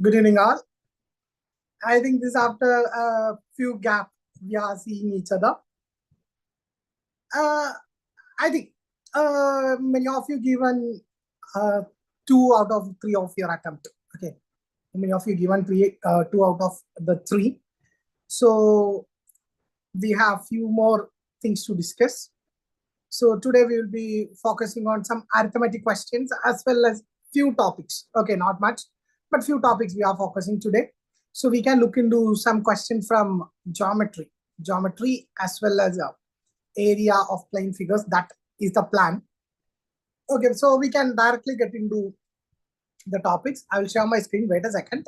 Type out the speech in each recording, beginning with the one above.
Good evening, all. I think this after a few gap we are seeing each other. I think many of you given 2 out of 3 of your attempt. Okay, many of you given 2 out of the 3. So we have few more things to discuss. So today we will be focusing on some arithmetic questions as well as few topics. Okay, not much, but few topics we are focusing today. So we can look into some questions from geometry as well as area of plane figures. That is the plan. Okay, so we can directly get into the topics. I will share my screen. Wait a second.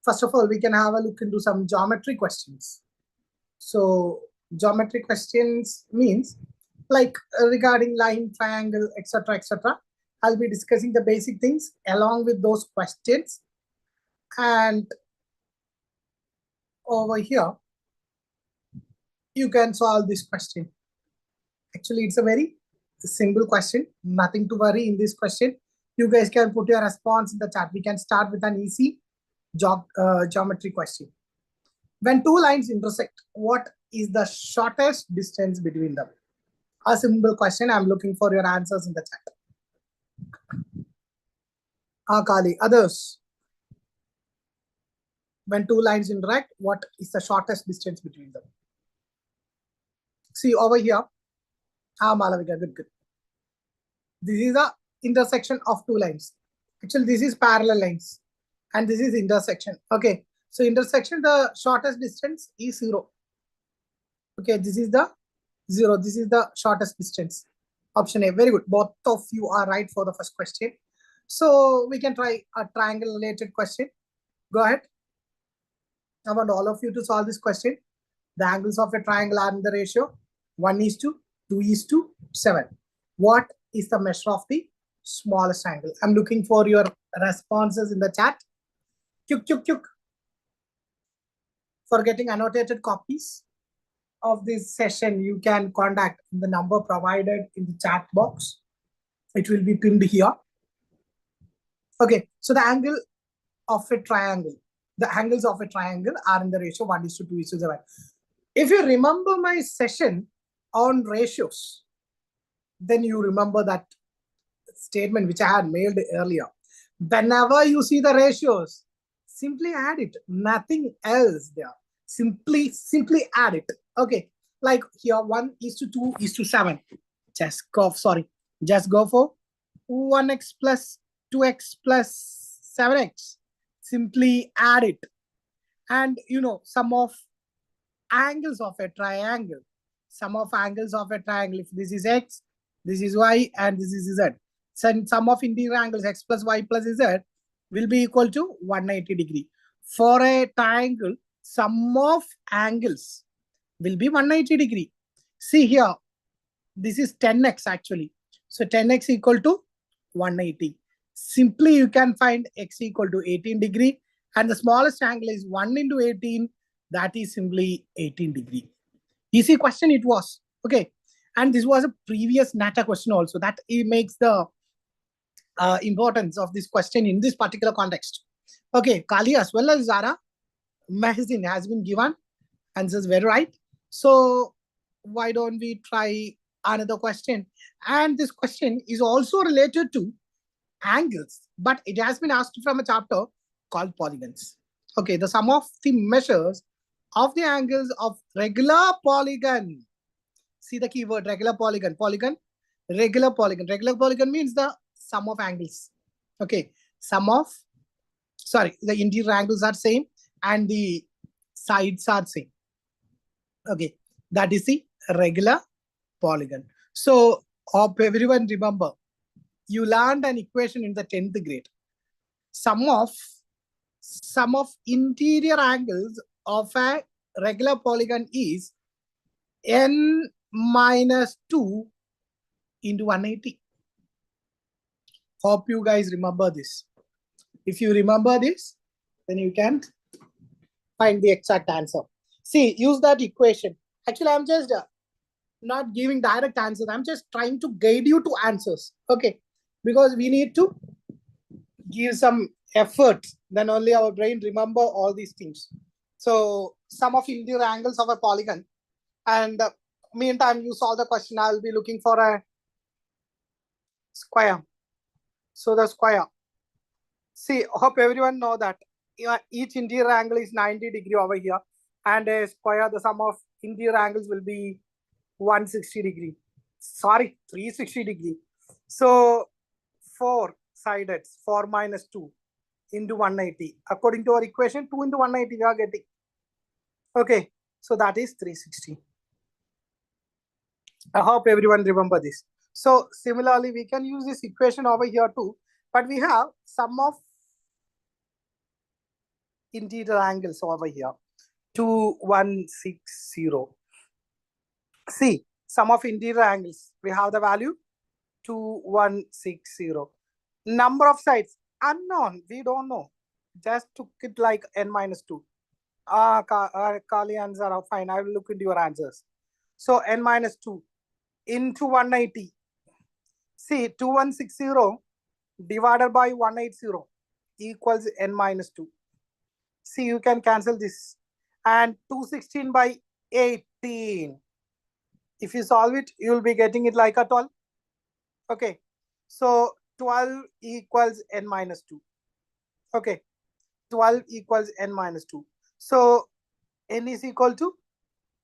First of all, we can have a look into some geometry questions. So geometry questions means like regarding line, triangle, etc., etc. I'll be discussing the basic things along with those questions. And over here, you can solve this question. Actually, it's a very simple question. Nothing to worry in this question. You guys can put your response in the chat. We can start with an easy geometry question. When 2 lines intersect, what is the shortest distance between them? A simple question. I'm looking for your answers in the chat. Kali, others. When 2 lines interact, what is the shortest distance between them? See over here. Malavika, good. This is the intersection of 2 lines. Actually, this is parallel lines. And this is intersection. Okay. So intersection, the shortest distance is 0. Okay, this is the 0. This is the shortest distance. Option A. Very good. Both of you are right for the first question. So we can try a triangle related question. Go ahead. I want all of you to solve this question. The angles of a triangle are in the ratio 1:2:7. What is the measure of the smallest angle? I'm looking for your responses in the chat. Q. For getting annotated copies of this session, you can contact the number provided in the chat box. It will be pinned here. Okay, so the angle of a triangle, the angles of a triangle are in the ratio 1:2:7. If you remember my session on ratios, then you remember that statement which I had mailed earlier. Whenever you see the ratios, simply add it. Nothing else there. Simply add it. Okay, like here 1:2:7. Just go for 1x plus 2x plus 7x. Simply add it. And you know, sum of angles of a triangle. Sum of angles of a triangle. If this is x, this is y, and this is z. So sum of interior angles x plus y plus z will be equal to 180 degree. For a triangle, sum of angles will be 180 degree. See here, this is 10x actually. So 10x equal to 180. Simply you can find x equal to 18 degree. And the smallest angle is 1 into 18. That is simply 18 degree. Easy question it was. Okay. And this was a previous Nata question also. That it makes the importance of this question in this particular context. Okay, Kali as well as Zara, Mahzin has been given answers very right. So why don't we try another question? And this question is also related to angles, but it has been asked from a chapter called polygons. Okay, the sum of the measures of the angles of regular polygon. See the keyword regular polygon. Regular polygon. Regular polygon means the sum of angles. Okay, the interior angles are same and the sides are same. Okay, that is the regular polygon. So hope everyone remember, you learned an equation in the 10th grade. Sum of interior angles of a regular polygon is n minus 2 into 180. Hope you guys remember this. If you remember this, then you can find the exact answer. See, use that equation. Actually, I'm just not giving direct answers. I'm just trying to guide you to answers. Okay. because we need to give some effort, then only our brain remember all these things. So sum of interior angles of a polygon, and meantime you solve the question. I'll be looking for a square. So the square. See, hope everyone know that each interior angle is 90 degree over here, and a square, the sum of interior angles will be 160 degree. Sorry, 360 degree. So 4 sided, 4 minus 2 into 180. According to our equation, 2 into 180 we are getting. Okay, so that is 360. I hope everyone remember this. So similarly, we can use this equation over here too, but we have sum of interior angles over here, 2160. See, sum of interior angles, we have the value 2160. Number of sides, unknown, we don't know. Just took it like n minus 2. Kali answer, fine, I will look into your answers. So n minus 2 into 180. See, 2160 divided by 180 equals n minus 2. See, you can cancel this. And 216 by 18. If you solve it, you will be getting it like a 12. Okay. So 12 equals n minus 2. Okay. 12 equals n minus 2. So n is equal to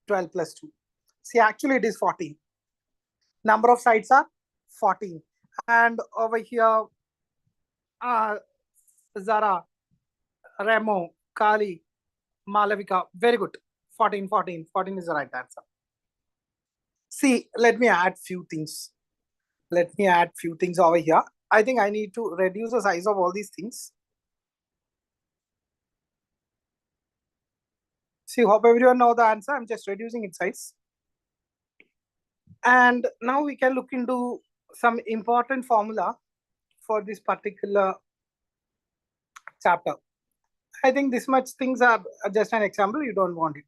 12 plus 2. See, actually it is 14. Number of sides are 14. And over here, Zara, Remo, Kali, Malavika, very good. 14, 14. 14 is the right answer. See, let me add few things. Let me add few things over here. I think I need to reduce the size of all these things. See, hope everyone know the answer. I'm just reducing its size. And now we can look into some important formula for this particular chapter. I think this much things are just an example. You don't want it.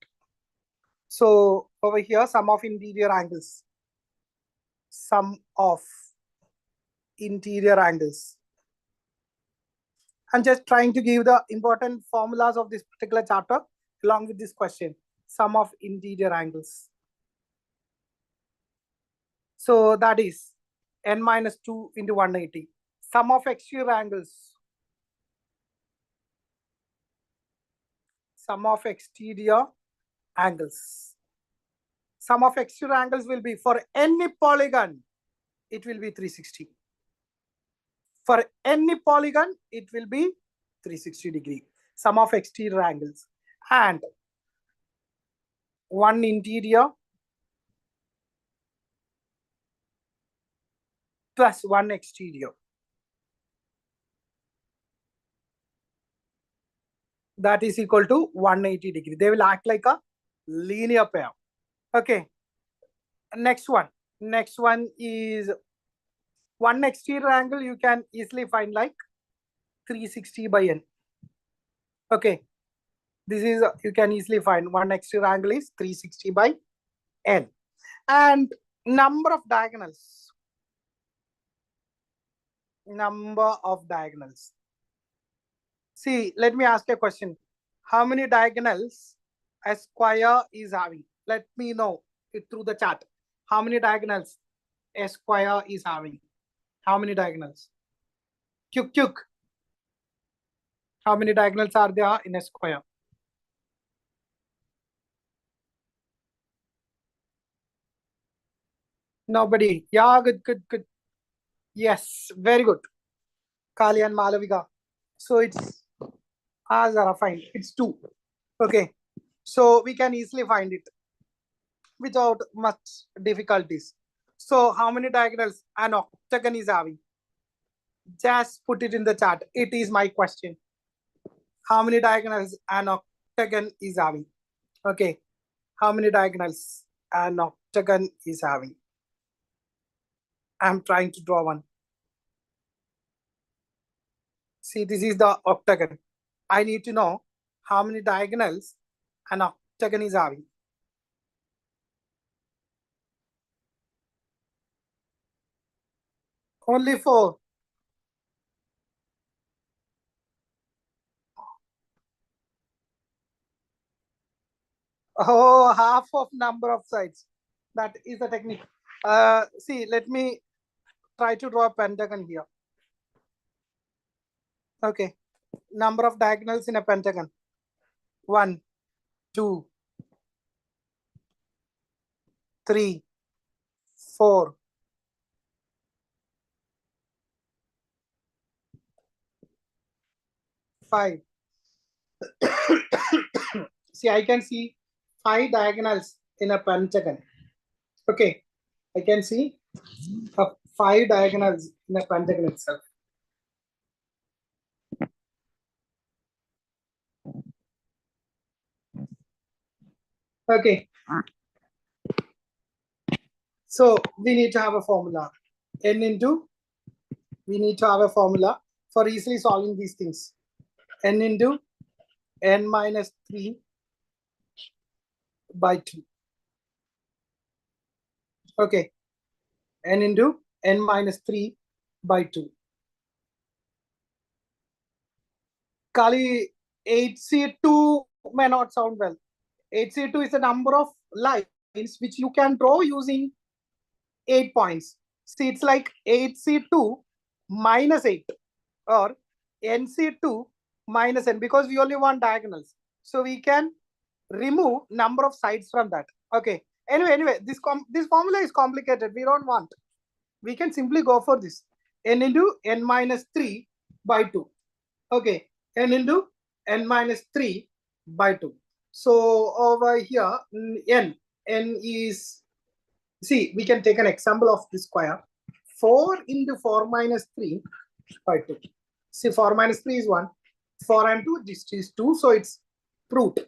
So over here, sum of interior angles. Sum of interior angles. I'm just trying to give the important formulas of this particular chapter along with this question. Sum of interior angles. So that is n minus 2 into 180. Sum of exterior angles. Sum of exterior angles. Sum of exterior angles will be for any polygon, it will be 360. For any polygon, it will be 360 degree. Sum of exterior angles. And one interior plus one exterior. That is equal to 180 degree. They will act like a linear pair. Okay. Next one. Next one is one exterior angle you can easily find like 360 by n. Okay. This is, you can easily find one exterior angle is 360 by n. And number of diagonals. Number of diagonals. See, let me ask you a question. How many diagonals a square is having? Let me know it through the chat. How many diagonals a square is having? How many diagonals? Q. How many diagonals are there in a square? Nobody. Yeah, good. Yes, very good. Kali and Malavika. So it's Zara, fine. It's 2. Okay. So we can easily find it without much difficulties. So how many diagonals an octagon is having? Just put it in the chat. It is my question. How many diagonals an octagon is having? Okay. How many diagonals an octagon is having? I'm trying to draw one. See, this is the octagon. I need to know how many diagonals an octagon is having. Only 4. Oh, half of number of sides. That is the technique. See, let me try to draw a pentagon here. Okay. Number of diagonals in a pentagon. 1, 2, 3, 4. 5. See, I can see 5 diagonals in a pentagon. Okay. I can see 5 diagonals in a pentagon itself. Okay. So we need to have a formula. N into, we need to have a formula for easily solving these things. N into n minus 3 by 2. Okay. N into n minus 3 by 2. Kali, 8C2 may not sound well. 8C2 is the number of lines which you can draw using 8 points. See, it's like 8C2 minus 8 or NC2 minus n, because we only want diagonals. So we can remove number of sides from that. Okay. Anyway, this formula is complicated. We don't want. We can simply go for this. N into n minus 3 by 2. Okay. N into n minus 3 by 2. So over here, n is, see, we can take an example of this square. 4 into 4 minus 3 by 2. See, 4 minus 3 is 1. 4 and 2, this is 2. So it's proved.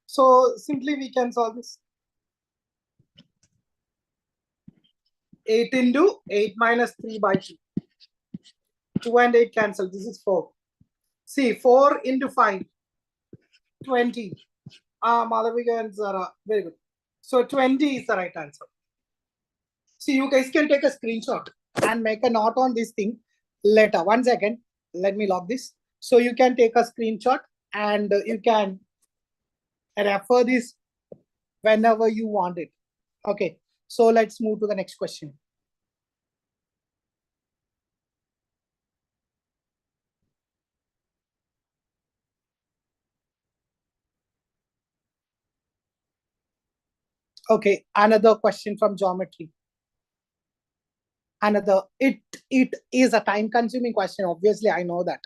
So simply we can solve this. 8 into 8 minus 3 by 2. 2 and 8 cancel. This is 4. See, 4 into 5. 20. Malavika and Zara. Very good. So 20 is the right answer. See, you guys can take a screenshot and make a note on this thing later. 1 second. Let me log this. So you can take a screenshot and you can refer this whenever you want it. Okay. So let's move to the next question. Okay, another question from geometry. Another, it is a time consuming question. Obviously, I know that.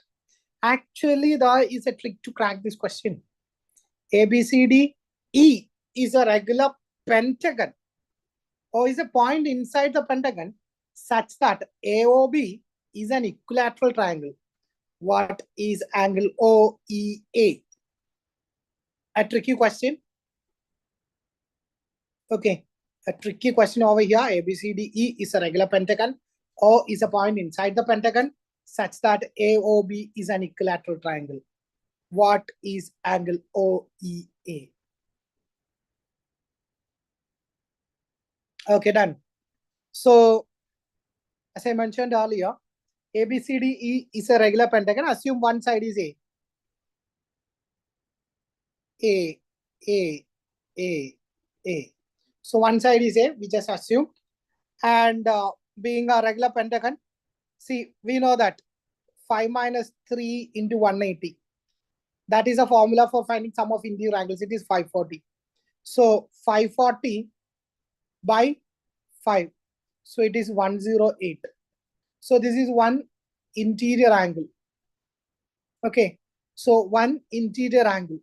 Actually, there is a trick to crack this question. ABCD E is a regular pentagon or is a point inside the pentagon such that AOB is an equilateral triangle. What is angle OEA? A tricky question. Okay, a tricky question over here. ABCDE is a regular pentagon. O is a point inside the pentagon such that AOB is an equilateral triangle. What is angle OEA? Okay, done. So, as I mentioned earlier, ABCDE is a regular pentagon. Assume one side is A. A. So one side is A, we just assume. And being a regular pentagon, see, we know that 5 minus 3 into 180. That is a formula for finding sum of interior angles. It is 540. So 540 by 5. So it is 108. So this is one interior angle. Okay. So one interior angle.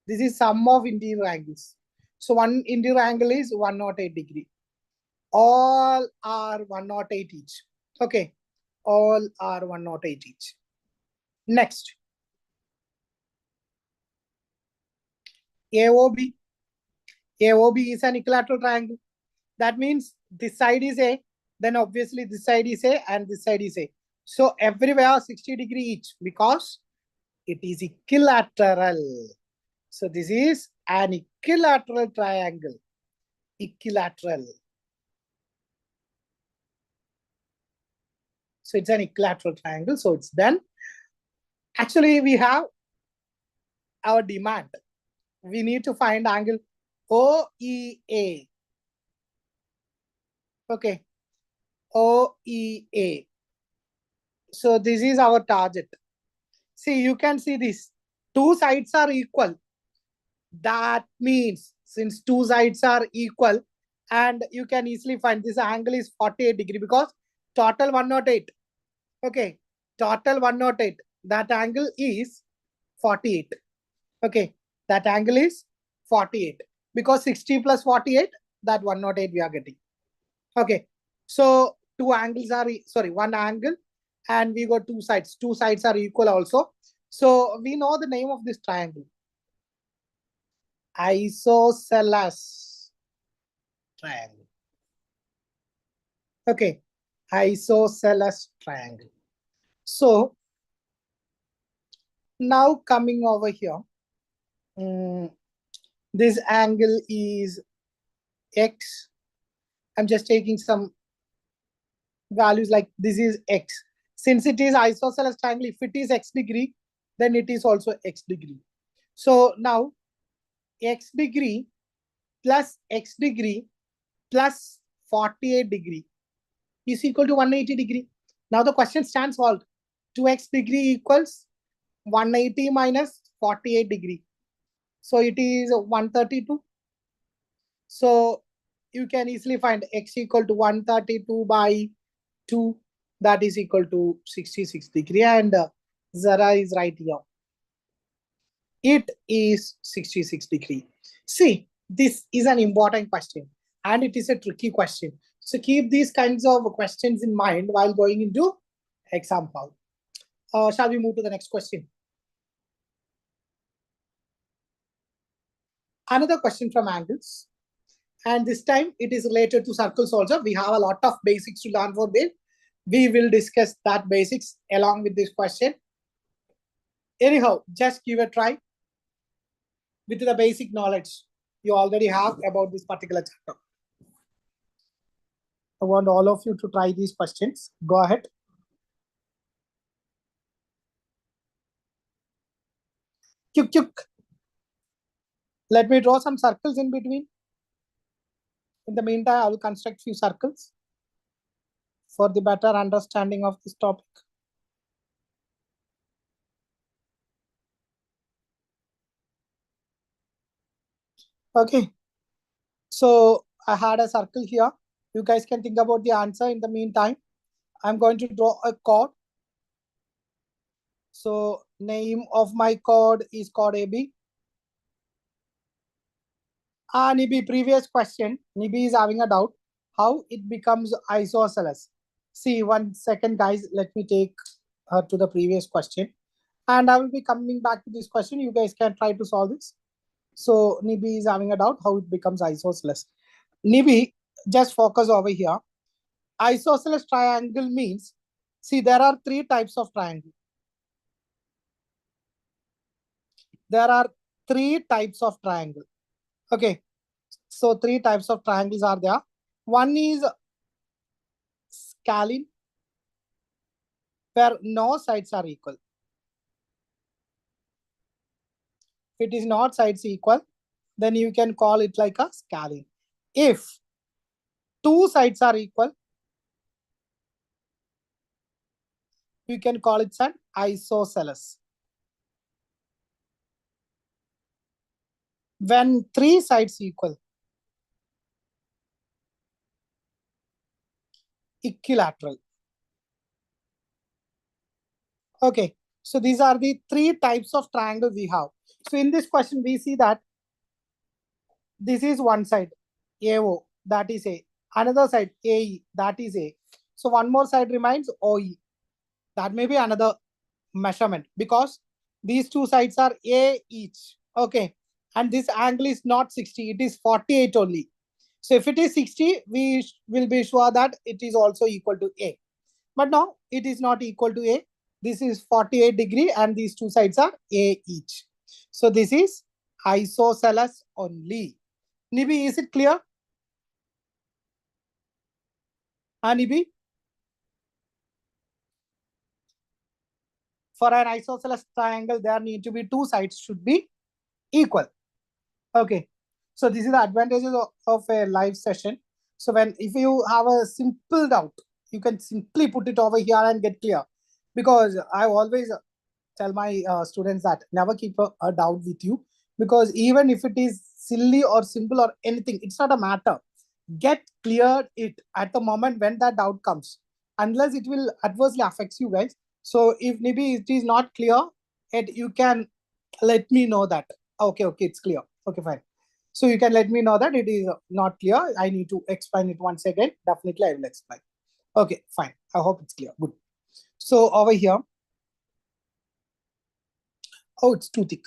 This is sum of interior angles. So one interior angle is 108 degree. All are 108 each. Okay. All are 108 each. Next. AOB. AOB is an equilateral triangle. That means this side is A, then obviously this side is A and this side is A. So everywhere 60 degree each because it is equilateral. So this is an equilateral triangle. Equilateral. So it's an equilateral triangle. So it's done. Actually, we have our demand. We need to find angle OEA. Okay, OEA. So this is our target. See, you can see this. Two sides are equal. That means since two sides are equal, and you can easily find this angle is 48 degree because total 108. Okay, total 108. That angle is 48. Okay, that angle is 48 because 60 plus 48, that 108 we are getting. Okay, so two angles are, sorry, one angle, and we got two sides. Two sides are equal also. So we know the name of this triangle. Isosceles triangle. Okay, isosceles triangle. So now coming over here, this angle is x. I'm just taking some values like this is x. Since it is isosceles triangle, if it is x degree, then it is also x degree. So now x degree plus x degree plus 48 degree is equal to 180 degree. Now the question stands solved. 2x degree equals 180 minus 48 degree. So it is 132. So you can easily find x equal to 132 by 2. That is equal to 66 degree. And Zara is right here. It is 66 degree. See, this is an important question and it is a tricky question. So keep these kinds of questions in mind while going into example. Shall we move to the next question? Another question from angles. And this time it is related to circles also. We have a lot of basics to learn for this. We will discuss that basics along with this question. Anyhow, just give a try with the basic knowledge you already have about this particular chapter. I want all of you to try these questions. Go ahead. Kyuk, kyuk. Let me draw some circles in between. In the meantime, I will construct few circles for the better understanding of this topic. Okay. So I had a circle here. You guys can think about the answer. In the meantime, I'm going to draw a chord. So name of my chord is chord AB. Nibi, previous question. Nibi is having a doubt how it becomes isosceles. See, 1 second, guys. Let me take her to the previous question. And I will be coming back to this question. You guys can try to solve this. So Nibi is having a doubt how it becomes isosceles. Nibi, just focus over here. Isosceles triangle means, see, there are three types of triangle. There are three types of triangle. Okay. So three types of triangles are there. One is scalene, where no sides are equal. If it is not sides equal, then you can call it like a scalene. If two sides are equal, you can call it an isosceles. When three sides equal, equilateral. Okay, so these are the three types of triangle we have. So in this question, we see that this is one side, AO, that is A. Another side, AE, that is A. So one more side remains OE. That may be another measurement because these two sides are A each. Okay, and this angle is not 60, it is 48 only. So if it is 60, we will be sure that it is also equal to A. But now it is not equal to A. This is 48 degree and these two sides are A each. So this is isosceles only. Nibi, is it clear? Nibi? For an isosceles triangle, there need to be two sides should be equal. Okay. So this is the advantages of a live session. So if you have a simple doubt, you can simply put it over here and get clear. Because I always tell my students that never keep a doubt with you, because even if it is silly or simple or anything, it's not a matter. Get cleared it at the moment when that doubt comes, unless it will adversely affects you guys. So if maybe it is not clear, you can let me know that. Okay, it's clear. Okay, fine. So you can let me know that it is not clear. I need to explain it once again. Definitely, I will explain. Okay, fine. I hope it's clear. Good. So over here, oh, it's too thick.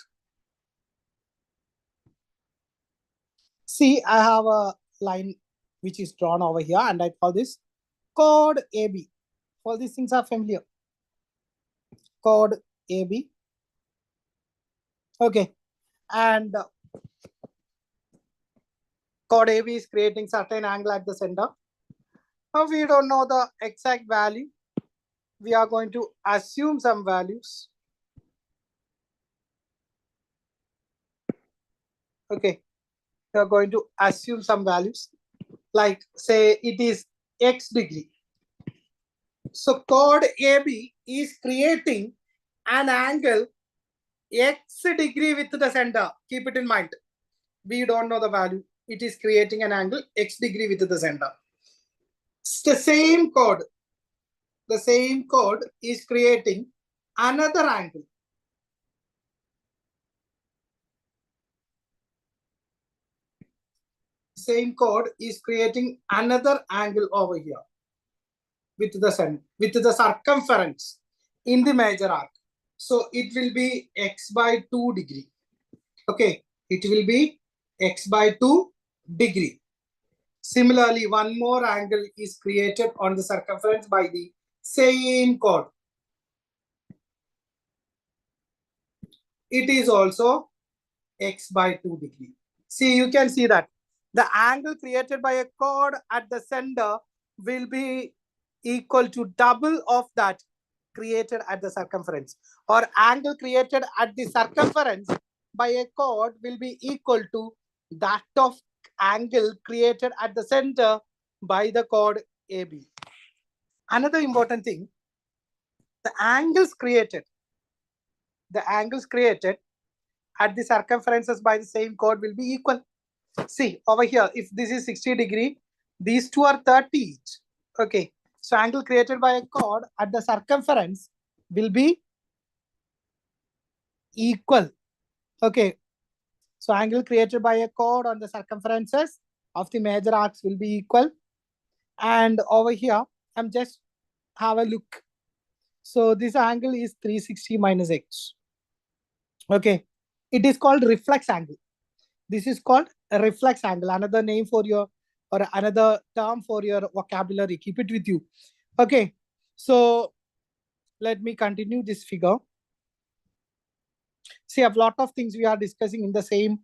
See, I have a line which is drawn over here, and I call this chord AB. All these things are familiar. Chord AB. Okay, and chord AB is creating certain angle at the center. Now we don't know the exact value. We are going to assume some values. Okay, we are going to assume some values, like say it is x degree. So chord AB is creating an angle x degree with the center. Keep it in mind. We don't know the value. It is creating an angle x degree with the center. The same chord is creating another angle. Same chord is creating another angle over here with the circumference in the major arc. So it will be x by 2 degree. Okay, it will be x by 2 degree. Similarly, one more angle is created on the circumference by the same chord. It is also x by 2 degree. See, you can see that the angle created by a chord at the center will be equal to double of that created at the circumference, or angle created at the circumference by a chord will be equal to that of angle created at the center by the chord AB. Another important thing, the angles created at the circumferences by the same chord will be equal. See over here, if this is 60 degree, these two are 30 each. Okay, so angle created by a chord at the circumference will be equal. Okay, so angle created by a chord on the circumferences of the major arcs will be equal. And over here, I'm just have a look. So this angle is 360 minus x. Okay, it is called reflex angle. This is called a reflex angle, another name for your, or another term for your vocabulary. Keep it with you. Okay, so let me continue this figure. See, a lot of things we are discussing in the same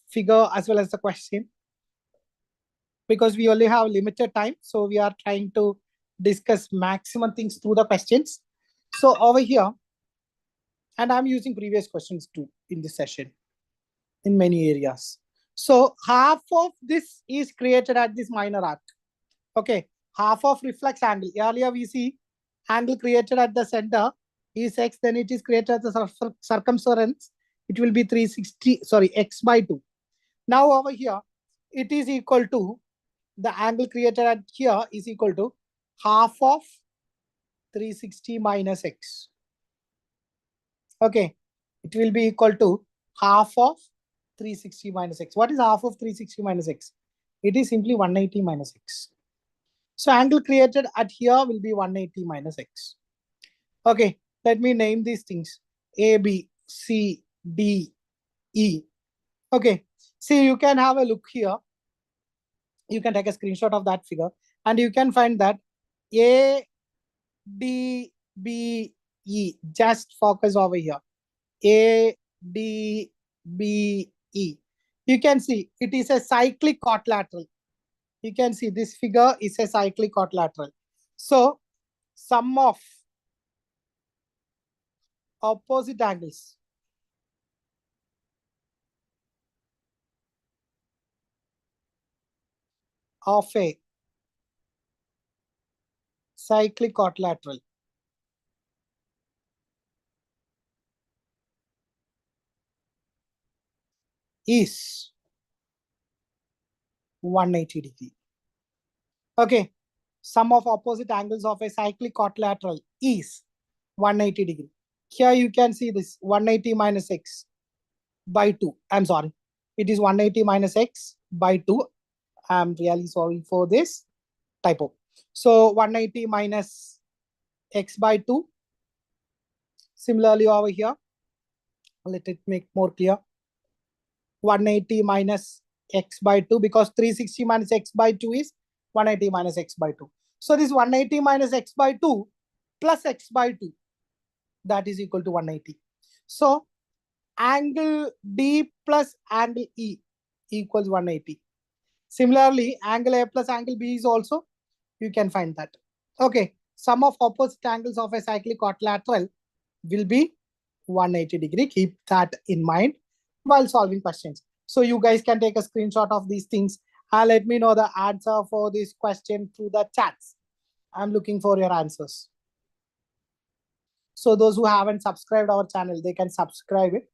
figure as well as the question, because we only have limited time. So we are trying to discuss maximum things through the questions. So over here, and I'm using previous questions too in this session in many areas. So half of this is created at this minor arc. Okay, half of reflex angle. Earlier we see angle created at the center is x, then it is created at the circumference. It will be 360, sorry, x by 2. Now over here, it is equal to, the angle created at here is equal to half of 360 minus x. Okay, it will be equal to half of 360 minus x. What is half of 360 minus x? It is simply 180 minus x. So angle created at here will be 180 minus x. Okay, let me name these things. A, B, C, D, E. Okay, see, you can have a look here. You can take a screenshot of that figure and you can find that A, D, B, E. Just focus over here. A, D, B, E. You can see it is a cyclic quadrilateral. You can see this figure is a cyclic quadrilateral. So sum of opposite angles of a cyclic quadrilateral is 180 degree. Okay. Sum of opposite angles of a cyclic quadrilateral is 180 degree. Here you can see this 180 minus x by 2. I'm sorry. It is 180 minus x by 2. I'm really sorry for this typo. So 180 minus x by 2. Similarly over here, let it make more clear. 180 minus x by 2, because 360 minus x by 2 is 180 minus x by 2. So this 180 minus x by 2 plus x by 2, that is equal to 180. So angle D plus angle E equals 180. Similarly, angle A plus angle B is also, you can find that. Okay, sum of opposite angles of a cyclic quadrilateral will be 180 degree. Keep that in mind while solving questions. So you guys can take a screenshot of these things and let me know the answer for this question through the chats. I'm looking for your answers. So those who haven't subscribed our channel, they can subscribe it.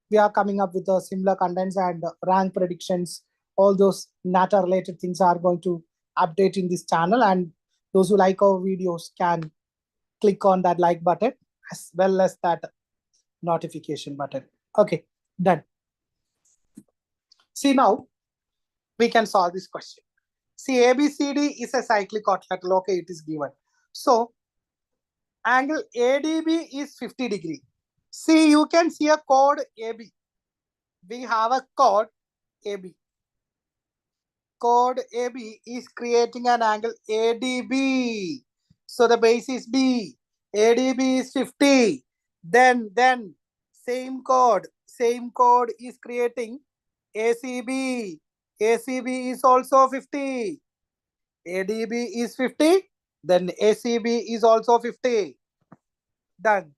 We are coming up with similar contents and rank predictions. All those Nata related things are going to update in this channel, and those who like our videos can click on that like button as well as that notification button. Okay, done. See, now we can solve this question. See, ABCD is a cyclic quadrilateral. Okay, it is given. So angle ADB is 50 degree. See, you can see a chord AB. We have a chord AB. Chord AB is creating an angle ADB. So the base is B. ADB is 50. Then same chord is creating ACB. ACB is also 50. ADB is 50. Then ACB is also 50. Done.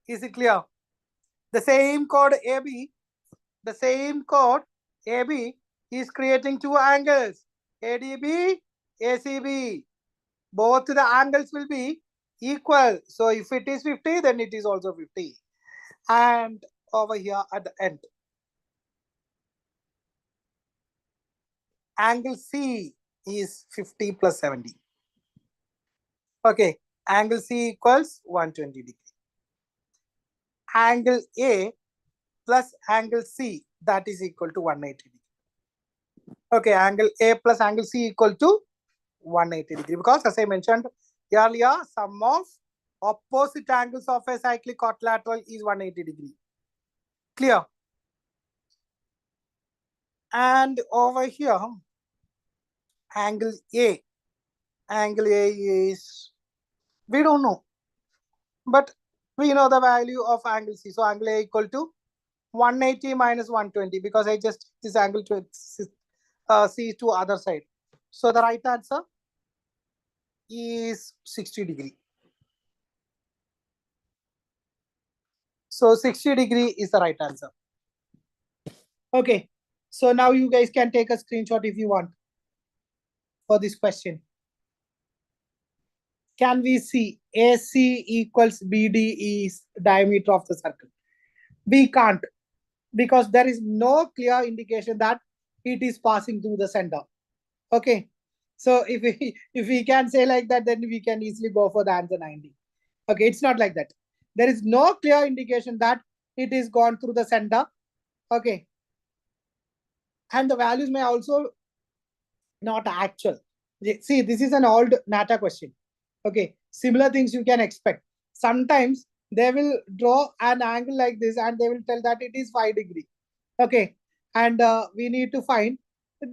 Is it clear? The same chord AB is creating two angles, ADB, ACB. Both the angles will be equal. So if it is 50, then it is also 50. And over here at the end, angle C is 50 plus 70. Okay, angle C equals 120 degree. Angle A plus angle C, that is equal to 180 degree. Okay, angle A plus angle C equal to 180 degree, because as I mentioned earlier, sum of opposite angles of a cyclic quadrilateral is 180 degree. Clear? And over here, angle A is, we don't know, but we know the value of angle C. So angle A equal to 180 minus 120, because I just this angle to C to other side. So the right answer is 60 degree. So 60 degree is the right answer. Okay, so now you guys can take a screenshot if you want for this question. Can we see AC equals BD is diameter of the circle? We can't, because there is no clear indication that it is passing through the center. Okay, so if we can say like that, then we can easily go for the answer 90. Okay, it's not like that. There is no clear indication that it is gone through the center. Okay, and the values may also not actual. See, this is an old Nata question. Okay, similar things you can expect. Sometimes they will draw an angle like this and they will tell that it is 5 degree. Okay, and we need to find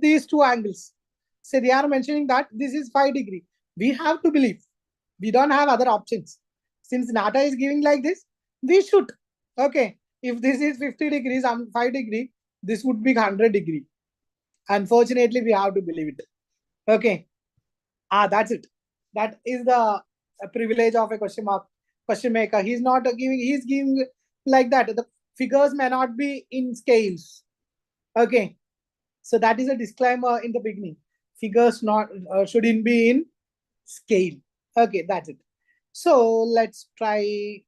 these two angles. So they are mentioning that this is 5 degree. We have to believe. We don't have other options. Since Nata is giving like this, we should. Okay, if this is 50 degrees and 5 degree, this would be 100 degree. Unfortunately, we have to believe it. Okay, that's it. That is the privilege of a question maker. He's not giving, he's giving like that. The figures may not be in scales. Okay, so that is a disclaimer in the beginning. Figures not shouldn't be in scale. Okay, that's it. So let's try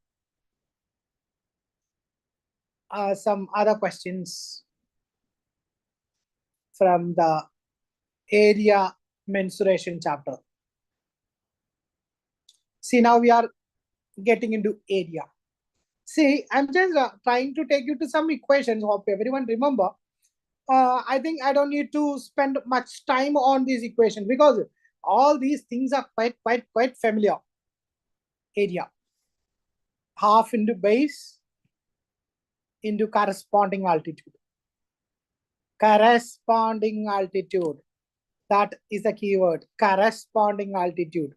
some other questions from the area mensuration chapter. See, now we are getting into area. See, I'm just trying to take you to some equations. Hope everyone remember. I think I don't need to spend much time on this equation because all these things are quite familiar. Area, half into base into corresponding altitude. Corresponding altitude. That is the keyword. Corresponding altitude.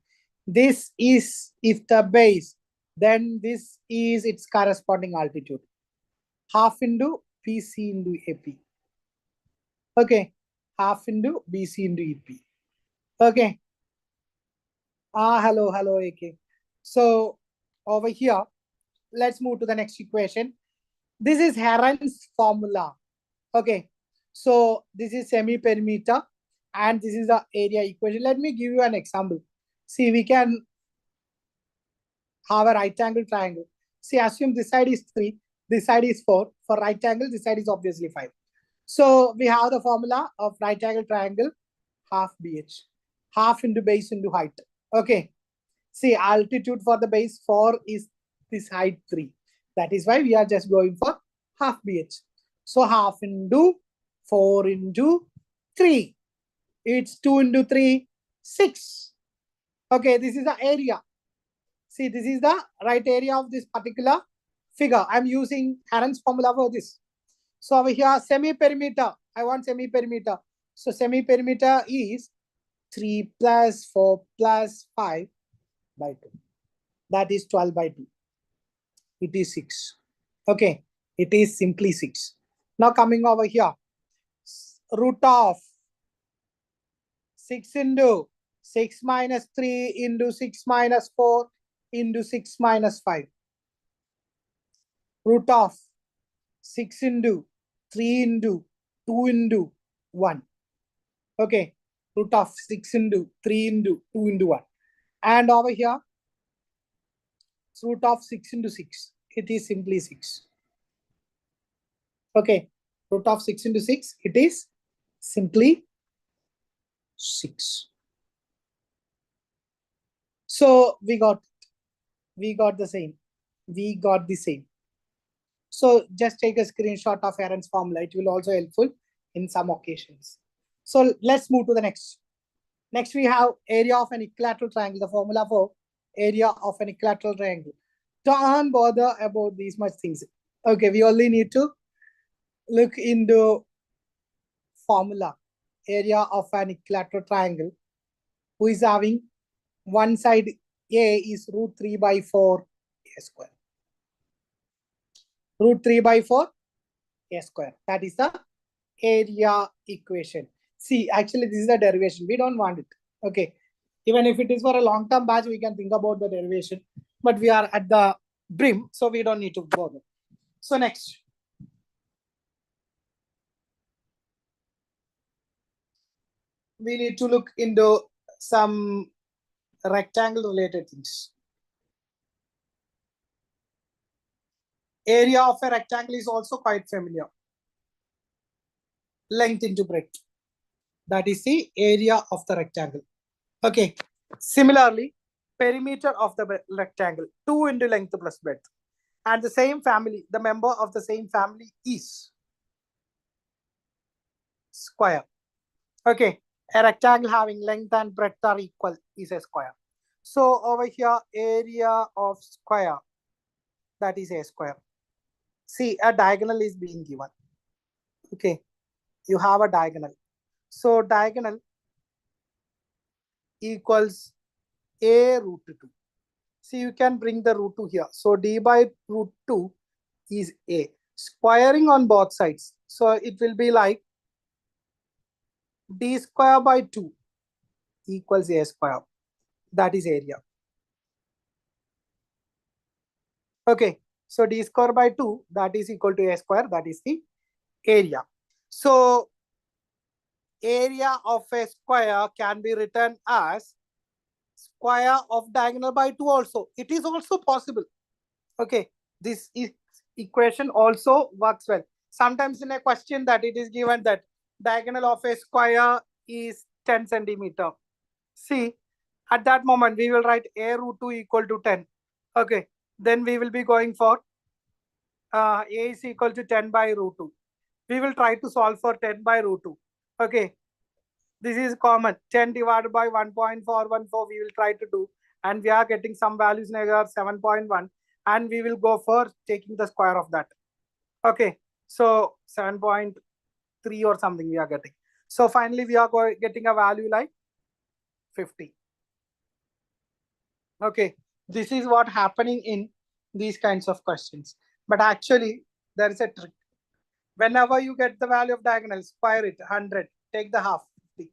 This is if the base, then this is its corresponding altitude. Half into BC into AP. Okay. Half into BC into EP. Okay. Hello, AK. So over here, let's move to the next equation. This is Heron's formula. Okay. So this is semi-perimeter and this is the area equation. Let me give you an example. See, we can have a right angle triangle. See, assume this side is 3, this side is 4. For right angle, this side is obviously 5. So we have the formula of right angle triangle, half BH. Half into base into height. Okay. See, altitude for the base 4 is this height 3. That is why we are just going for half BH. So half into 4 into 3. It's 2 into 3, 6. Okay, this is the area. See, this is the right area of this particular figure. I'm using Heron's formula for this. So over here, semi-perimeter. I want semi-perimeter. So semi-perimeter is 3 plus 4 plus 5 by 2. That is 12 by 2. It is 6. Okay, it is simply 6. Now coming over here, root of 6 into 6 minus 3 into 6 minus 4 into 6 minus 5. Root of 6 into 3 into 2 into 1. Okay, root of 6 into 3 into 2 into 1. And over here, it's root of 6 into 6. It is simply 6. Okay, root of 6 into 6, it is simply 6. So we got the same. We got the same. So just take a screenshot of Heron's formula. It will also helpful in some occasions. So let's move to the next. Next, we have area of an equilateral triangle. The formula for area of an equilateral triangle. Don't bother about these much things. Okay, we only need to look into formula. Area of an equilateral triangle who is having one side A is root 3 by 4 A square. Root 3 by 4 A square. That is the area equation. See, actually, this is the derivation. We don't want it. Okay. Even if it is for a long-term batch, we can think about the derivation. But we are at the brim, so we don't need to bother. So next. We need to look into some rectangle-related things. Area of a rectangle is also quite familiar. Length into breadth. That is the area of the rectangle. Okay. Similarly, perimeter of the rectangle, 2 into length plus breadth. And the same family, the member of the same family is square. Okay. A rectangle having length and breadth are equal is a square. So over here, area of square, that is a square. See, a diagonal is being given. Okay. You have a diagonal. So diagonal equals a root 2. See, you can bring the root 2 here. So d by root 2 is a. Squaring on both sides. So it will be like d square by 2 equals a square. That is area. Okay. So d square by 2, that is equal to a square. That is the area. So area of a square can be written as square of diagonal by 2 also. It is also possible. Okay, this equation also works well. Sometimes in a question that it is given that diagonal of a square is 10 centimeter. See, at that moment we will write a root 2 equal to 10. Okay, then we will be going for a is equal to 10 by root 2. We will try to solve for 10 by root 2. Okay, this is common. 10 divided by 1.414 we will try to do, and we are getting some values near 7.1, and we will go for taking the square of that. Okay, so 7.3 or something we are getting. So finally we are getting a value like 50. Okay, this is what happening in these kinds of questions. But actually there is a trick. Whenever you get the value of diagonal, square it 100, take the half 50.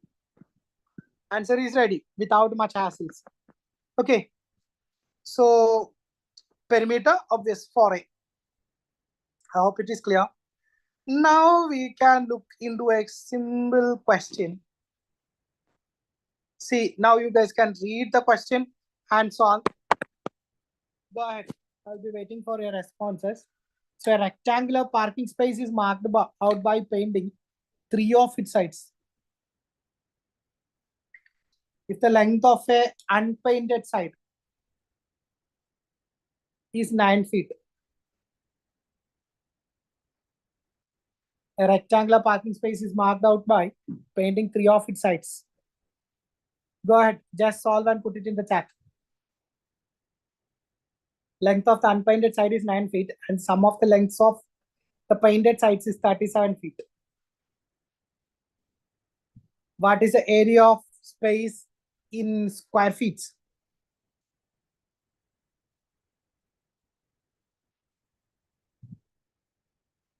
Answer is ready without much hassles. Okay, so perimeter obvious for A. I hope it is clear. Now we can look into a simple question. See, now you guys can read the question and solve. Go ahead. I'll be waiting for your responses. So a rectangular parking space is marked out by painting 3 of its sides. If the length of a unpainted side is 9 feet, a rectangular parking space is marked out by painting 3 of its sides. Go ahead, just solve and put it in the chat. Length of the unpainted side is 9 feet and sum of the lengths of the painted sides is 37 feet. What is the area of space in square feet?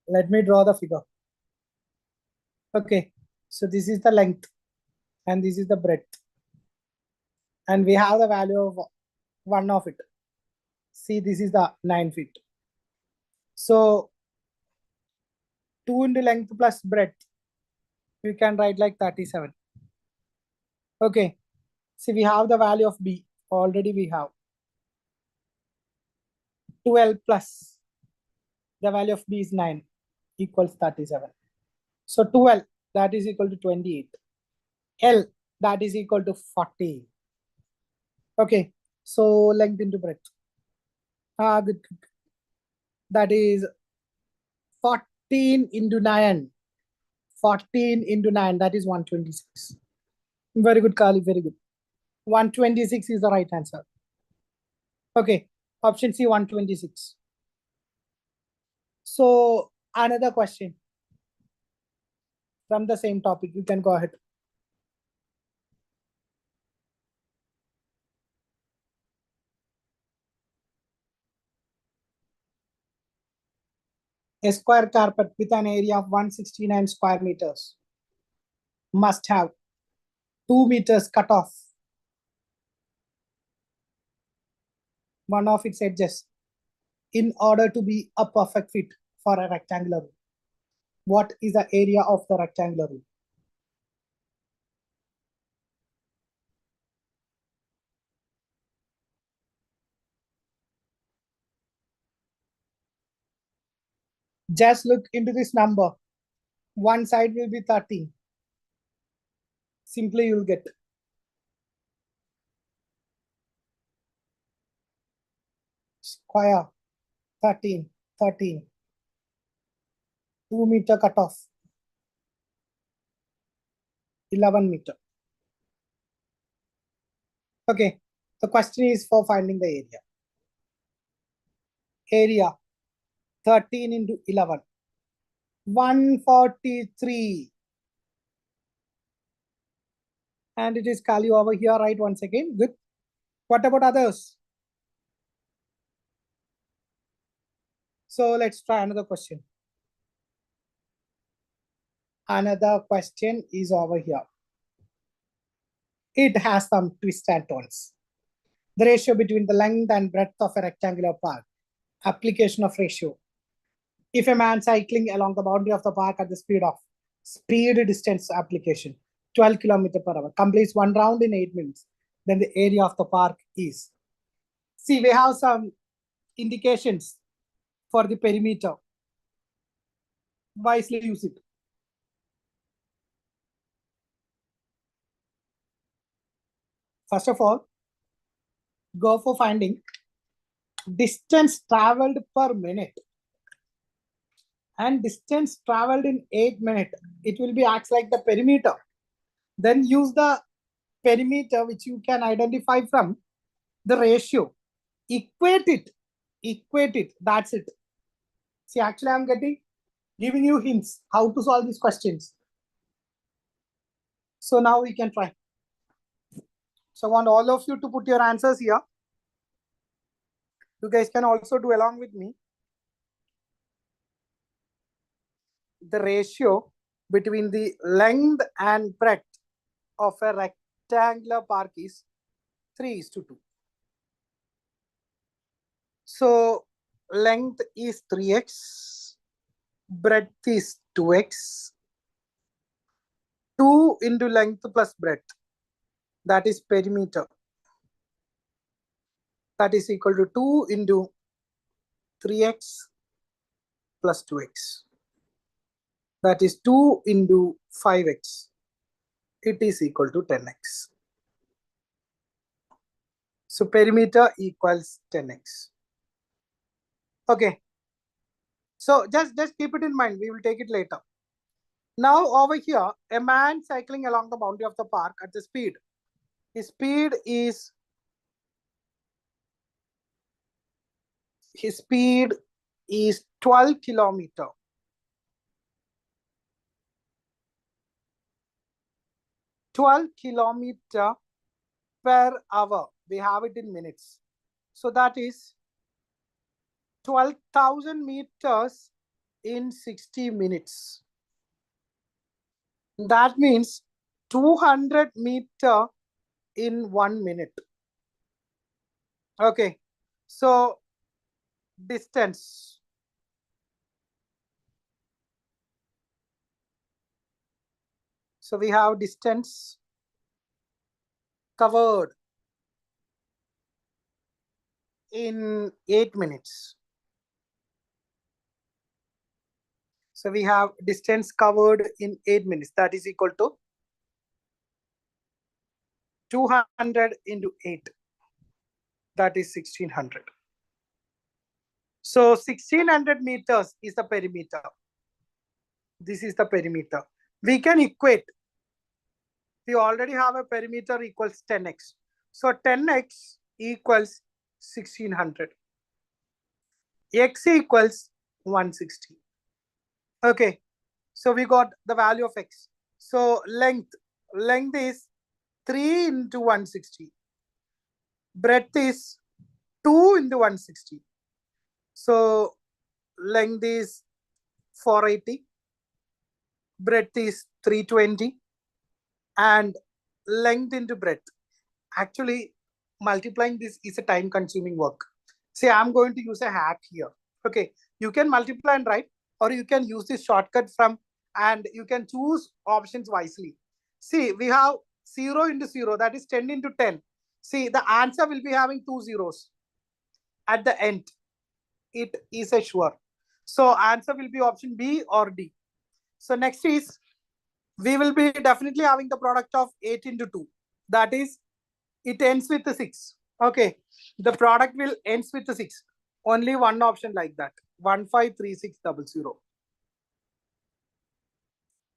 Let me draw the figure. Okay, so this is the length and this is the breadth. And we have the value of one of it. See, this is the 9 feet. So 2 into length plus breadth, we can write like 37. Okay, see, we have the value of B. Already we have 12 plus the value of B is 9 equals 37. So 12, that is equal to 28. L, that is equal to 40. Okay, so length into breadth. Good. That is 14 into 9. 14 into 9, that is 126. Very good, Kali, very good. 126 is the right answer. Okay, option C, 126. So another question from the same topic. You can go ahead. A square carpet with an area of 169 square meters must have 2 meters cut off one of its edges in order to be a perfect fit for a rectangular room. What is the area of the rectangular room? Just look into this number. One side will be 13. Simply you'll get square 13, 13. 2 meter cutoff, 11 meter. Okay, the question is for finding the area. Area 13 into 11, 143. And it is Kali over here, right? Once again, good. What about others? So let's try another question. Another question is over here. It has some twists and turns. The ratio between the length and breadth of a rectangular park. Application of ratio. If a man cycling along the boundary of the park at the speed of Speed distance application, 12 km/h, completes one round in 8 minutes. Then the area of the park is. See, we have some indications for the perimeter. Wisely use it. First of all, go for finding distance traveled per minute. And distance traveled in 8 minutes, it will be acts like the perimeter. Then use the perimeter which you can identify from the ratio. Equate it, that's it. See, actually I'm giving you hints how to solve these questions. So now we can try. So I want all of you to put your answers here. You guys can also do along with me. The ratio between the length and breadth of a rectangular park is 3:2. So length is 3x, breadth is 2x, 2 into length plus breadth, that is perimeter. That is equal to 2 into 3x plus 2x. That is 2 into 5x. It is equal to 10x. So perimeter equals 10x. Okay. So just keep it in mind. We will take it later. Now over here, a man cycling along the boundary of the park at the speed. His speed is 12 kilometer. 12 kilometer per hour. We have it in minutes. So that is 12,000 meters in 60 minutes. That means 200 meter in 1 minute. Okay. So distance. So we have distance covered in 8 minutes. So we have distance covered in 8 minutes. That is equal to 200 into 8. That is 1600. So 1600 meters is the perimeter. This is the perimeter. We can equate. We already have a perimeter equals 10x. So 10x equals 1600. X equals 160. Okay. So we got the value of x. So length is 3 into 160. Breadth is 2 into 160. So length is 480. Breadth is 320. And length into breadth. Actually, multiplying this is a time consuming work. Say I'm going to use a hack here. Okay. You can multiply and write, or you can use this shortcut from, and you can choose options wisely. See, we have 0 into 0, that is 10 into 10. See, the answer will be having 2 zeros at the end. It is a sure. So answer will be option B or D. So next is, we will be definitely having the product of 8 into 2. That is, it ends with the 6. Okay. The product will ends with the 6. Only one option like that. 153600.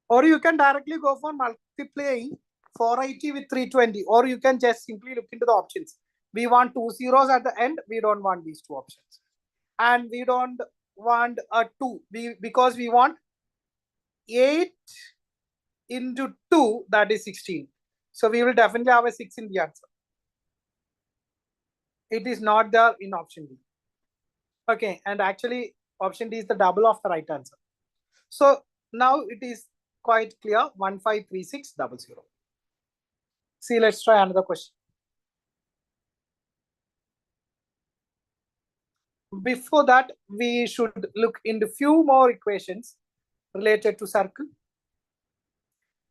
Or you can directly go for multiplying 480 with 320. Or you can just simply look into the options. We want 2 zeros at the end. We don't want these two options. And we don't want a 2. Because we want 8 into 2, that is 16. So we will definitely have a 6 in the answer. It is not there in option D. Okay, and actually option D is the double of the right answer. So now it is quite clear, 153600. See, let's try another question. Before that, we should look into few more equations related to circle.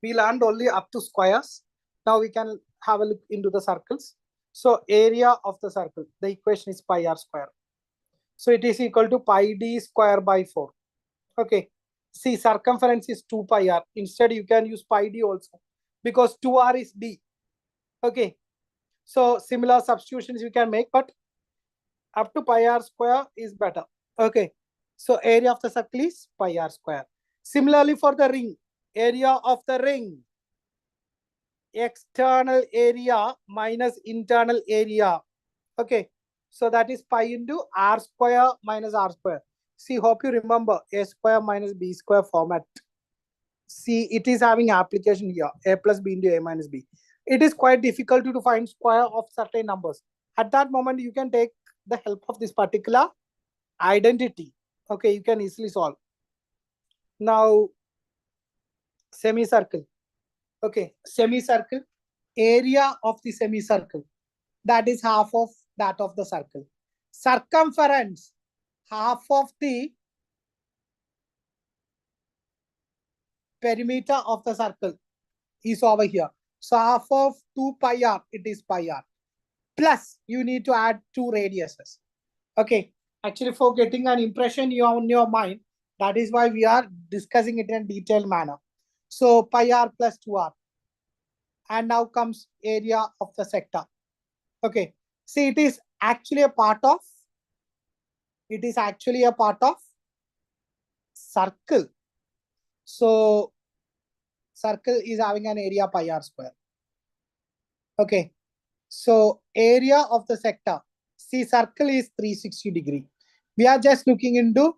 We learned only up to squares. Now we can have a look into the circles. So area of the circle, the equation is pi r square. So it is equal to pi d square by 4. Okay. See, circumference is 2 pi r. Instead, you can use pi d also because 2r is d. Okay. So similar substitutions you can make, but up to pi r square is better. Okay. So area of the circle is pi r square. Similarly for the ring, area of the ring, external area minus internal area. Okay. So that is pi into r square minus r square. See, hope you remember a square minus b square format. See, it is having application here, a plus b into a minus b. It is quite difficult to find square of certain numbers. At that moment, you can take the help of this particular identity. Okay, you can easily solve. Now, semicircle. Okay, semicircle, area of the semicircle, that is half of that of the circle. Circumference, half of the perimeter of the circle is over here. So half of 2 pi r, it is pi r. Plus, you need to add 2 radiuses. Okay, actually for getting an impression on your mind, that is why we are discussing it in a detailed manner. So pi r plus 2r. And now comes area of the sector. Okay, see, it is actually a part of circle. So circle is having an area pi r square. Okay, so area of the sector, see, circle is 360 degree. We are just looking into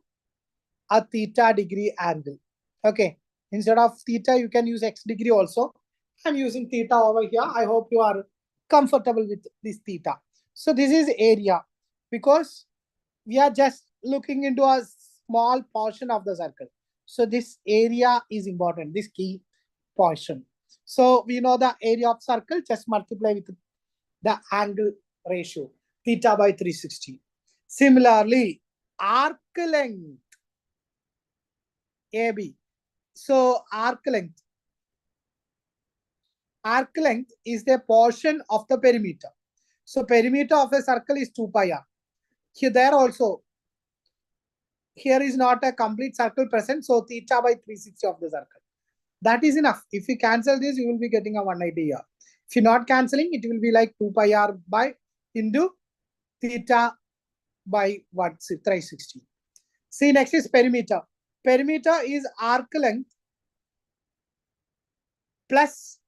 a theta degree angle. Okay, instead of theta you can use x degree also. I'm using theta over here. I hope you are comfortable with this theta. So this is area, because we are just looking into a small portion of the circle. So this area is important, this key portion. So we know the area of circle, just multiply with the angle ratio, theta by 360. Similarly, arc length, AB. So arc length is the portion of the perimeter. So perimeter of a circle is 2 pi r. Here, there also, here is not a complete circle present, so theta by 360 of the circle. That is enough. If you cancel this, you will be getting a 180 here. If you're not canceling, it will be like 2 pi r by into theta by what? 360. See, next is perimeter. Perimeter is arc length plus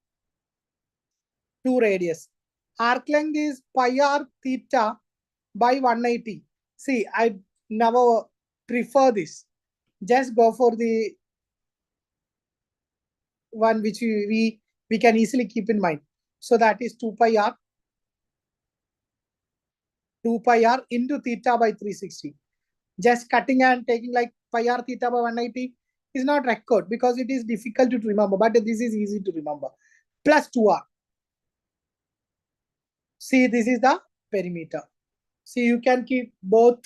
2 radius. Arc length is pi r theta by 180. See, I never prefer this. Just go for the one which we can easily keep in mind. So that is 2 pi r into theta by 360. Just cutting and taking like pi r theta by 180 is not record because it is difficult to remember, but this is easy to remember. Plus 2r. See, this is the perimeter. See, you can keep both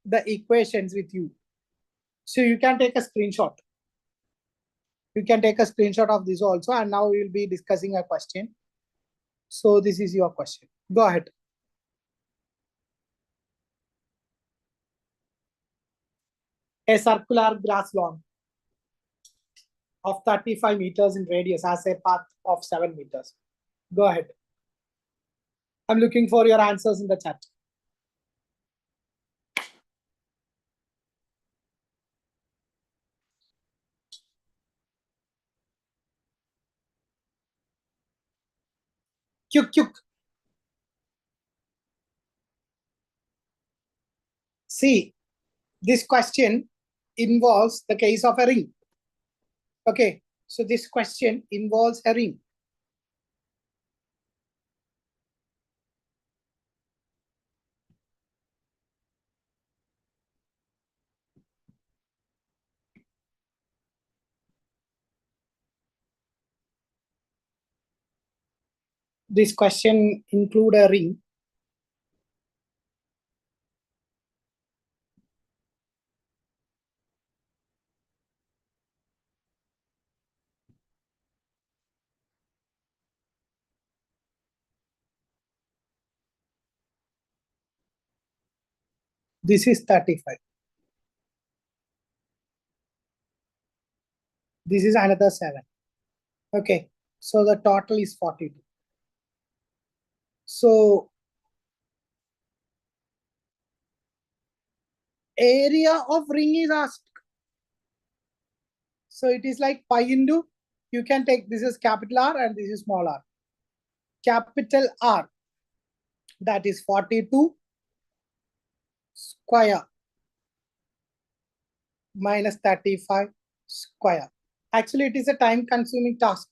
the equations with you. So you can take a screenshot. You can take a screenshot of this also, and now we will be discussing a question. So this is your question. Go ahead. A circular grass lawn of 35 meters in radius has a path of 7 meters. Go ahead. I'm looking for your answers in the chat. Q. See, this question involves the case of a ring. Okay, so this question involves a ring. This question include a ring. This is 35. This is another 7. Okay, so the total is 42. So area of ring is asked. So it is like pi into, you can take, this is capital R and this is small r. Capital R, that is 42 square minus 35 square. Actually, it is a time consuming task.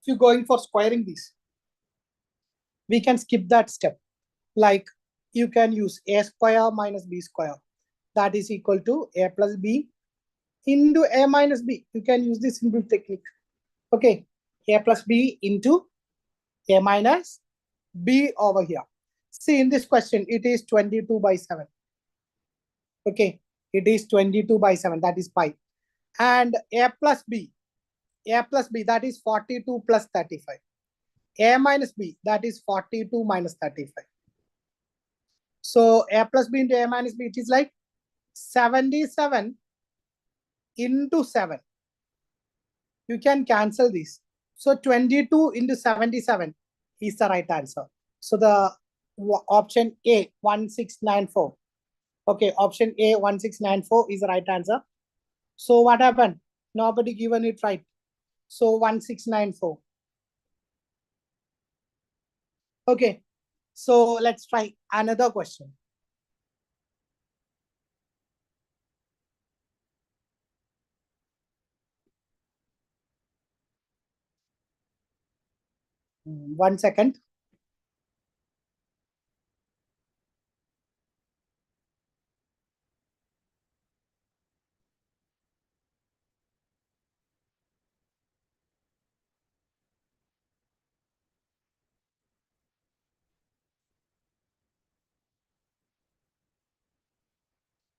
If you're going for squaring this, we can skip that step. Like you can use a square minus b square. That is equal to a plus b into a minus b. You can use this simple technique. Okay, a plus b into a minus b over here. See, in this question, it is 22 by 7. Okay, it is 22 by 7. That is pi. And a plus b, that is 42 plus 35. A minus b, that is 42 minus 35. So a plus b into a minus b, it is like 77 into 7. You can cancel this. So 22 into 77 is the right answer. So the option A, 1694. Okay, option A, 1694 is the right answer. So what happened? Nobody given it right. So 1694. Okay, so let's try another question. One second.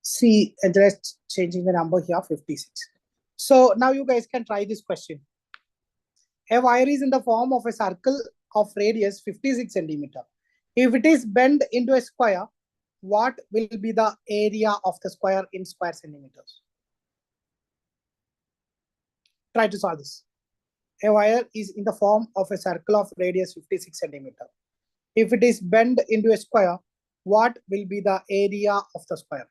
See, just changing the number here, 56. So now you guys can try this question. A wire is in the form of a circle of radius 56 centimeter. If it is bent into a square, what will be the area of the square in square centimeters? Try to solve this. A wire is in the form of a circle of radius 56 centimeter. If it is bent into a square, what will be the area of the square?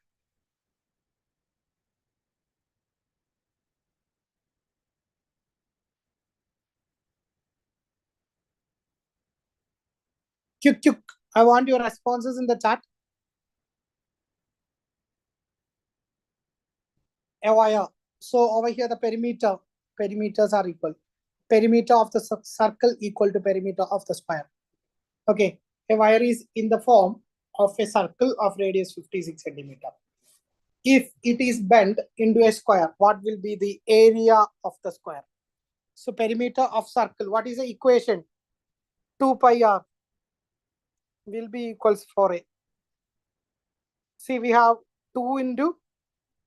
Quick, quick. I want your responses in the chat. A wire. So over here, the perimeters are equal. Perimeter of the circle equal to perimeter of the square. Okay, a wire is in the form of a circle of radius 56 centimeter. If it is bent into a square, what will be the area of the square? So perimeter of circle, what is the equation? 2 pi r will be equals 4a. See, we have 2 into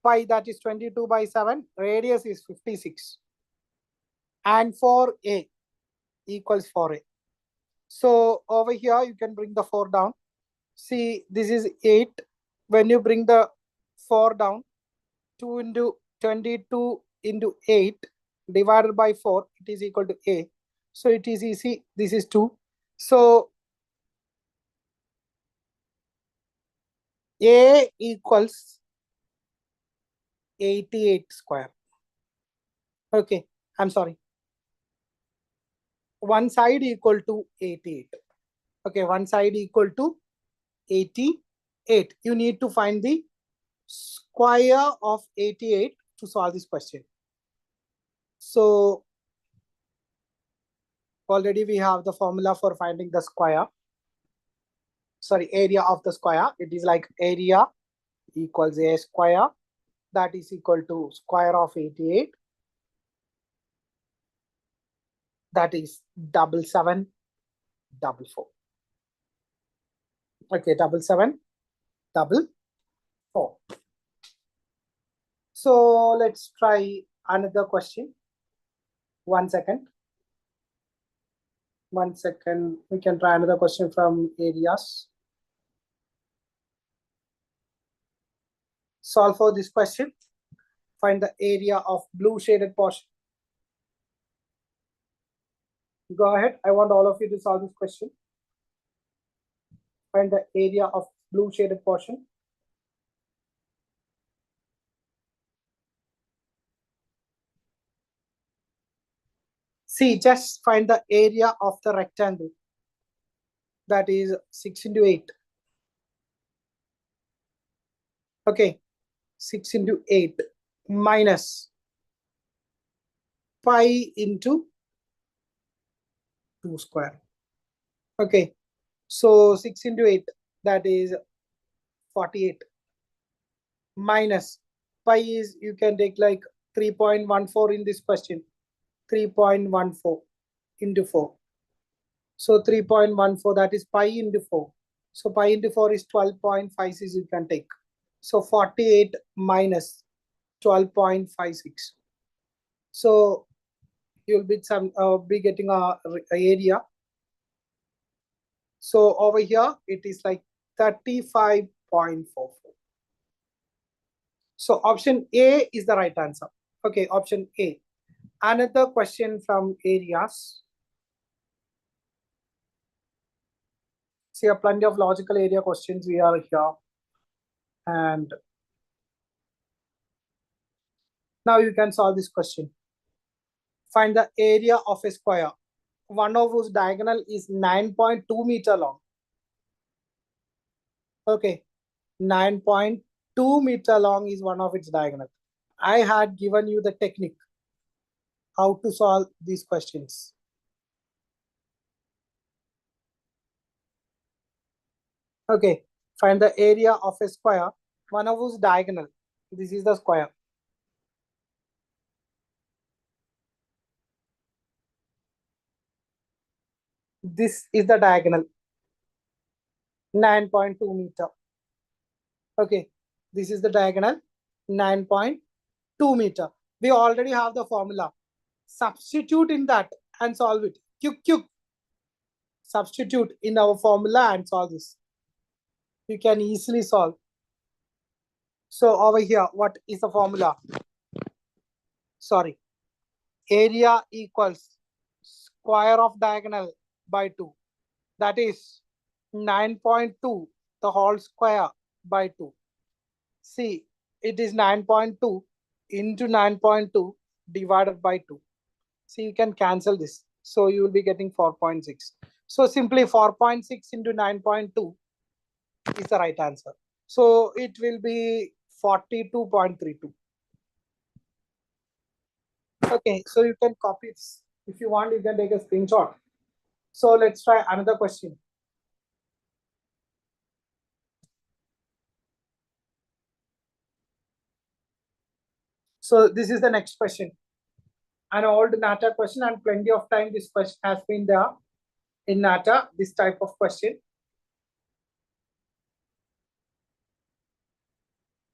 pi, that is 22 by 7. Radius is 56. And 4a equals 4a. So over here, you can bring the 4 down. See, this is 8. When you bring the 4 down, 2 into 22 into 8 divided by 4, it is equal to a. So it is easy. This is 2. So a equals 88 square. Okay, I'm sorry. One side equal to 88. Okay, one side equal to 88. You need to find the square of 88 to solve this question. So already we have the formula for finding the square. Sorry, area of the square. It is like area equals a square, that is equal to square of 88. That is 7744. Okay, 7744. So let's try another question. 1 second. 1 second. We can try another question from areas. solve for this question. Find the area of blue shaded portion. Go ahead. I want all of you to solve this question. Find the area of blue shaded portion. See, just find the area of the rectangle. That is 6 into 8. Okay, 6 into 8 minus pi into 2 square. Okay, so 6 into 8, that is 48. Minus pi is, you can take like 3.14 in this question. 3.14 into 4. So 3.14, that is pi into 4. So pi into 4 is 12.56 you can take. So 48 minus 12.56. So you'll be getting a area. So over here it is like 35.44. So option A is the right answer. Okay, option A. Another question from areas. See, plenty of logical area questions we are here. And now you can solve this question. Find the area of a square, one of whose diagonal is 9.2 meter long. Okay, 9.2 meter long is one of its diagonal. I had given you the technique how to solve these questions. Okay, find the area of a square, one of whose diagonal. This is the square. This is the diagonal, 9.2 meter. Okay, this is the diagonal, 9.2 meter. We already have the formula. Substitute in that and solve it. Q. Substitute in our formula and solve this. You can easily solve. So over here, what is the formula? Sorry. Area equals square of diagonal by 2. That is 9.2, the whole square by 2. See, it is 9.2 into 9.2 divided by 2. See, you can cancel this. So you will be getting 4.6. So simply 4.6 into 9.2 is the right answer. So it will be 42.32. Okay, so you can copy this. If you want, you can take a screenshot. So let's try another question. So this is the next question. An old Nata question, and plenty of time this question has been there in Nata, this type of question.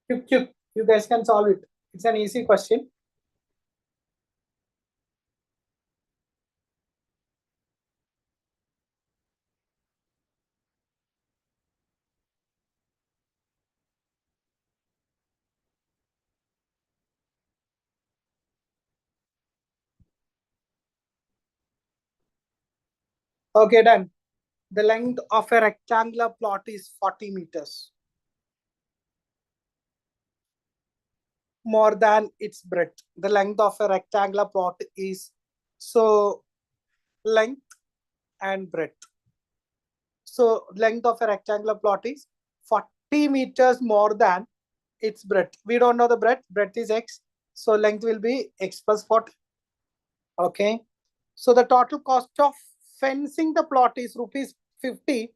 Quick, you guys can solve it. It's an easy question. Okay, done. The length of a rectangular plot is 40 meters. More than its breadth. The length of a rectangular plot is, so length and breadth. So length of a rectangular plot is 40 meters more than its breadth. We don't know the breadth. Breadth is x. So length will be x plus 40. Okay. So the total cost of fencing the plot is rupees 50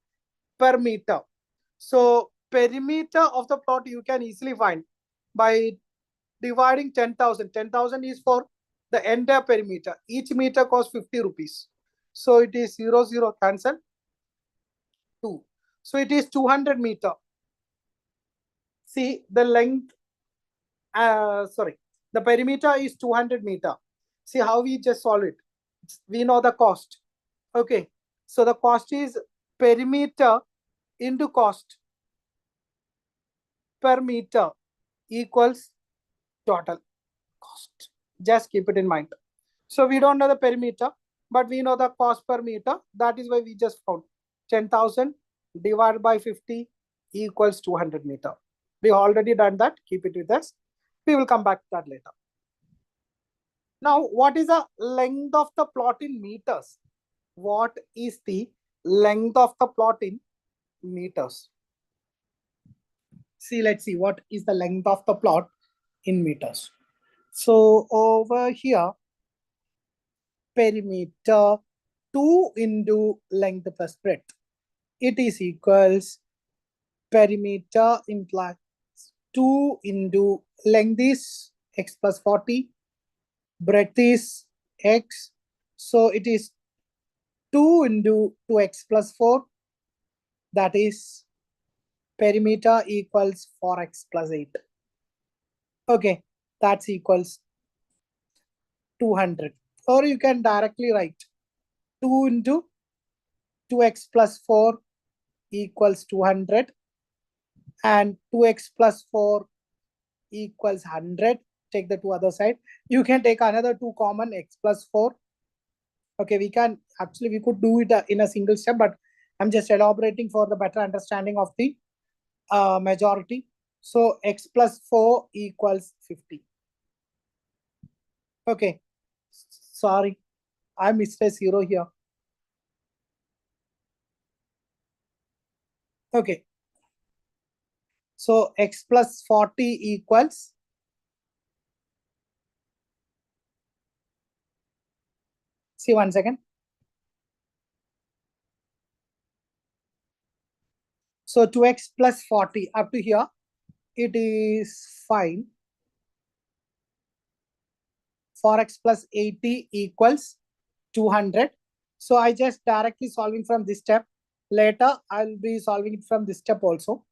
per meter. So perimeter of the plot you can easily find by dividing 10,000. 10,000 is for the entire perimeter. Each meter costs 50 rupees. So it is 0, 0 cancel. 2. So it is 200 meter. See the length, the perimeter is 200 meter. See how we just solve it. We know the cost. Okay. So the cost is perimeter into cost per meter. equals total cost. Just keep it in mind. So we don't know the perimeter, but we know the cost per meter. That is why we just found 10,000 divided by 50 equals 200 meter. We already done that. Keep it with us. We will come back to that later. Now, what is the length of the plot in meters? What is the length of the plot in meters? See, let's see what is the length of the plot in meters. So over here, perimeter 2 into length plus breadth. It is equals perimeter implies 2 into length is x plus 40, breadth is x. So it is 2 into 2x plus 4. That is perimeter equals 4x plus 8. Okay, that's equals 200. Or you can directly write 2 into 2x plus 4 equals 200 and 2x plus 4 equals 100. Take the two other side. You can take another 2 common, x plus 4. Okay, we could do it in a single step, but I'm just elaborating for the better understanding of the majority. So x plus 4 equals 50. Okay, sorry, I missed a 0 here. Okay, so x plus 40 equals, see 1 second. So 2x plus 40 up to here, it is fine. 4x plus 80 equals 200. So I just directly solving from this step. Later, I'll be solving it from this step also.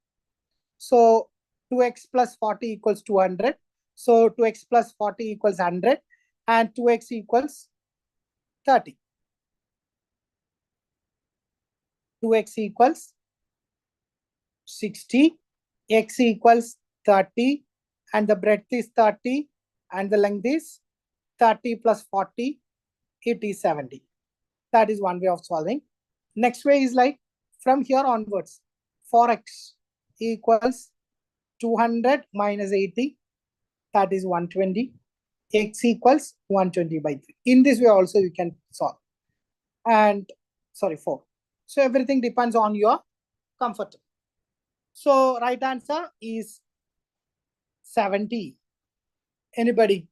So 2x plus 40 equals 200. So 2x plus 40 equals 100 and 2x equals 30. 2x equals 60, x equals 30 and the breadth is 30 and the length is 30 plus 40, it is 70. That is one way of solving. Next way is like from here onwards, 4x equals 200 minus 80, that is 120. X equals 120 by 3. In this way also you can solve. And sorry, 4. So everything depends on your comfort. So right answer is 70. Anybody?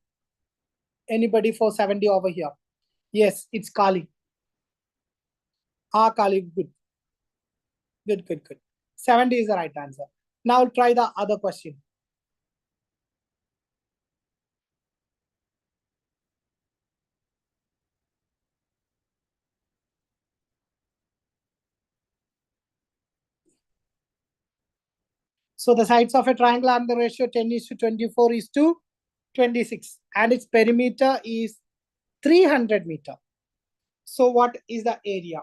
Anybody for 70 over here? Yes, it's Kali. Kali, good. Good. 70 is the right answer. Now try the other question. So the sides of a triangle are the ratio 10 is to 24 is to 26 and its perimeter is 300 meter. So what is the area?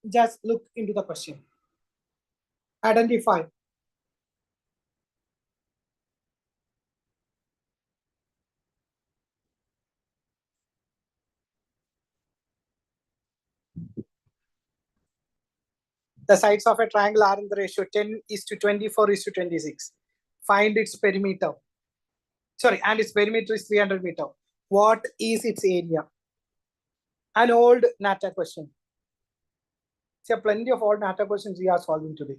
Just look into the question. Identify. The sides of a triangle are in the ratio 10 is to 24 is to 26. Find its perimeter. Sorry, and its perimeter is 300 meter. What is its area? An old Nata question. So plenty of old Nata questions we are solving today.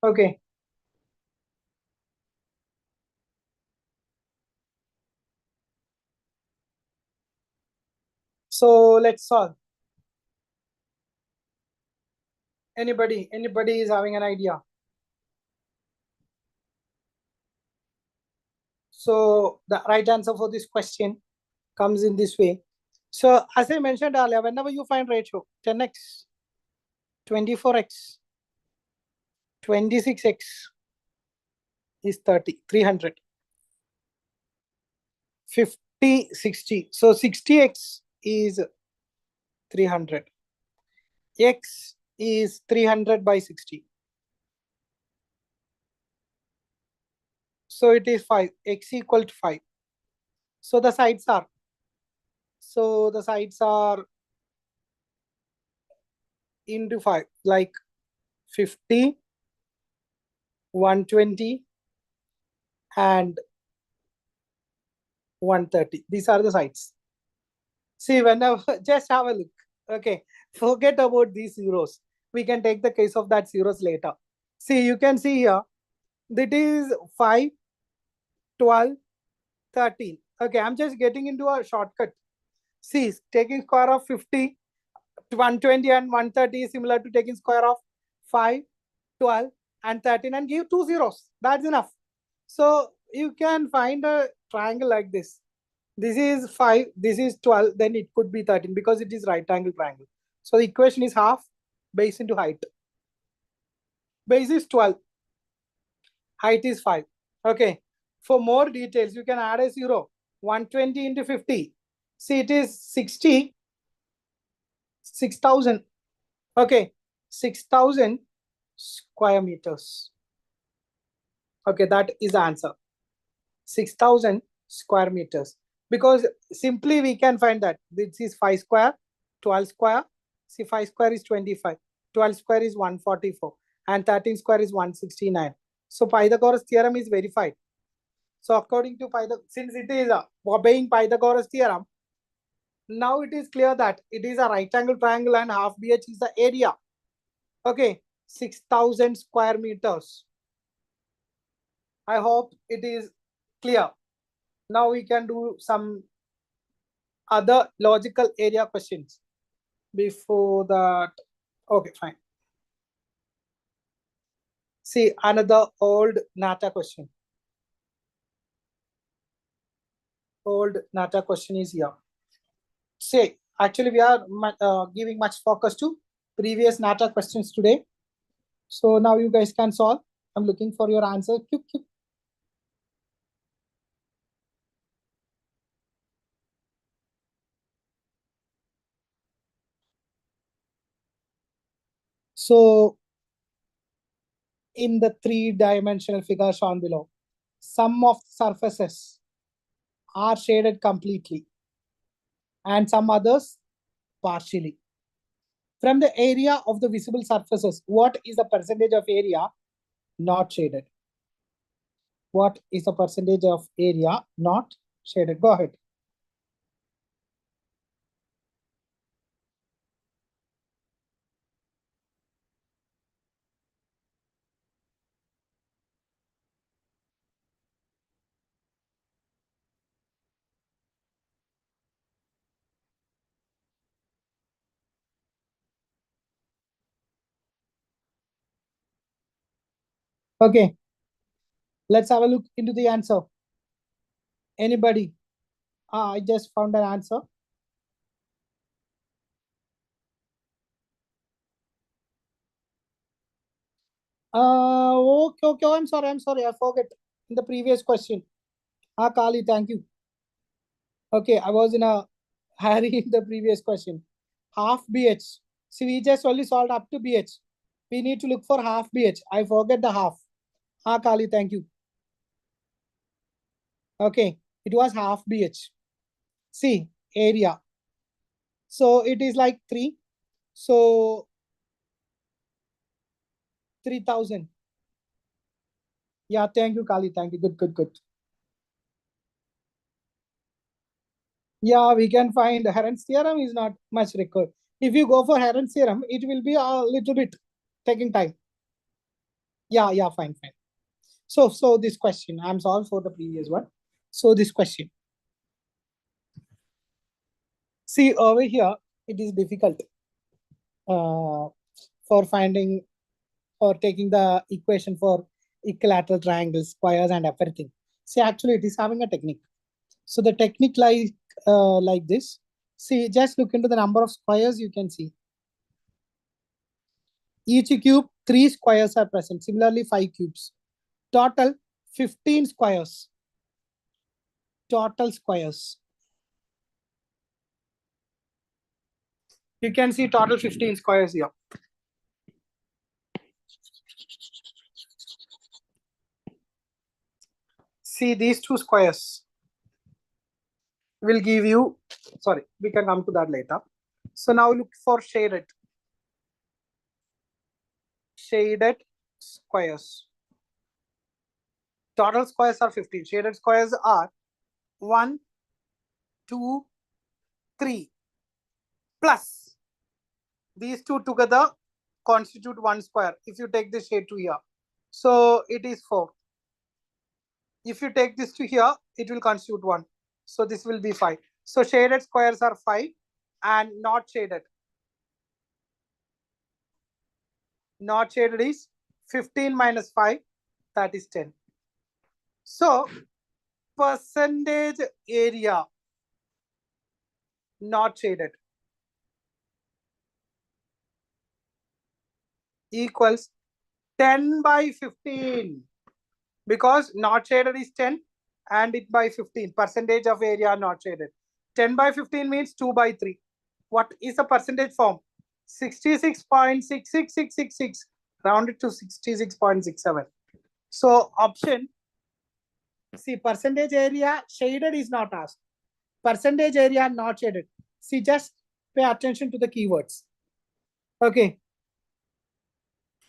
Okay. So let's solve. Anybody is having an idea? So the right answer for this question comes in this way. So as I mentioned earlier, whenever you find ratio 10x, 24x, 26x is 300. 50, 60. So 60x is 300. X is 300 by 60. So it is 5. X equal to 5. So the sides are. So the sides are into 5. Like 50, 120, and 130. These are the sides. See, whenever, just have a look. Okay. Forget about these zeros. We can take the case of that zeros later. See, you can see here. That is 5, 12, 13. Okay, I'm just getting into a shortcut. See, taking square of 50, 120 and 130 is similar to taking square of 5, 12 and 13 and give two zeros. That's enough. So you can find a triangle like this. This is 5, this is 12, then it could be 13 because it is right angle triangle. So the equation is half base into height. Base is 12, height is 5. Okay. For more details, you can add a 0. 120 into 50. See, it is 60, 6,000. Okay. 6,000 square meters. Okay, that is the answer. 6,000 square meters. Because simply we can find that this is 5 square, 12 square. See, 5 square is 25. 12 square is 144. And 13 square is 169. So Pythagoras theorem is verified. So according to Pythagoras, since it is obeying Pythagoras theorem, now it is clear that it is a right angle triangle and half BH is the area. Okay, 6,000 square meters. I hope it is clear. Now we can do some other logical area questions. Before that, okay, fine. See, another old Nata question. Old Nata question is here. Say, actually we are giving much focus to previous Nata questions today. So now you guys can solve. I'm looking for your answer. So in the three-dimensional figure shown below, some of surfaces are shaded completely and some others partially. From the area of the visible surfaces, what is the percentage of area not shaded? What is the percentage of area not shaded? Go ahead. Okay. Let's have a look into the answer. Anybody? I just found an answer. Okay. I'm sorry. I forget in the previous question. Kali, thank you. Okay, I was in a hurry in the previous question. Half BH. See, we just only solved up to BH. We need to look for half BH. I forget the half. Kali, thank you. Okay, it was half BH. See, area. So it is like 3. So 3,000. Yeah, thank you, Kali. Thank you. Good. Yeah, we can find Heron's theorem is not much required. If you go for Heron's theorem, it will be a little bit taking time. Yeah, fine. So this question, I'm solved for the previous one. So this question. See, over here, it is difficult for finding or taking the equation for equilateral triangles, squares, and everything. See, actually, it is having a technique. So the technique like this. See, just look into the number of squares you can see. Each cube, 3 squares are present. Similarly, 5 cubes. Total, 15 squares. total squares. You can see total 15 squares here. See these two squares will give you, sorry, we can come to that later. So now look for shaded squares. Total squares are 15. Shaded squares are 1, 2, 3 plus these two together constitute one square. If you take this shade to here, so it is 4. If you take this to here, it will constitute 1. So this will be 5. So shaded squares are 5 and not shaded. Not shaded is 15 minus 5, that is 10. So percentage area not shaded equals 10 by 15, because not shaded is 10 and it by 15. Percentage of area not shaded. 10 by 15 means 2 by 3. What is the percentage form? 66.66666, rounded to 66.67. So option, see, percentage area shaded is not asked. Percentage area not shaded. See, just pay attention to the keywords. Okay.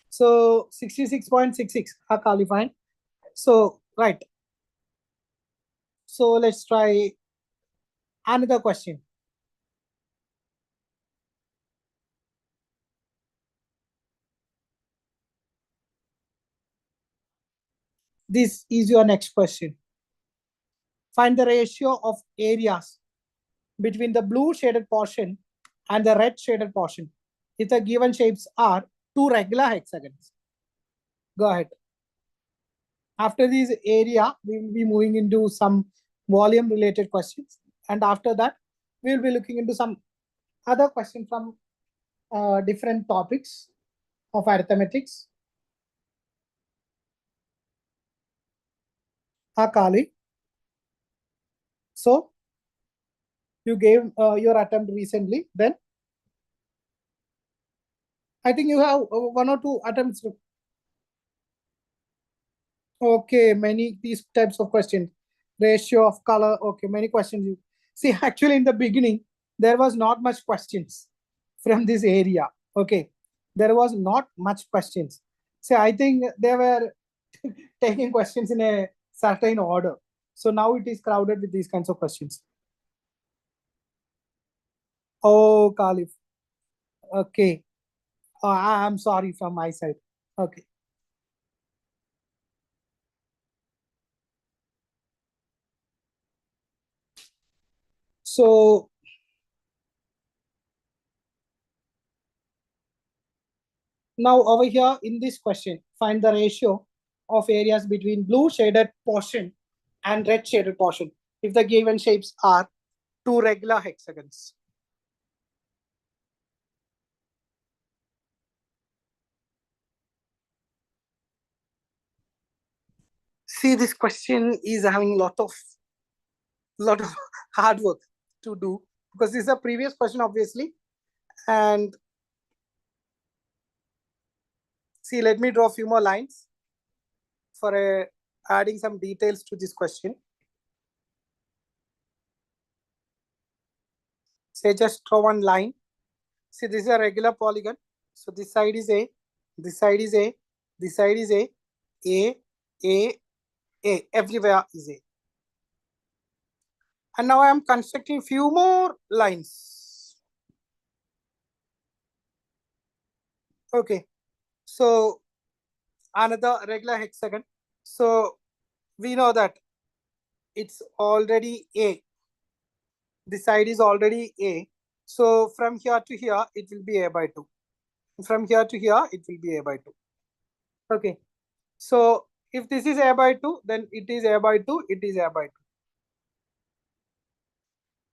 So 66.66 are qualifying. So, right. So let's try another question. This is your next question. Find the ratio of areas between the blue shaded portion and the red shaded portion if the given shapes are two regular hexagons. Go ahead. After this area, we will be moving into some volume related questions. And after that, we will be looking into some other questions from different topics of arithmetics. Kali. So, you gave your attempt recently. Then, I think you have 1 or 2 attempts. Okay, many these types of questions. Ratio of color. Okay, many questions. See, actually, in the beginning, there was not much questions from this area. Okay, there was not much questions. See, I think they were taking questions in a certain order. So now it is crowded with these kinds of questions. Oh, Khalif. Okay. I'm sorry from my side. Okay. So now over here in this question, find the ratio of areas between blue shaded portion and red shaded portion if the given shapes are two regular hexagons. See, this question is having a lot of hard work to do, because this is a previous question, obviously. And see, let me draw a few more lines for adding some details to this question. Say, just draw one line. See, this is a regular polygon. So this side is A, this side is A, this side is A, A, everywhere is A. And now I am constructing few more lines. Okay, so another regular hexagon. So we know that it's already A. This side is already A. So from here to here, it will be A by 2. From here to here, it will be A by 2. Okay, so if this is A by 2, then it is A by 2, it is A by 2.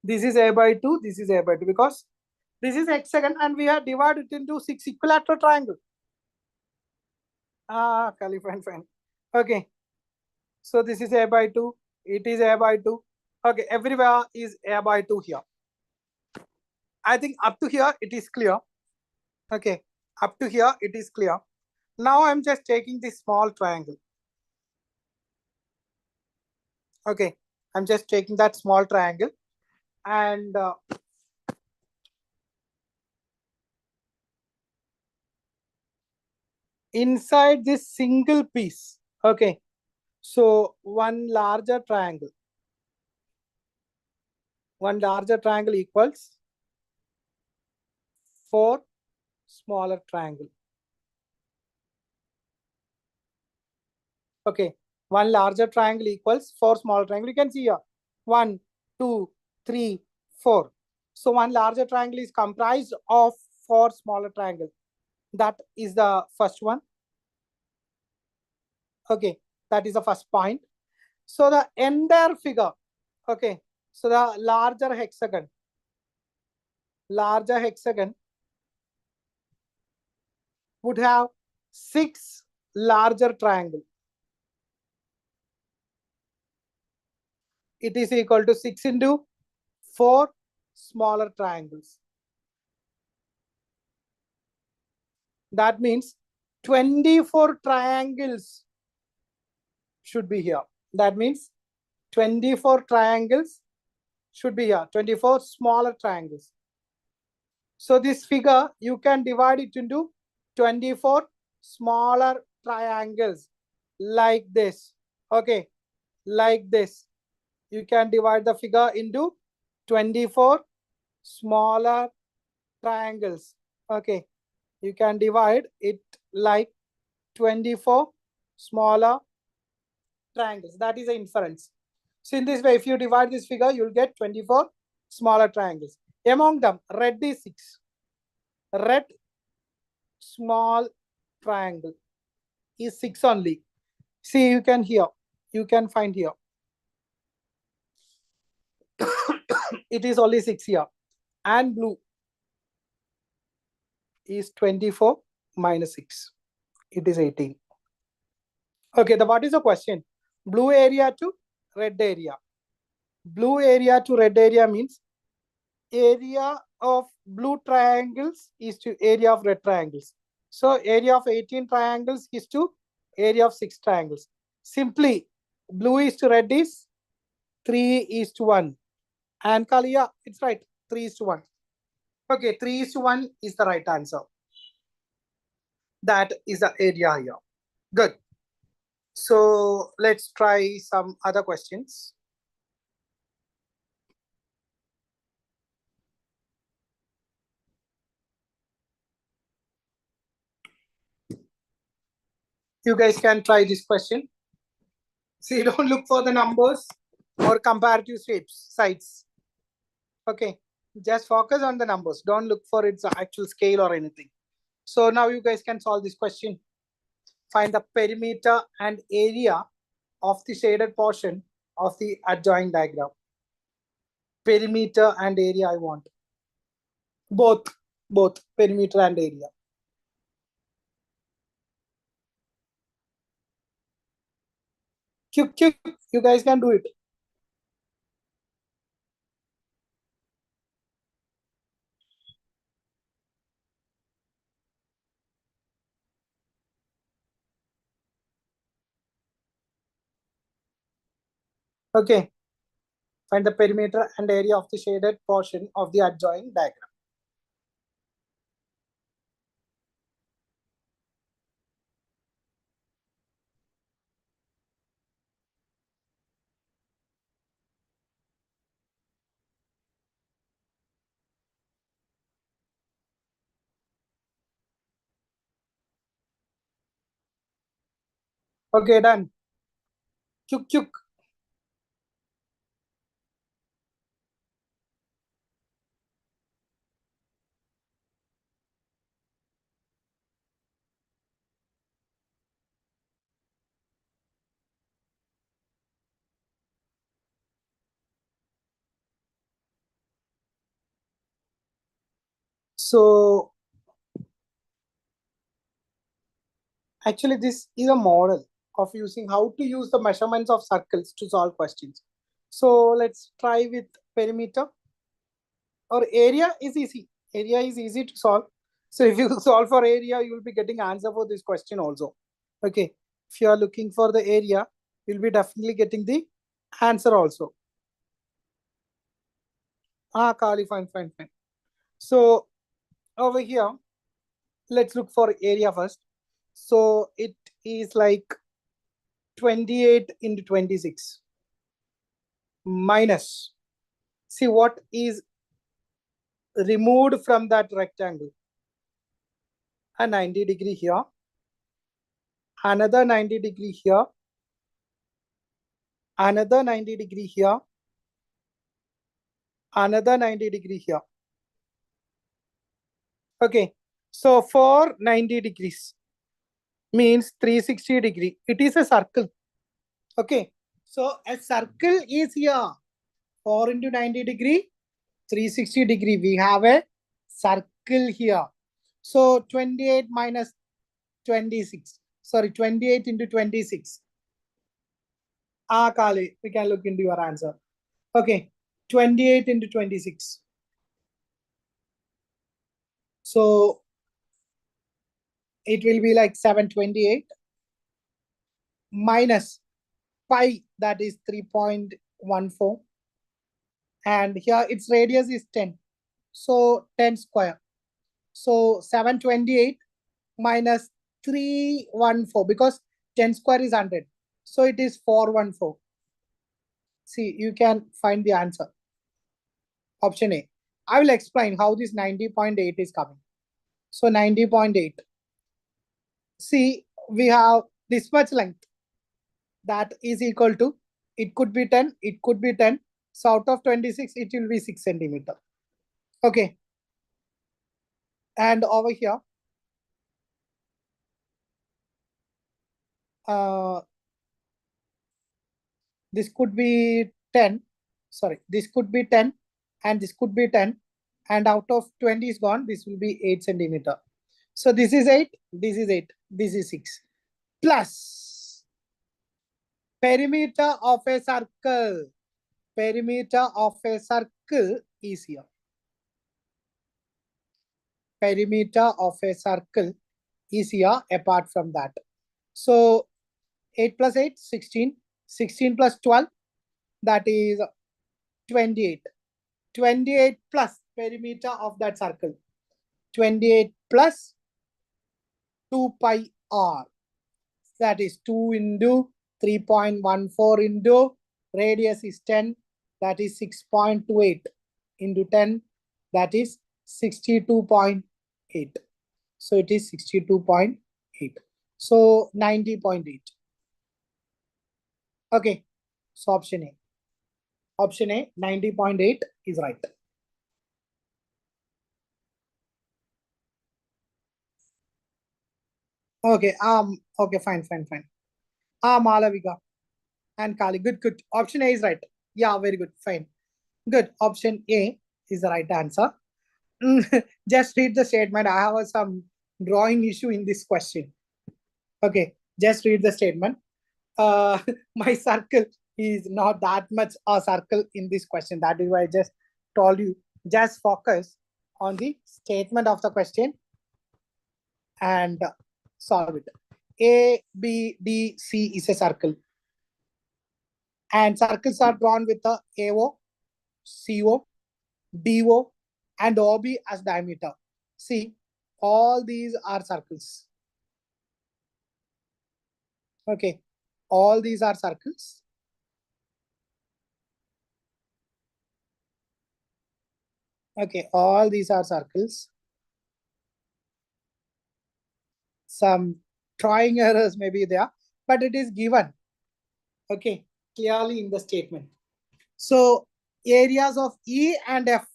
This is A by 2, this is A by 2, because this is hexagon and we have divided it into 6 equilateral triangle. Kali, fine. Okay. So this is A by 2, it is A by 2. Okay, everywhere is a by 2 here. I think up to here it is clear. Okay, up to here it is clear. Now I'm just taking this small triangle. Okay, I'm just taking that small triangle and inside this single piece. Okay, so one larger triangle equals 4 smaller triangle. Okay, one larger triangle equals 4 smaller triangle. You can see here 1, 2, 3, 4. So one larger triangle is comprised of 4 smaller triangles. That is the first one. Okay, that is the first point. So the entire figure, okay, so the larger hexagon would have 6 larger triangles. It is equal to 6 into 4 smaller triangles. That means 24 triangles should be here. That means 24 triangles should be here. 24 smaller triangles. So this figure, you can divide it into 24 smaller triangles like this. Okay, like this. You can divide the figure into 24 smaller triangles. Okay, you can divide it like 24 smaller triangles. That is the inference. So in this way, if you divide this figure, you'll get 24 smaller triangles. Among them, red is 6. Red small triangle is 6 only. See, you can find here. It is only 6 here. And blue is 24 minus 6. It is 18. Okay, what is the question? Blue area to red area. Blue area to red area means area of blue triangles is to area of red triangles. So area of 18 triangles is to area of 6 triangles. Simply, blue is to red is 3 is to 1. And Kalia, it's right, 3 is to 1. Okay, 3 is to 1 is the right answer. That is the area here. Good. So let's try some other questions. You guys can try this question. See, don't look for the numbers or comparative sites. Okay, just focus on the numbers. Don't look for its actual scale or anything. So now you guys can solve this question. Find the perimeter and area of the shaded portion of the adjoint diagram. Perimeter and area I want. Both perimeter and area. Quick, you guys can do it. Okay. Find the perimeter and area of the shaded portion of the adjoint diagram. Okay, done. Quick. So actually, this is a model of using how to use the measurements of circles to solve questions. So let's try with perimeter. Or area is easy. Area is easy to solve. So if you solve for area, you will be getting answer for this question also. Okay. If you are looking for the area, you'll be definitely getting the answer also. Kali, fine, fine, fine. So over here, let's look for area first. So it is like 28 into 26 minus. See what is removed from that rectangle. A 90-degree here. Another 90-degree here. Another 90-degree here. Another 90-degree here. Okay. So for 90 degrees means 360-degree. It is a circle. Okay. So a circle is here. 4 into 90-degree, 360-degree. We have a circle here. So 28 minus 26. Sorry, 28 into 26. Kali, we can look into your answer. Okay, 28 into 26. So it will be like 728 minus pi, that is 3.14. And here its radius is 10. So 10 square. So 728 minus 314, because 10 square is 100. So it is 414. See, you can find the answer. Option A. I will explain how this 90.8 is coming. So 90.8. See, we have this much length. That is equal to, it could be 10, it could be 10. So out of 26, it will be 6 centimeter. Okay. And over here, this could be 10. Sorry, this could be 10 and this could be 10. And out of 20 is gone, this will be 8 centimeter. So this is 8, this is 8, this is 6. Plus perimeter of a circle. Perimeter of a circle is here. Perimeter of a circle is here apart from that. So 8 plus 8, 16. 16 plus 12, that is 28. 28 plus perimeter of that circle. 28 plus 2 pi r. That is 2 into 3.14 into radius is 10. That is 6.28 into 10. That is 62.8. So it is 62.8. So 90.8. Okay. So option A. Option A, 90.8 is right. Okay. Okay, fine, fine, fine. Malavika and Kali. Good, good. Option A is right. Yeah, very good. Fine. Good. Option A is the right answer. Just read the statement. I have some drawing issue in this question. Okay, just read the statement. My circle is not that much a circle in this question. That is why I just told you, just focus on the statement of the question and solve it. A, B, D, C is a circle. And circles are drawn with the AO, CO, DO, and OB as diameter. See, all these are circles. Okay, all these are circles. Okay, all these are circles. Some drawing errors may be there, but it is given. Okay, clearly in the statement. So areas of E and F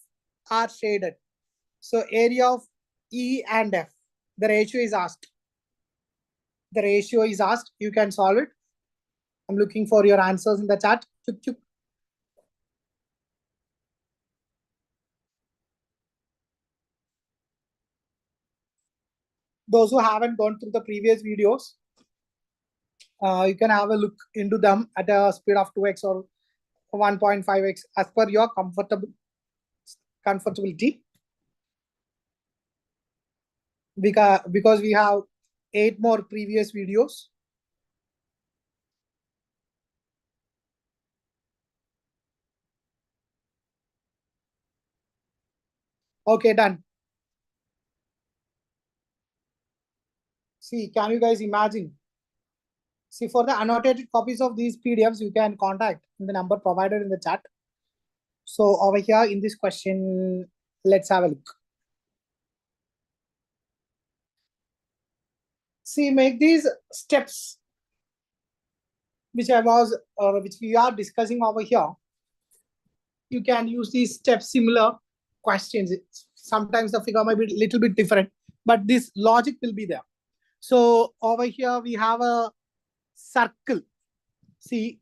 are shaded. So area of E and F, the ratio is asked. The ratio is asked. You can solve it. I'm looking for your answers in the chat. Chuk, chuk. Those who haven't gone through the previous videos, you can have a look into them at a speed of 2x or 1.5x as per your comfortability. Because we have 8 more previous videos. Okay, done. See, can you guys imagine? See, for the annotated copies of these PDFs, you can contact the number provided in the chat. So over here in this question, let's have a look. See, make these steps which we are discussing over here. You can use these steps similar questions. Sometimes the figure might be a little bit different, but this logic will be there. So over here we have a circle. See,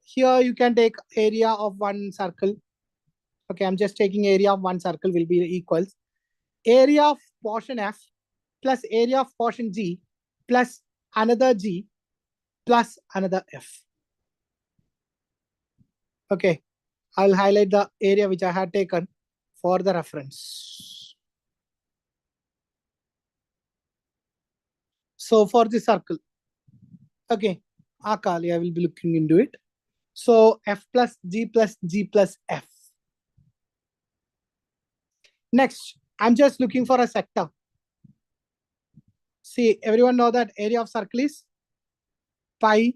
here you can take area of one circle. Okay, I'm just taking area of one circle will be equals area of portion F plus area of portion G plus another G plus another F. Okay, I'll highlight the area which I had taken for the reference. So for the circle, okay, Akali, I will be looking into it. So F plus G plus G plus F. Next, I'm just looking for a sector. See, everyone know that area of circle is pi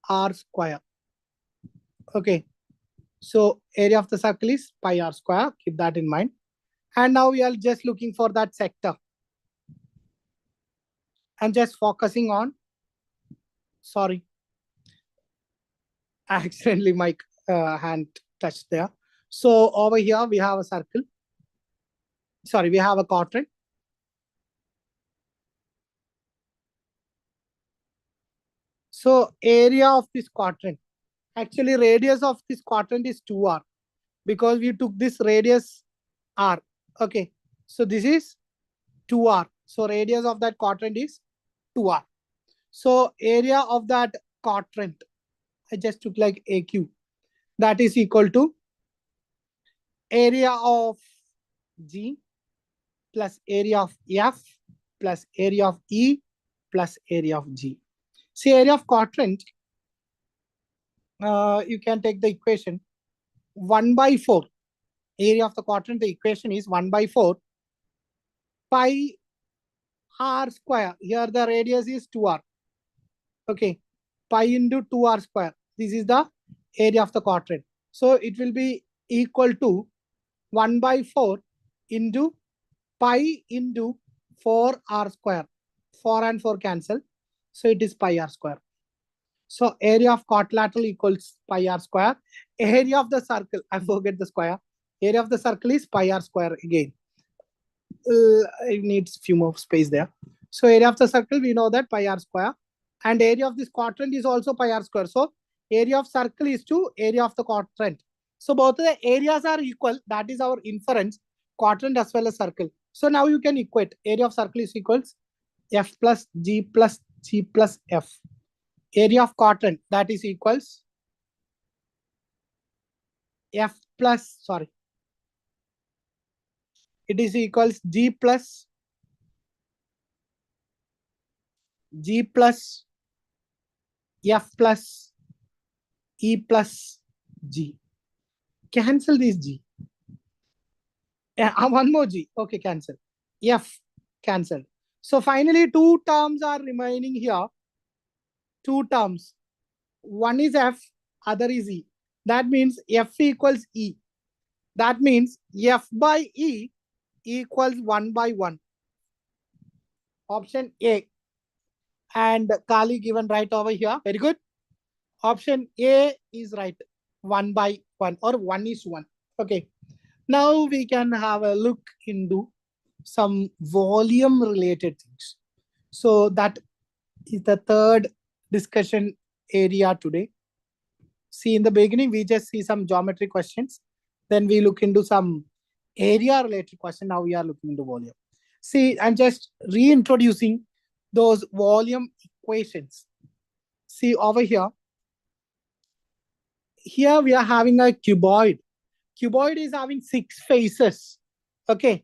r square. Okay, so area of the circle is pi r square. Keep that in mind. And now we are just looking for that sector. I'm just focusing on, sorry, accidentally my hand touched there. So over here we have a circle. Sorry, we have a quadrant. So area of this quadrant, actually radius of this quadrant is 2r because we took this radius r. Okay, so this is 2r. So radius of that quadrant is 2r. So area of that quadrant, I just took like AQ, that is equal to area of G plus area of F plus area of E plus area of G. See, area of quadrant, you can take the equation 1 by 4. Area of the quadrant, the equation is 1 by 4 pi r square. Here the radius is 2r. Okay, pi into 2r square. This is the area of the quadrant. So it will be equal to 1 by 4 into pi into 4r square. 4 and 4 cancel. So it is pi r square. So area of quadrilateral equals pi r square. Area of the circle, I forget the square. Area of the circle is pi r square again. It needs few more space there. So area of the circle, we know that pi r square. And area of this quadrant is also pi r square. So area of circle is to area of the quadrant. So both the areas are equal. That is our inference, quadrant as well as circle. So now you can equate area of circle is equals F plus G plus G plus F. Area of quadrant, that is equals F plus, sorry, it is equals G plus F plus E plus G. Cancel this G. One more G. Okay, cancel. F, cancel. So finally, 2 terms are remaining here. 2 terms. One is F, other is E. That means F equals E. That means F by E equals 1 by 1. Option A. And Kali given right over here. Very good. Option A is right. 1 by 1 or 1 is 1. Okay. Now we can have a look into some volume related things. So that is the third discussion area today. See, in the beginning, we just see some geometry questions. Then we look into some area related question. Now we are looking into volume. See, I'm just reintroducing those volume equations. See over here, here we are having a cuboid. Cuboid is having 6 faces. Okay.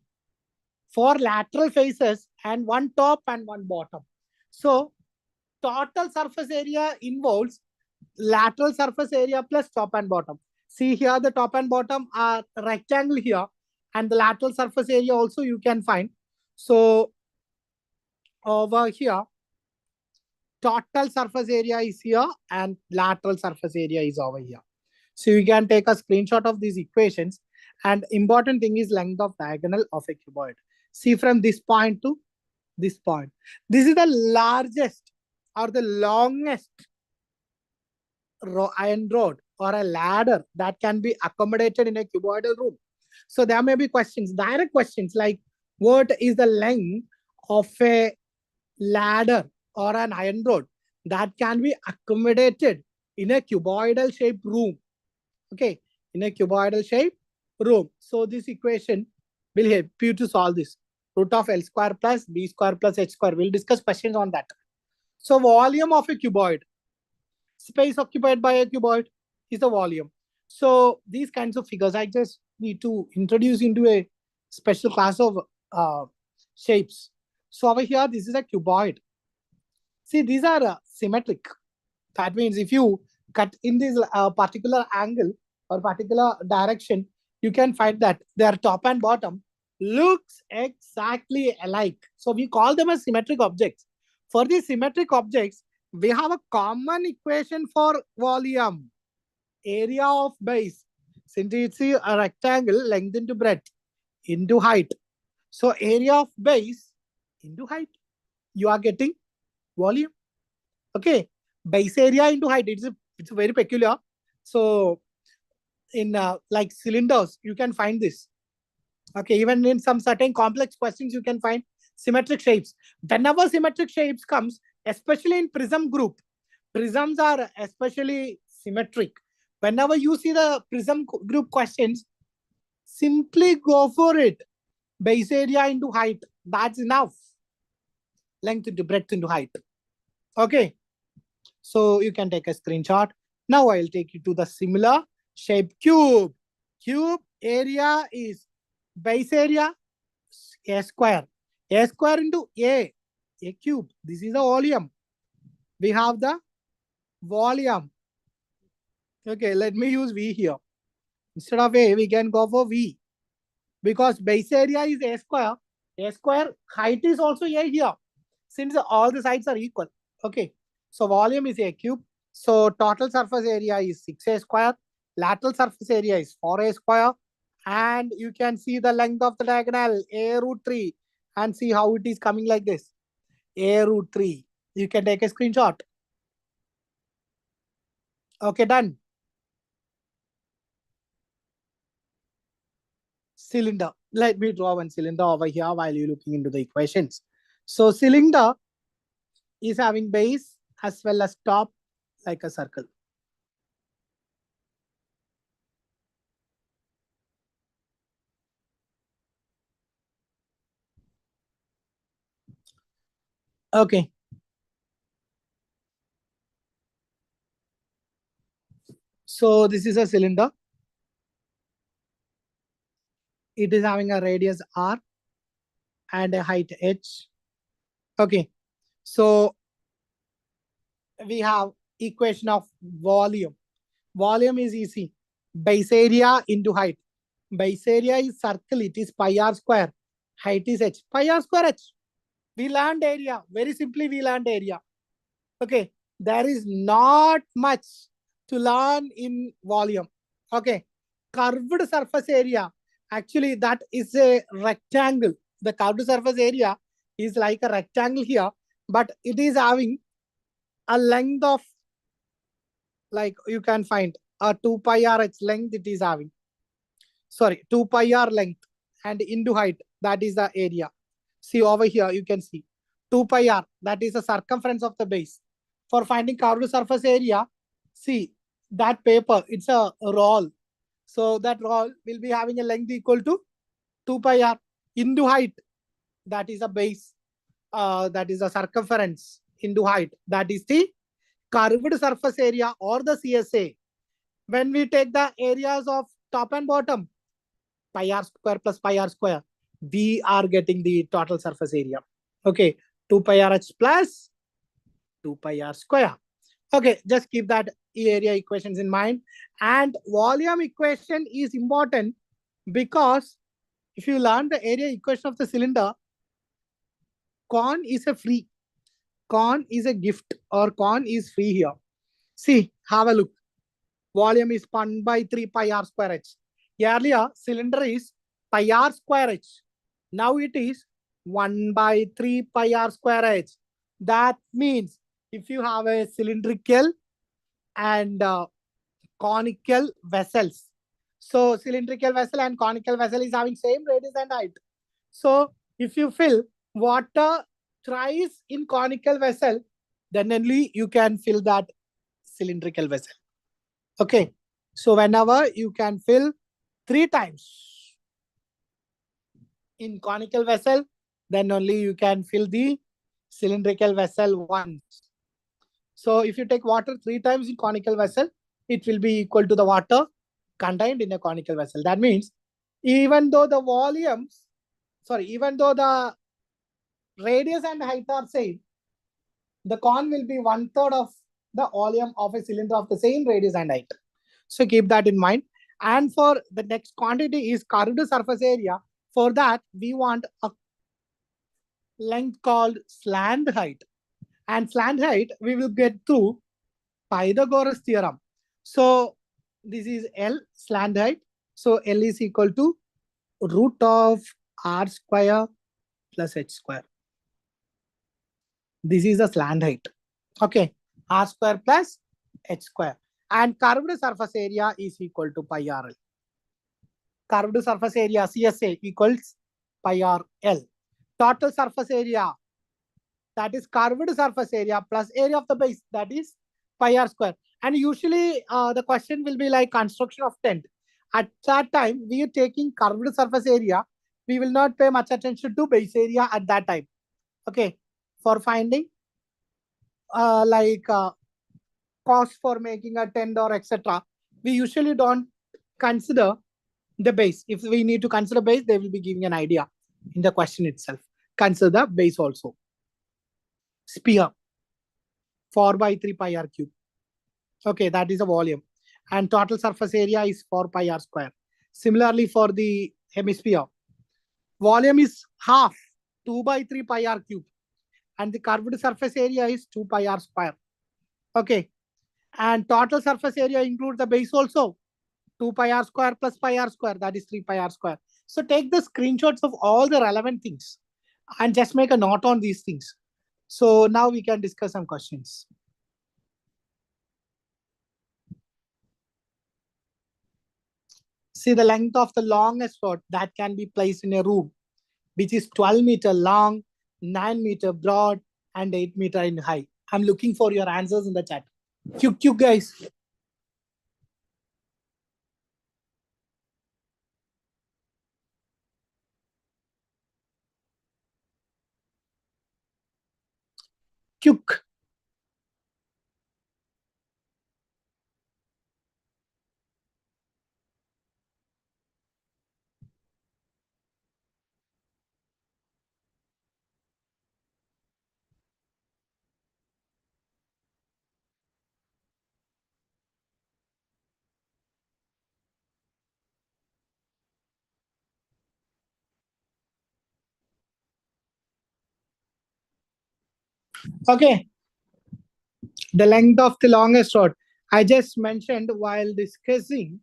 4 lateral faces and 1 top and 1 bottom. So total surface area involves lateral surface area plus top and bottom. See here, the top and bottom are rectangle here, and the lateral surface area also you can find. So over here, total surface area is here and lateral surface area is over here. So you can take a screenshot of these equations, and important thing is length of diagonal of a cuboid. See, from this point to this point. This is the largest or the longest iron rod or a ladder that can be accommodated in a cuboidal room. So there may be questions, direct questions like, what is the length of a ladder or an iron rod that can be accommodated in a cuboidal shaped room? Okay, in a cuboidal shaped room. So this equation will help you to solve this. Root of L square plus B square plus H square. We'll discuss questions on that. So volume of a cuboid, space occupied by a cuboid is the volume. So these kinds of figures, I just need to introduce into a special class of shapes. So over here, this is a cuboid. See, these are symmetric. That means if you cut in this particular angle or particular direction, you can find that their top and bottom looks exactly alike. So we call them as symmetric objects. For these symmetric objects, we have a common equation for volume. Area of base. Since it's a rectangle, length into breadth into height. So area of base into height. You are getting volume. Okay. Base area into height. It's very peculiar. So in like cylinders, you can find this. Okay. Even in some certain complex questions, you can find symmetric shapes. Whenever symmetric shapes comes, especially in prism group, prisms are especially symmetric. Whenever you see the prism group questions, simply go for it. Base area into height. That's enough. Length into breadth into height. Okay. So you can take a screenshot. Now I'll take you to the similar shape cube. Cube area is base area a square. A square into a cube. This is the volume. We have the volume. Okay, let me use V here. Instead of A, we can go for V. Because base area is A square. A square height is also A here. Since all the sides are equal. Okay. So volume is A cube. So total surface area is 6A square. Lateral surface area is 4A square. And you can see the length of the diagonal, A root 3. And see how it is coming like this. A root 3. You can take a screenshot. Okay, done. Cylinder. Let me draw one cylinder over here while you're looking into the equations. So cylinder is having base as well as top like a circle. Okay. So this is a cylinder. It is having a radius R and a height H. Okay. So we have equation of volume. Volume is easy. Base area into height. Base area is circle. It is pi r square. Height is H. Pi r square H. We learned area. Very simply, we learned area. Okay. There is not much to learn in volume. Okay. Curved surface area. Actually, that is a rectangle. The curved surface area is like a rectangle here, but it is having a length of, like you can find a 2 pi r h length it is having. Sorry, 2 pi r length and into height. That is the area. See over here, you can see 2 pi r. That is the circumference of the base. For finding curved surface area, see that paper, it's a roll. So that roll will be having a length equal to 2 pi r into height. That is a base. That is a circumference into height. That is the curved surface area or the CSA. when we take the areas of top and bottom, pi r square plus pi r square, we are getting the total surface area. Okay, 2 pi rh plus 2 pi r square. Okay, just keep that area equations in mind. And volume equation is important because if you learn the area equation of the cylinder, con is a free, con is a gift, or con is free here. See, have a look. Volume is 1 by 3 pi r square h. Earlier, cylinder is pi r square h. Now it is 1 by 3 pi r square h. That means if you have a cylindrical and conical vessels. So cylindrical vessel and conical vessel is having same radius and height. So if you fill water thrice in conical vessel, then only you can fill that cylindrical vessel. Okay. So whenever you can fill 3 times in conical vessel, then only you can fill the cylindrical vessel once. So if you take water 3 times in conical vessel, it will be equal to the water contained in a conical vessel. That means even though the volumes, even though the radius and height are same, the con will be 1/3 of the volume of a cylinder of the same radius and height. So keep that in mind. And for the next quantity is curved surface area. For that, we want a length called slant height. And slant height we will get through Pythagoras theorem. So this is L slant height. So L is equal to root of r square plus h square. This is the slant height. Okay, r square plus h square. And curved surface area is equal to pi rl. Curved surface area CSA equals pi rl. Total surface area, that is curved surface area plus area of the base, that is pi r square. And usually the question will be like construction of tent. At that time, we are taking curved surface area. We will not pay much attention to base area at that time. Okay, for finding cost for making a tent or etc. We usually don't consider the base. If we need to consider base, they will be giving an idea in the question itself. Consider the base also. Sphere, 4 by 3 pi r cube. Okay, that is a volume. And total surface area is 4 pi r square. Similarly, for the hemisphere, volume is half, 2 by 3 pi r cube. And the curved surface area is 2 pi r square. Okay. And total surface area includes the base also. 2 pi r square plus pi r square, that is 3 pi r square. So take the screenshots of all the relevant things and just make a note on these things. So now we can discuss some questions. See the length of the longest rod that can be placed in a room, which is 12 meter long, 9 meter broad, and 8 meter in height. I'm looking for your answers in the chat. Q guys. Q. Okay. The length of the longest rod. I just mentioned while discussing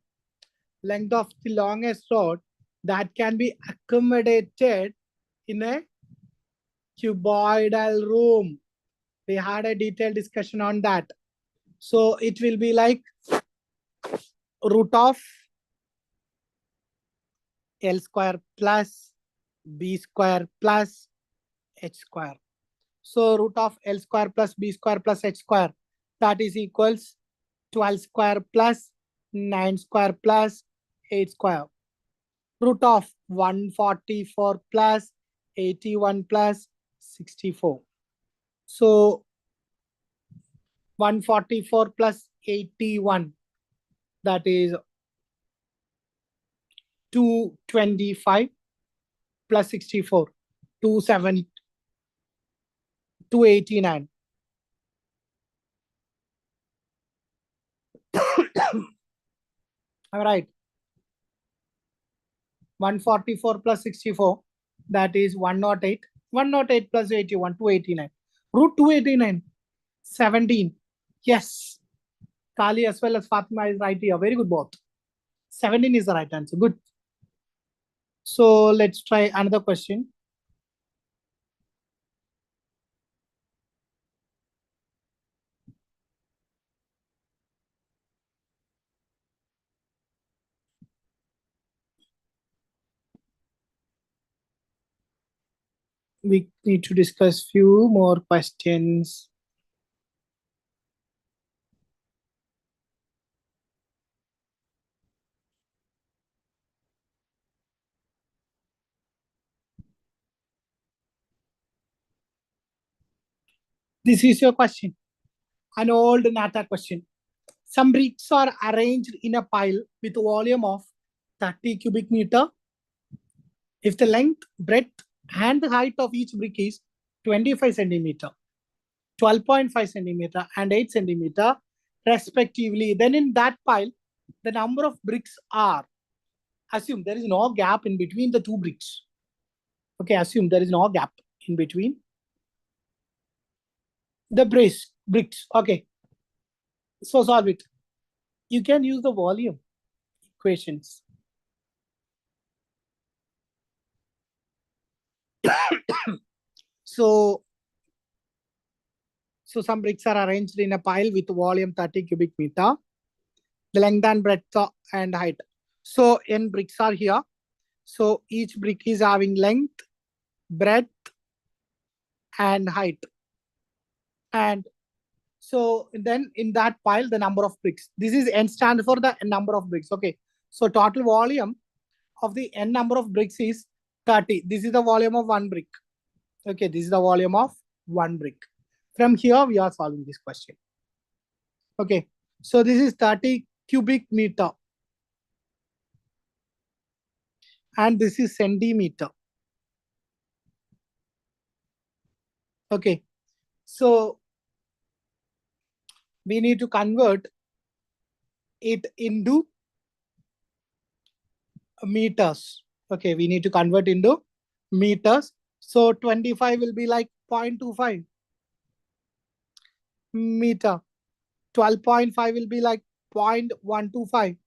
length of the longest rod that can be accommodated in a cuboidal room. We had a detailed discussion on that. So it will be like root of L square plus B square plus H square. So root of L square plus B square plus H square, that is equals 12 square plus 9 square plus 8 square. Root of 144 plus 81 plus 64. So 144 plus 81. that is 225 plus 64, 27, 289. All right. 144 plus 64, that is 108. 108 plus 81, 289. Root 289, 17. Yes. Kali as well as Fatima is right here. Very good both. 17 is the right answer. Good. So let's try another question. We need to discuss few more questions. This is your question. An old Nata question. Some bricks are arranged in a pile with volume of 30 cubic meter. If the length, breadth, and the height of each brick is 25 centimeter, 12.5 centimeter, and 8 centimeter, respectively, then in that pile, the number of bricks are, assume there is no gap in between the two bricks. Okay, assume there is no gap in between the bricks. Okay, so solve it. You can use the volume equations. So some bricks are arranged in a pile with volume 30 cubic meter, the length and breadth and height. So n bricks are here. So each brick is having length, breadth, and height. And so then in that pile, the number of bricks. This is n stand for the number of bricks. Okay. So total volume of the n number of bricks is 30. This is the volume of one brick. Okay, this is the volume of one brick. From here, we are solving this question. Okay, so this is 30 cubic meter. And this is centimeter. Okay, so we need to convert it into meters. Okay, we need to convert into meters. So 25 will be like 0.25 meter. 12.5 will be like 0.125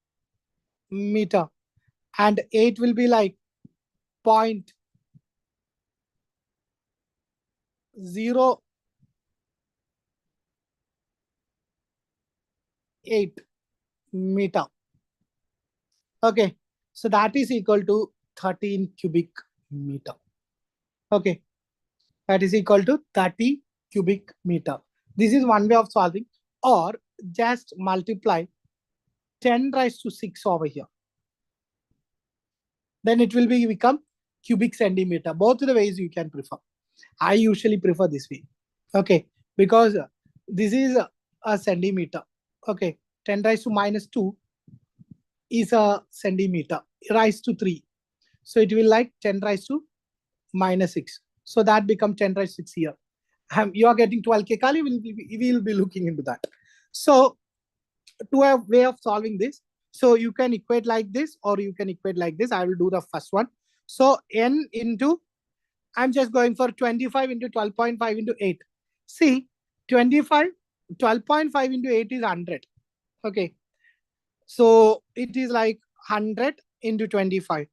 meter. And 8 will be like 0.08 meter. Okay, so that is equal to 13 cubic meter. Okay, that is equal to 30 cubic meter. This is one way of solving, or just multiply 10 raised to 6 over here. Then it will become cubic centimeter. Both the ways you can prefer. I usually prefer this way. Okay, because this is a centimeter. Okay, 10 raised to minus 2 is a centimeter, raised to 3. So it will like 10 raised to minus 6. So that becomes 10 raised to 6 here. You are getting 12K Kali, we will be looking into that. So to a way of solving this, so you can equate like this or you can equate like this. I will do the first one. So n into, I'm just going for 25 into 12.5 into 8. See, 25, 12.5 into 8 is 100. Okay. So it is like 100 into 25.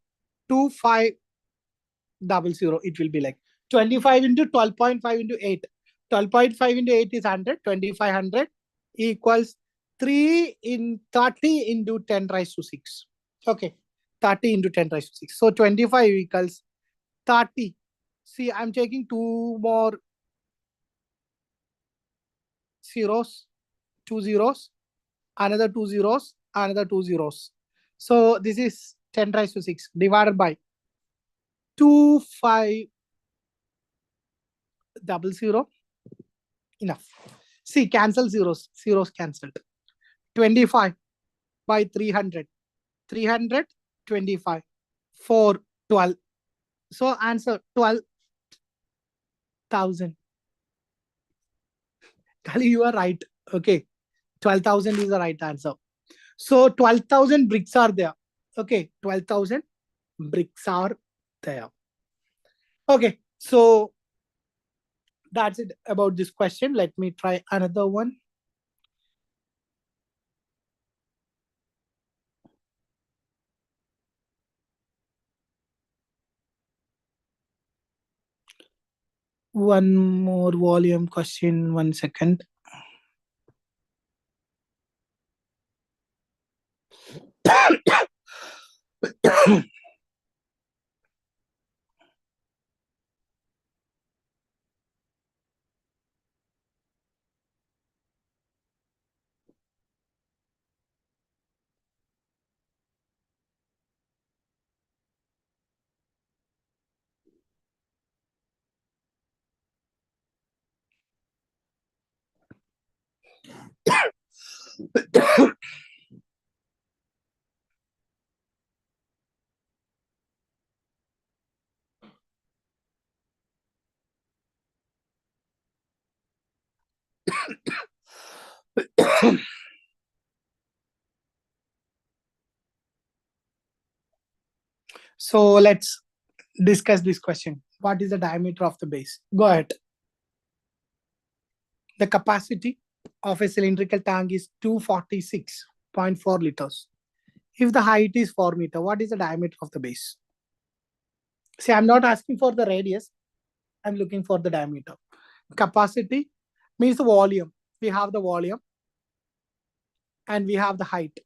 2500. It will be like 25 into 12.5 into 8. 12.5 into 8 is 100. 2500 equals 3 in 30 into 10 raised to 6. Okay. 30 into 10 raised to 6. So 25 equals 30. See, I'm taking two more zeros, two zeros, another two zeros, another two zeros. So this is 10 raised to 6 divided by 2500. Enough. See, cancel zeros. Zeros cancelled. 25 by 300. 325. 4, 12. So answer 12,000. Kali, you are right. Okay. 12,000 is the right answer. So 12,000 bricks are there. Okay. 12,000 bricks are there. Okay. So that's it about this question. Let me try another one. One more volume question. 1 second. So let's discuss this question. What is the diameter of the base? Go ahead. The capacity of a cylindrical tank is 246.4 liters. If the height is 4 meters, what is the diameter of the base? See, I'm not asking for the radius. I'm looking for the diameter. Capacity means the volume. We have the volume and we have the height.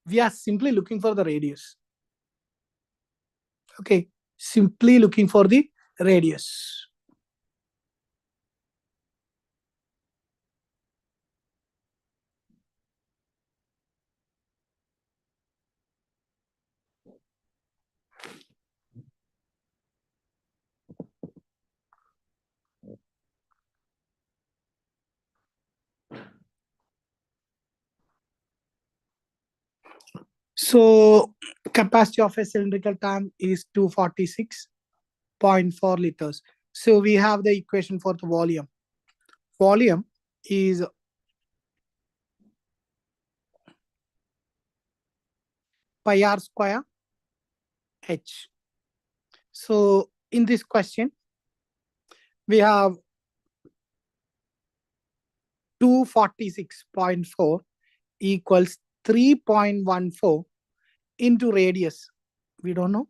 We are simply looking for the radius. Okay, simply looking for the radius. So capacity of a cylindrical tank is 246.4 liters. So we have the equation for the volume. Volume is pi r square h. So in this question, we have 246.4 equals 3.14 into radius. We don't know.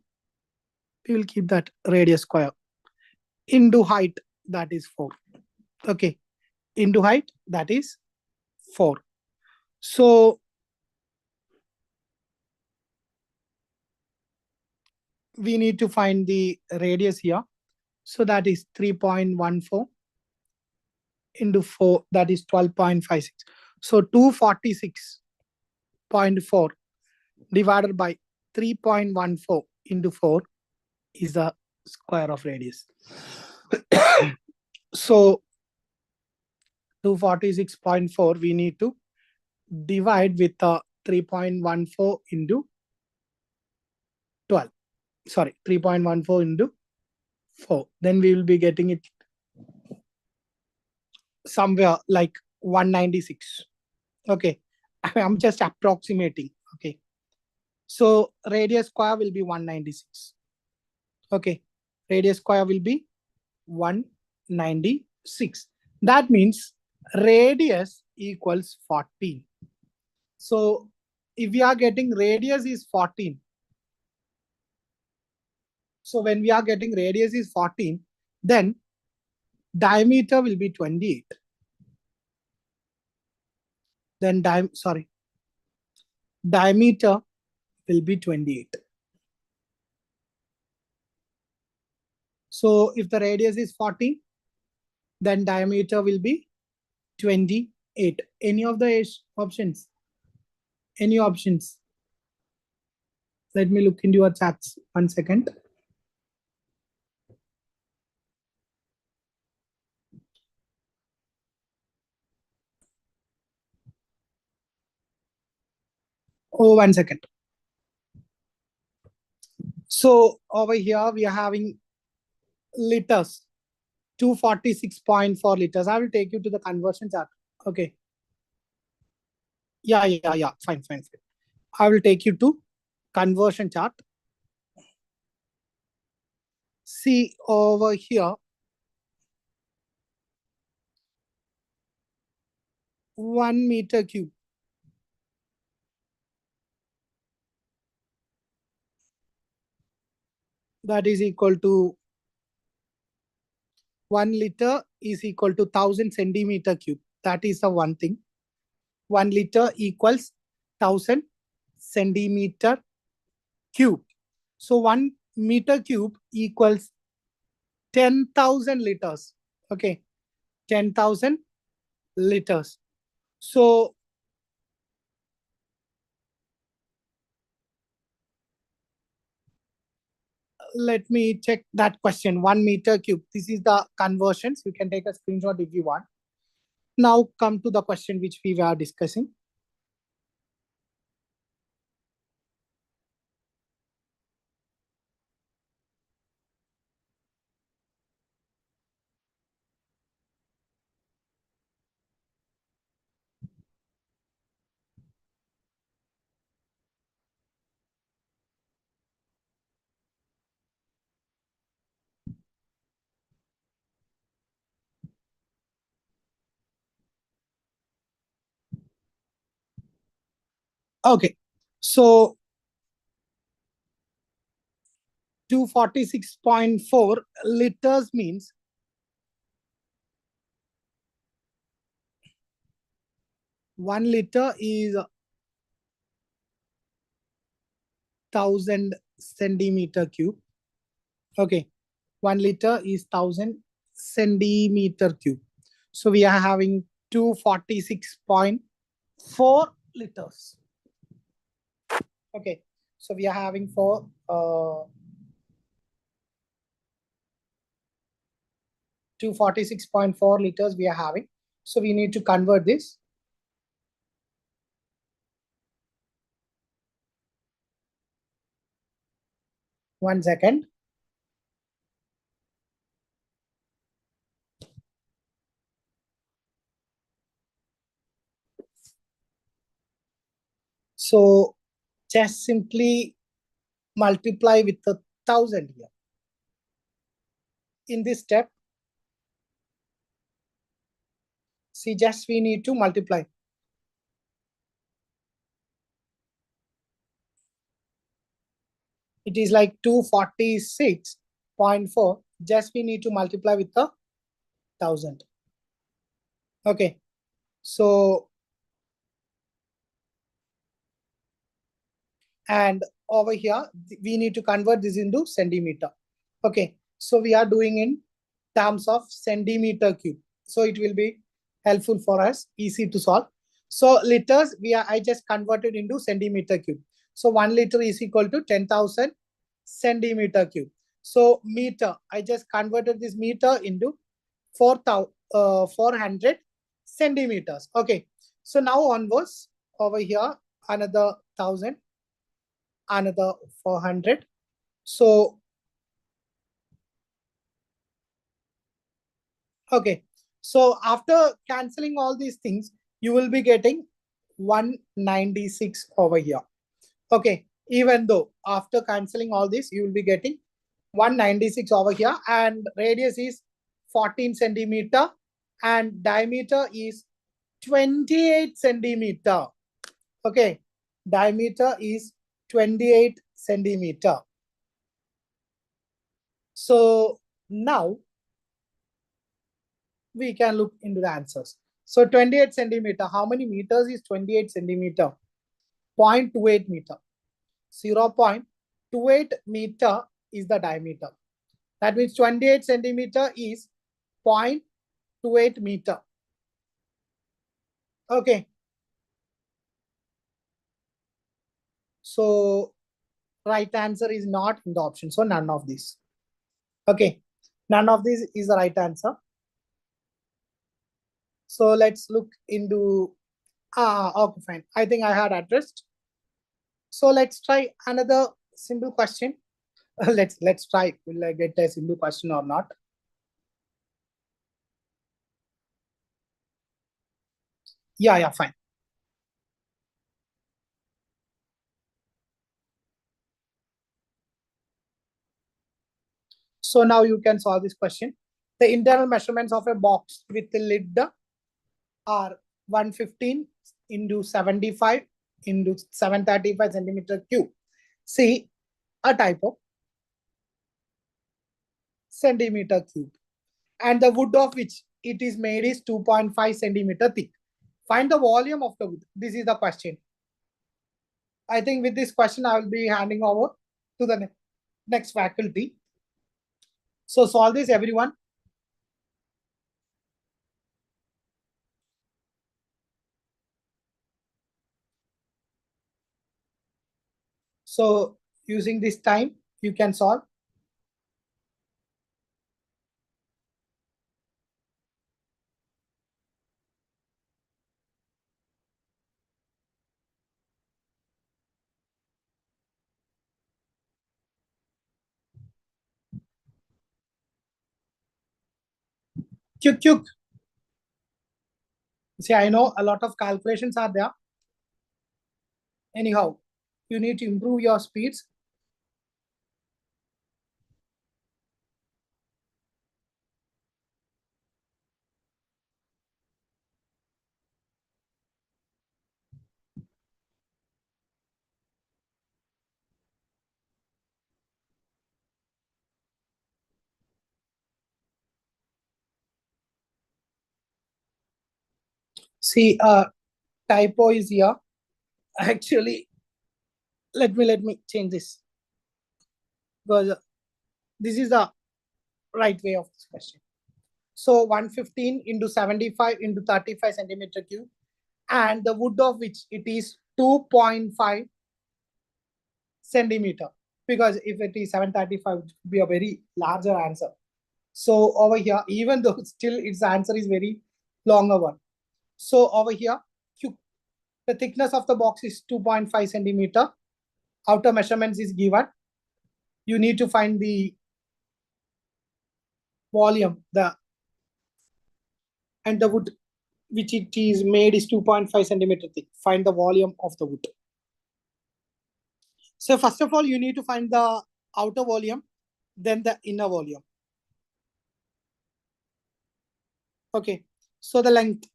We will keep that radius square into height, that is 4. Okay, into height, that is 4. So we need to find the radius here. So that is 3.14 into 4, that is 12.56. So 246.4 divided by 3.14 into 4 is the square of radius. So 246.4 we need to divide with 3.14 into 12. Sorry, 3.14 into 4. Then we will be getting it somewhere like 196. Okay, I'm just approximating. Okay, so radius square will be 196. Okay, radius square will be 196. That means radius equals 14. So if we are getting radius is 14, so when we are getting radius is 14, then diameter will be 28. Then diameter will be 28. So if the radius is 14, then diameter will be 28. Any of the options? Any options? Let me look into your chats. 1 second. Oh, 1 second. So over here we are having liters, 246.4 liters. I will take you to the conversion chart. Okay. Yeah. Fine. I will take you to conversion chart. See over here, 1 meter cube. That is equal to 1 liter is equal to 1000 centimeter cube. That is the one thing. 1 liter equals 1000 centimeter cube. So 1 meter cube equals 10,000 liters. Okay, 10,000 liters. So let me check that question. 1 meter cube. This is the conversions. You can take a screenshot if you want. Now come to the question which we were discussing. Okay, so 246.4 liters means 1 liter is 1000 centimeter cube. Okay, 1 liter is 1000 centimeter cube. So we are having 246.4 liters. Okay, so we are having 246.4 liters we are having. So we need to convert this. One second. So just simply multiply with 1000 here. In this step, see, just we need to multiply. It is like 246.4. Just we need to multiply with 1000. Okay. So, and over here, we need to convert this into centimeter. Okay. So we are doing in terms of centimeter cube. So it will be helpful for us, easy to solve. So liters, I just converted into centimeter cube. So 1 liter is equal to 10,000 centimeter cube. So meter, I just converted this meter into 400 centimeters. Okay. So now onwards, over here, another 1000, another 400. So, okay. So after canceling all these things, you will be getting 196 over here. Okay. Even though after canceling all this, you will be getting 196 over here, and radius is 14 centimeter and diameter is 28 centimeter. Okay. Diameter is 28 centimeter. So now we can look into the answers. So 28 centimeter, how many meters is 28 centimeter? 0.28 meter. 0.28 meter is the diameter. That means 28 centimeter is 0.28 meter. Okay. So right answer is not in the option. So none of these. Okay. None of these is the right answer. So let's look into, okay, fine. I think I had addressed. So let's try another simple question. Let's try. Will I get a simple question or not? Yeah, fine. So now you can solve this question. The internal measurements of a box with the lid are 115 into 75 into 735 centimeter cube. See, a typo, centimeter cube. And the wood of which it is made is 2.5 centimeter thick. Find the volume of the wood. This is the question. I think with this question, I will be handing over to the next faculty. So solve this, everyone. So using this time, you can solve. Quick. See, I know a lot of calculations are there. Anyhow, you need to improve your speeds. See, typo is here. Actually, let me change this, because this is the right way of this question. So 115 into 75 into 35 centimeter cube, and the wood of which it is 2.5 centimeter. Because if it is 735, it would be a very larger answer. So over here, even though still its answer is very longer one. So over here, the thickness of the box is 2.5 centimeter. Outer measurements is given. You need to find the volume, and the wood which it is made is 2.5 centimeter thick. Find the volume of the wood. So first of all, you need to find the outer volume, then the inner volume. Okay, so the length.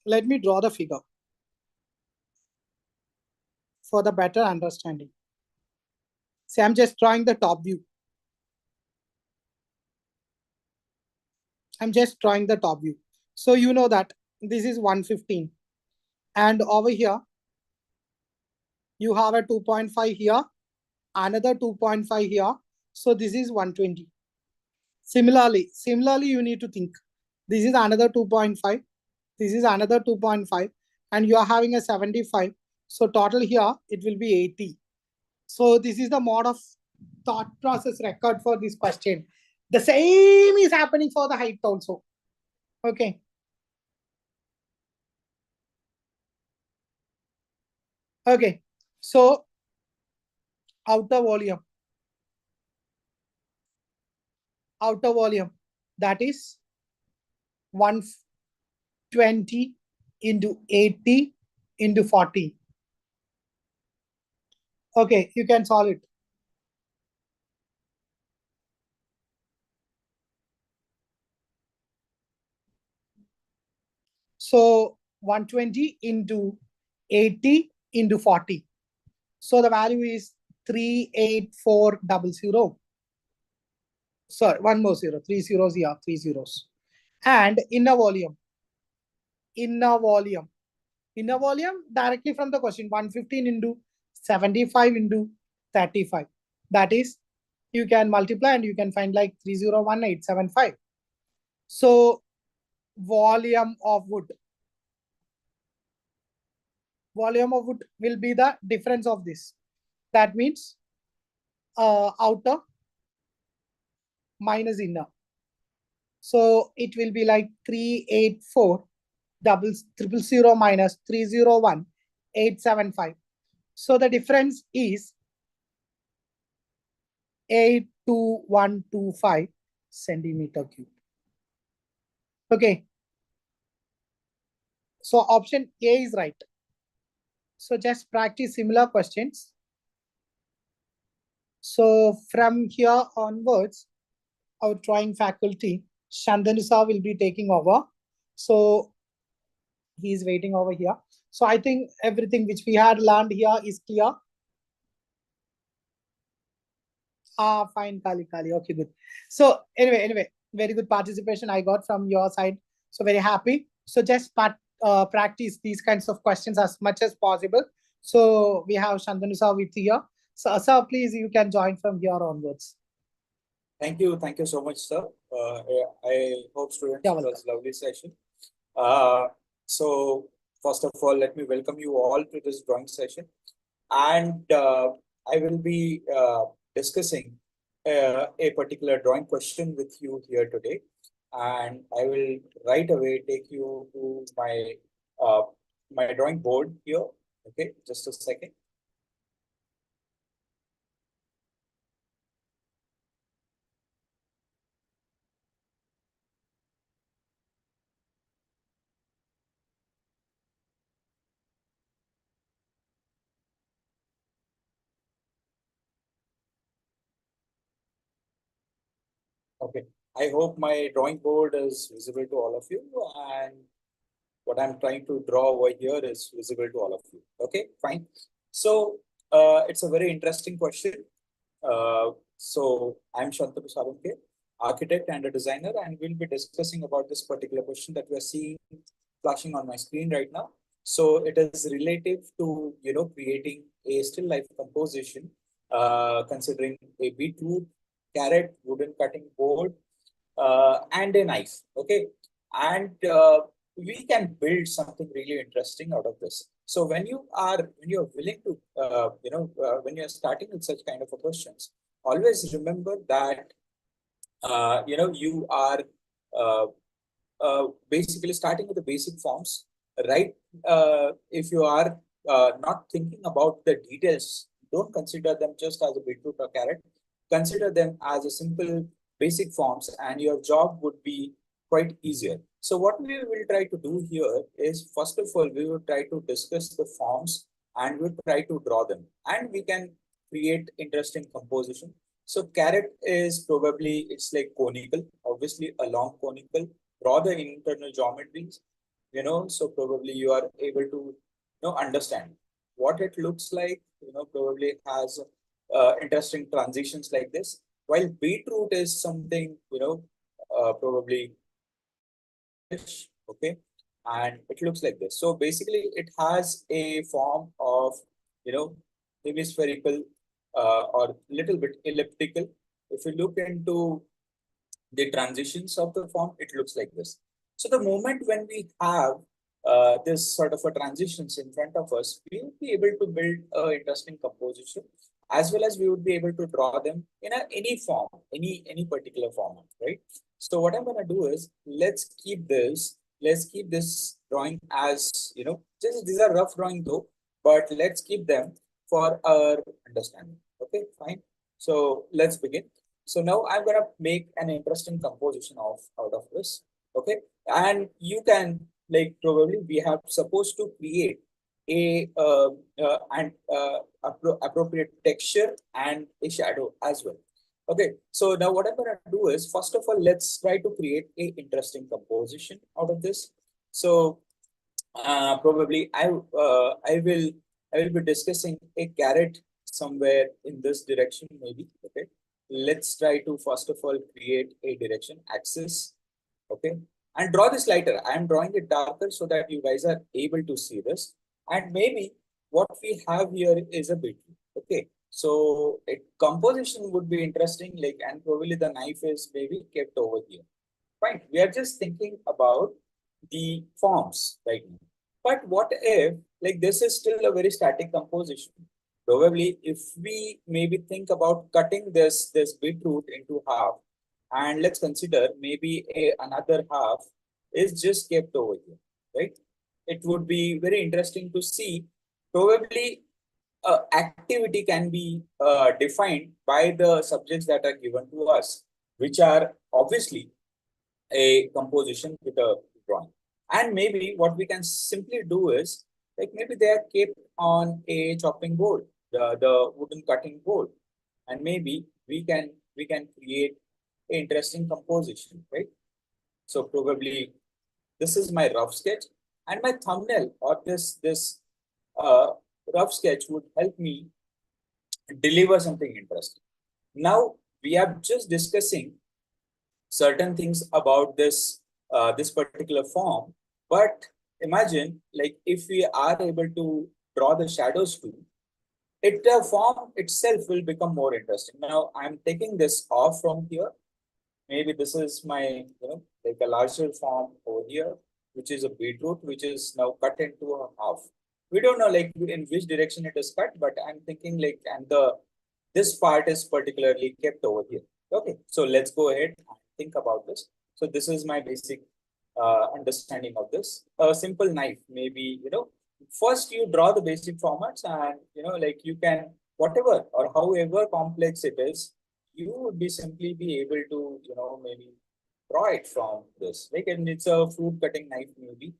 Let me draw the figure for the better understanding. See, I'm just drawing the top view. I'm just drawing the top view. So you know that this is 115. And over here, you have a 2.5 here, another 2.5 here. So this is 120. Similarly, you need to think. This is another 2.5. This is another 2.5. And you are having a 75. So total here, it will be 80. So this is the mode of thought process record for this question. The same is happening for the height also. Okay. Okay. So outer volume, that is 120 into 80 into 40. Okay, you can solve it. So 120 into 80 into 40. So the value is 38400. Sorry, one more zero, 3 zeros here, 3 zeros. And inner volume directly from the question, 115 into 75 into 35. That is, you can multiply and you can find like 301,875. So volume of wood will be the difference of this. That means outer minus inner. So it will be like 384 000 minus 301,875. So the difference is 82125 centimeter cube. Okay. So option A is right. So just practice similar questions. So from here onwards, our drawing faculty, Shantanu will be taking over. So he's waiting over here. So I think everything which we had learned here is clear. Fine, Kali. Okay, good. So anyway, very good participation I got from your side. So very happy. So just practice these kinds of questions as much as possible. So we have Shantanu with here. So sir, please, you can join from here onwards. Thank you so much, sir. I hope students it was a lovely session. So first of all, let me welcome you all to this drawing session, and I will be discussing a particular drawing question with you here today, and I will right away take you to my drawing board here. Okay, just a second. Okay, I hope my drawing board is visible to all of you, and what I'm trying to draw over here is visible to all of you. Okay, fine. So it's a very interesting question. So I'm Shantanu Shaluke, architect and a designer, and we'll be discussing about this particular question that we are seeing flashing on my screen right now. So it is relative to creating a still life composition, considering a beetroot, carrot, wooden cutting board, and a knife. Okay, and we can build something really interesting out of this. So when you're willing to when you're starting with such kind of a questions, always remember that you are uh, basically starting with the basic forms, right? If you are not thinking about the details, don't consider them just as a beetroot or carrot. Consider them as a simple basic forms, and your job would be quite easier. So what we will try to do here is, first of all, we will try to discuss the forms and we'll try to draw them, and we can create interesting composition. So carrot is probably, it's like conical, obviously a long conical. Draw the internal geometries, so probably you are able to understand what it looks like. Probably it has interesting transitions like this, while beetroot is something probably okay, and it looks like this. So basically it has a form of hemispherical or little bit elliptical. If you look into the transitions of the form, it looks like this. So the moment when we have this sort of a transitions in front of us, we will be able to build an interesting composition, as well as we would be able to draw them in any form, any particular format, right? So what I'm going to do is, let's keep this drawing as, just these are rough drawing though, but let's keep them for our understanding. Okay, fine. So let's begin. So now I'm going to make an interesting composition out of this. Okay. And you can, like, probably we have supposed to create a appropriate texture and a shadow as well. Okay. So now what I'm going to do is, first of all, let's try to create a interesting composition out of this. So probably I will be discussing a carrot somewhere in this direction, maybe. Okay, let's try to first of all create a direction axis. Okay, and draw this lighter. I am drawing it darker so that you guys are able to see this. And maybe what we have here is a bit. Okay, so a composition would be interesting, like, and probably the knife is maybe kept over here. Fine, we are just thinking about the forms right now. But what if, like, this is still a very static composition? Probably if we maybe think about cutting this beetroot into half, and let's consider maybe another half is just kept over here, right? It would be very interesting to see. Probably activity can be defined by the subjects that are given to us, which are obviously a composition with a drawing. And maybe what we can simply do is, like maybe they are kept on a chopping board, the wooden cutting board, and maybe we can create an interesting composition, right? So probably this is my rough sketch, and my thumbnail or this uh, rough sketch would help me deliver something interesting. Now we are just discussing certain things about this particular form, but imagine like if we are able to draw the shadows too, the form itself will become more interesting. Now I'm taking this off from here. Maybe this is my, like a larger form over here, which is a beetroot, which is now cut into a half. We don't know like in which direction it is cut, but I'm thinking like, and this part is particularly kept over here. Okay, so let's go ahead and think about this. So this is my basic understanding of this. A simple knife, maybe, first you draw the basic formats and, like you can, whatever or however complex it is, you would be simply be able to, maybe draw it from this. Like, and it's a fruit cutting knife, maybe.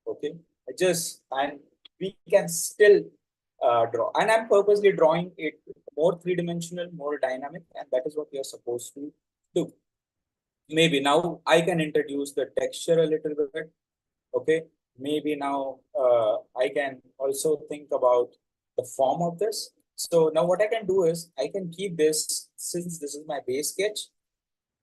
Okay, and we can still draw. And I'm purposely drawing it more three-dimensional, more dynamic, and that is what we are supposed to do. Maybe now I can introduce the texture a little bit. Okay, maybe now I can also think about the form of this. So now what I can do is I can keep this, since this is my base sketch,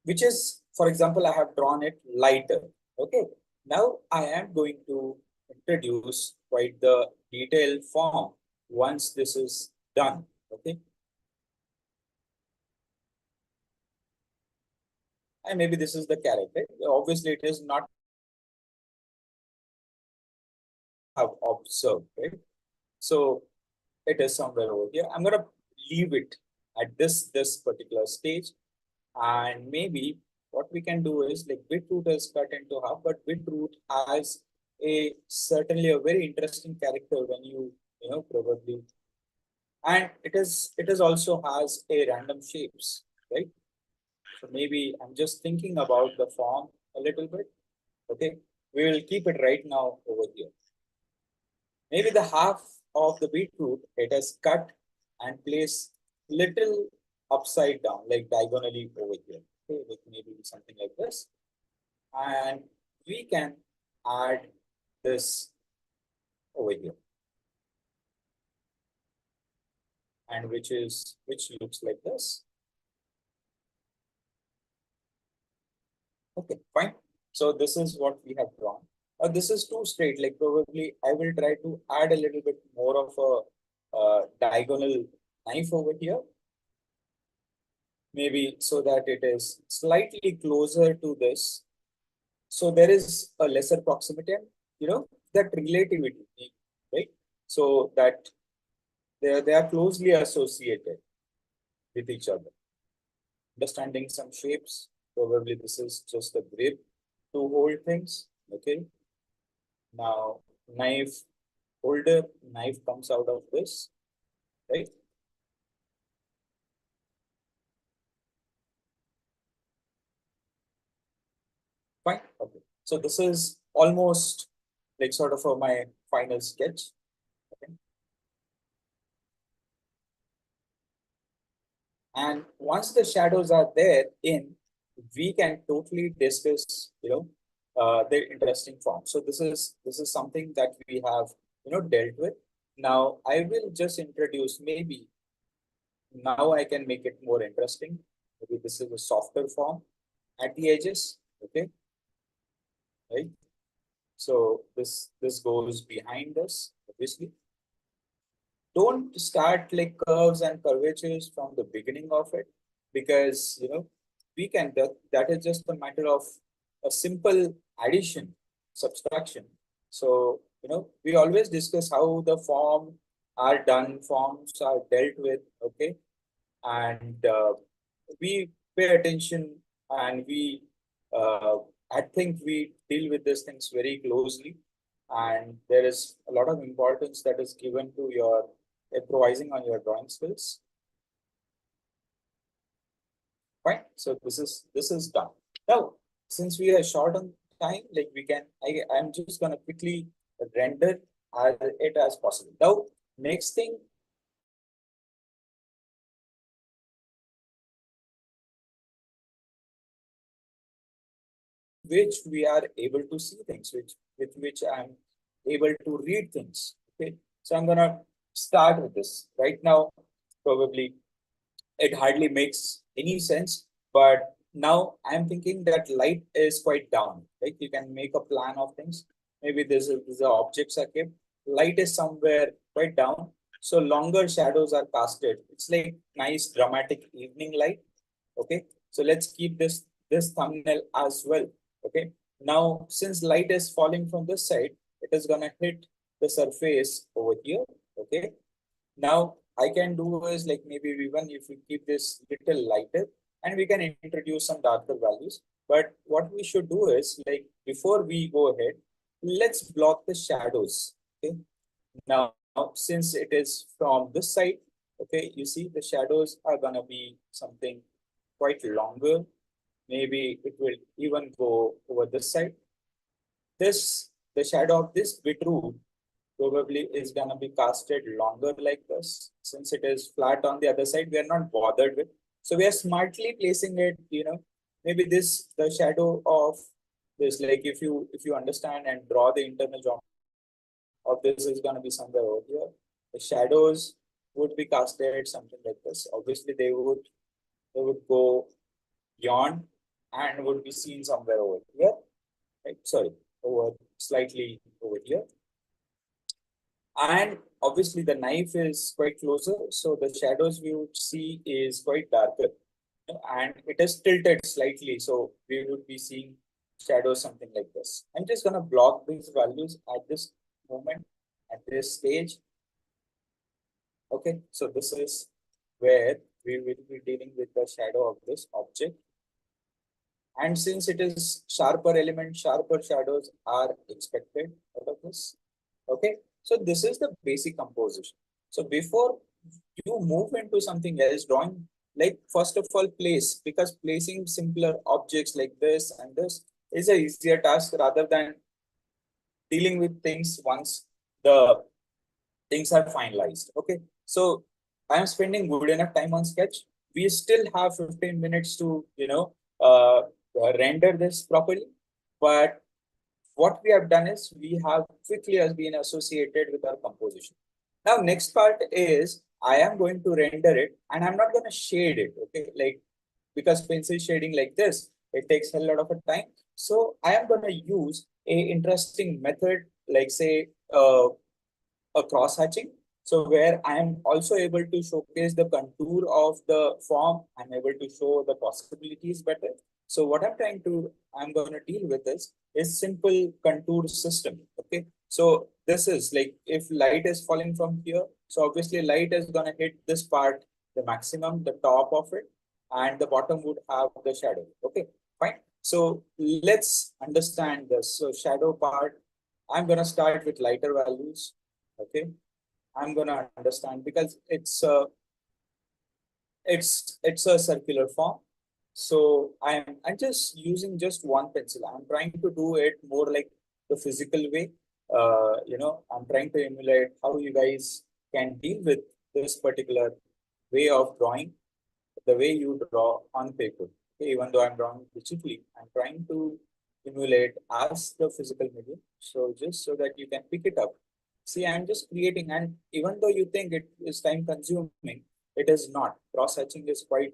which is, for example, I have drawn it lighter. Okay, now I am going to introduce quite the detailed form once this is done. Okay, and maybe this is the character. Obviously, it is not have observed, right? So it is somewhere over here. I'm gonna leave it at this particular stage, and maybe what we can do is like beetroot is cut into half, but beetroot has a certainly a very interesting character when you probably, and it is also has a random shapes, right? So maybe I'm just thinking about the form a little bit. Okay, we will keep it right now over here. Maybe the half of the beetroot, it is cut and placed little upside down, like diagonally over here. Okay, with maybe something like this. And we can add this over here. And which looks like this. Okay, fine. So this is what we have drawn. This is too straight. Like probably I will try to add a little bit more of a diagonal knife over here. Maybe so that it is slightly closer to this. So there is a lesser proximity, and that relativity, right? So that they are closely associated with each other. Understanding some shapes, probably this is just a grip to hold things. Okay. Now knife holder, knife comes out of this, right? Fine. Okay. So this is almost like sort of my final sketch. Okay. And once the shadows are there in, we can totally discuss, the interesting form. So this is something that we have, dealt with. Now I will just introduce, maybe now I can make it more interesting. Maybe this is a softer form at the edges. Okay, right? So this goes behind us, obviously. Don't start like curves and curvatures from the beginning of it, because we can, that is just a matter of a simple addition, subtraction. So we always discuss how the forms are dealt with. Okay, and we pay attention, and uh, I think we deal with these things very closely, and there is a lot of importance that is given to your improvising on your drawing skills. Fine. So this is done. Now, since we are short on time, like I'm just gonna quickly render it as possible. Now, next thing, which we are able to see things, with which I'm able to read things. Okay, so I'm gonna start with this right now. Probably it hardly makes any sense, but now I'm thinking that light is quite down. Like you can make a plan of things. Maybe these are objects are kept. Light is somewhere quite down, so longer shadows are casted. It's like nice dramatic evening light. Okay, so let's keep this thumbnail as well. Okay, now since light is falling from this side, it is gonna hit the surface over here. Okay, now I can do is like maybe even if we keep this little lighter and we can introduce some darker values. But what we should do is like before we go ahead, let's block the shadows. Okay, now since it is from this side, okay, you see the shadows are gonna be something quite longer. Maybe it will even go over this side. The shadow of this beetroot probably is gonna be casted longer like this. Since it is flat on the other side, we are not bothered with. So we are smartly placing it, maybe the shadow of this, like if you understand and draw the internal geometry of this is gonna be somewhere over here. The shadows would be casted something like this. Obviously they would go beyond and would be seen somewhere over here. Right? Sorry, over slightly over here. And obviously the knife is quite closer, so the shadows we would see is quite darker. And it is tilted slightly, so we would be seeing shadows something like this. I'm just gonna block these values at this moment, at this stage. Okay, so this is where we will be dealing with the shadow of this object. And since it is sharper element, sharper shadows are expected out of this. Okay, so this is the basic composition. So before you move into something else, drawing, like first of all, place, because placing simpler objects like this and this is a easier task rather than dealing with things once the things are finalized. Okay, so I am spending good enough time on sketch. We still have 15 minutes to render this properly, but what we have done is we have quickly has been associated with our composition. Now, next part is I am going to render it and I'm not going to shade it. Okay, like because pencil shading like this, it takes a lot of a time. So I am going to use a interesting method, like say a cross hatching. So where I am also able to showcase the contour of the form, I'm able to show the possibilities better. So what I'm going to deal with is simple contour system. Okay. So this is like if light is falling from here, so obviously light is going to hit this part, the maximum, the top of it, and the bottom would have the shadow. Okay, fine. So let's understand this. So shadow part, I'm going to start with lighter values. Okay, I'm gonna understand because it's a circular form. So I'm just using just one pencil. I'm trying to do it more like the physical way. I'm trying to emulate how you guys can deal with this particular way of drawing, the way you draw on paper. Okay, even though I'm drawing digitally, I'm trying to emulate as the physical medium. So just so that you can pick it up. See, I'm just creating, and even though you think it is time consuming, it is not. Cross hatching is quite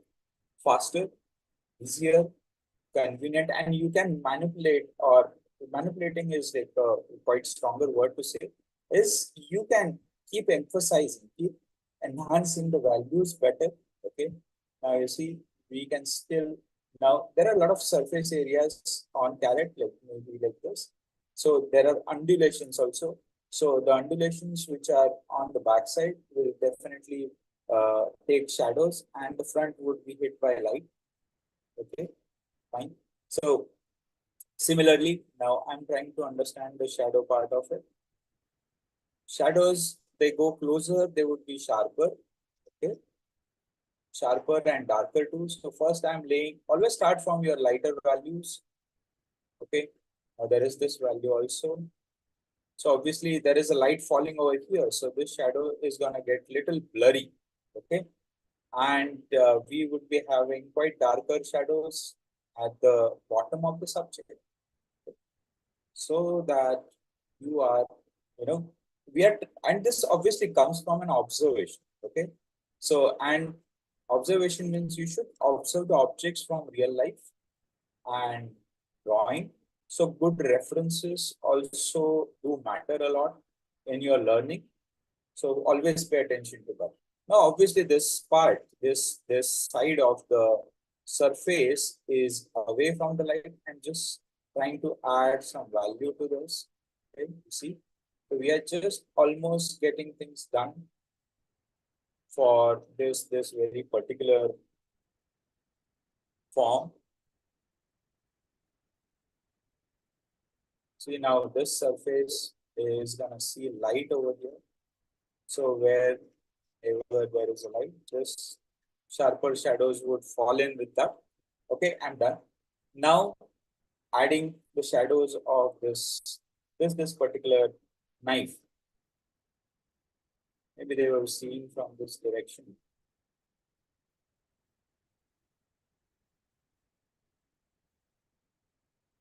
faster, easier, convenient, and you can manipulate, or manipulating is like a quite stronger word to say, is you can keep emphasizing, keep enhancing the values better. Okay. Now you see, we can still, now there are a lot of surface areas on carrot, like maybe like this. So there are undulations also. So the undulations which are on the back side will definitely take shadows, and the front would be hit by light. Okay, fine. So similarly, now I'm trying to understand the shadow part of it. Shadows they go closer, they would be sharper. Okay, sharper and darker too. So first I'm laying, always start from your lighter values. Okay, now there is this value also. So obviously there is a light falling over here. So this shadow is gonna get little blurry. Okay, and we would be having quite darker shadows at the bottom of the subject, so that you are, you know, we are, and this obviously comes from an observation. Okay, so and observation means you should observe the objects from real life and drawing. So good references also do matter a lot in your learning. So always pay attention to that. Now, obviously, this part, this side of the surface is away from the light and just trying to add some value to this. Okay, you see, so we are just almost getting things done for this very particular form. See, now this surface is gonna see light over here. So wherever there is a light, just sharper shadows would fall in with that. Okay, I'm done. Now adding the shadows of this particular knife. Maybe they were seen from this direction.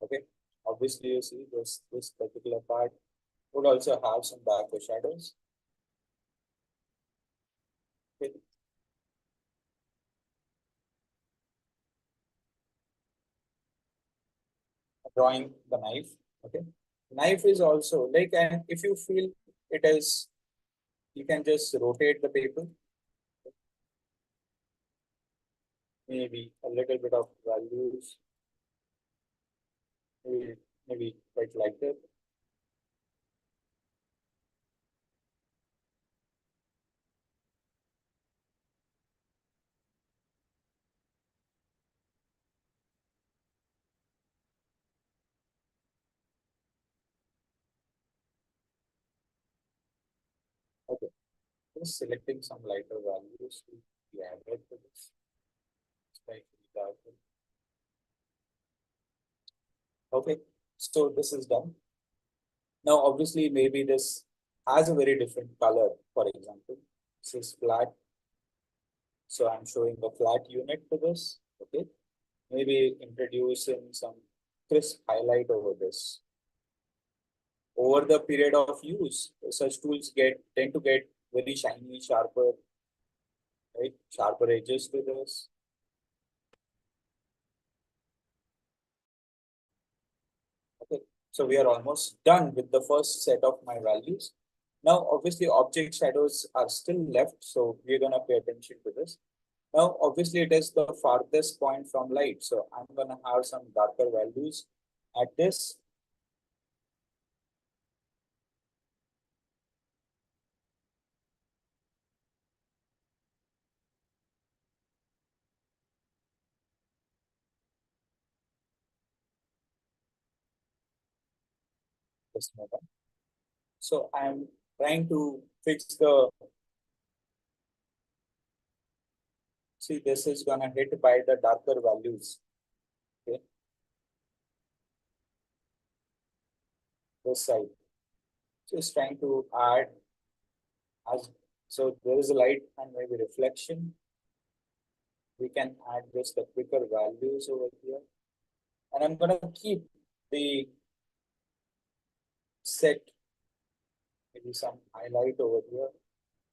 Okay, obviously you see this particular part would also have some darker shadows. Okay. Drawing the knife. Okay, knife is also like, and if you feel it is, you can just rotate the paper. Maybe a little bit of values, maybe quite like that. Okay, just selecting some lighter values to be added to this. Slightly darker. Okay, so this is done. Now, obviously, maybe this has a very different color. For example, this is flat. So I'm showing the flat unit to this. Okay, maybe introducing some crisp highlight over this. Over the period of use, such tools tend to get very shiny, sharper, right? Sharper edges to this. Okay, so we are almost done with the first set of my values. Now, obviously, object shadows are still left, so we're gonna pay attention to this. Now, obviously, it is the farthest point from light, so I'm gonna have some darker values at this. Just a moment. So I'm trying to fix the, see, this is gonna hit by the darker values. Okay, this side. Just trying to add as, so there is a light and maybe reflection. We can add just the quicker values over here. And I'm gonna keep the set, maybe some highlight over here.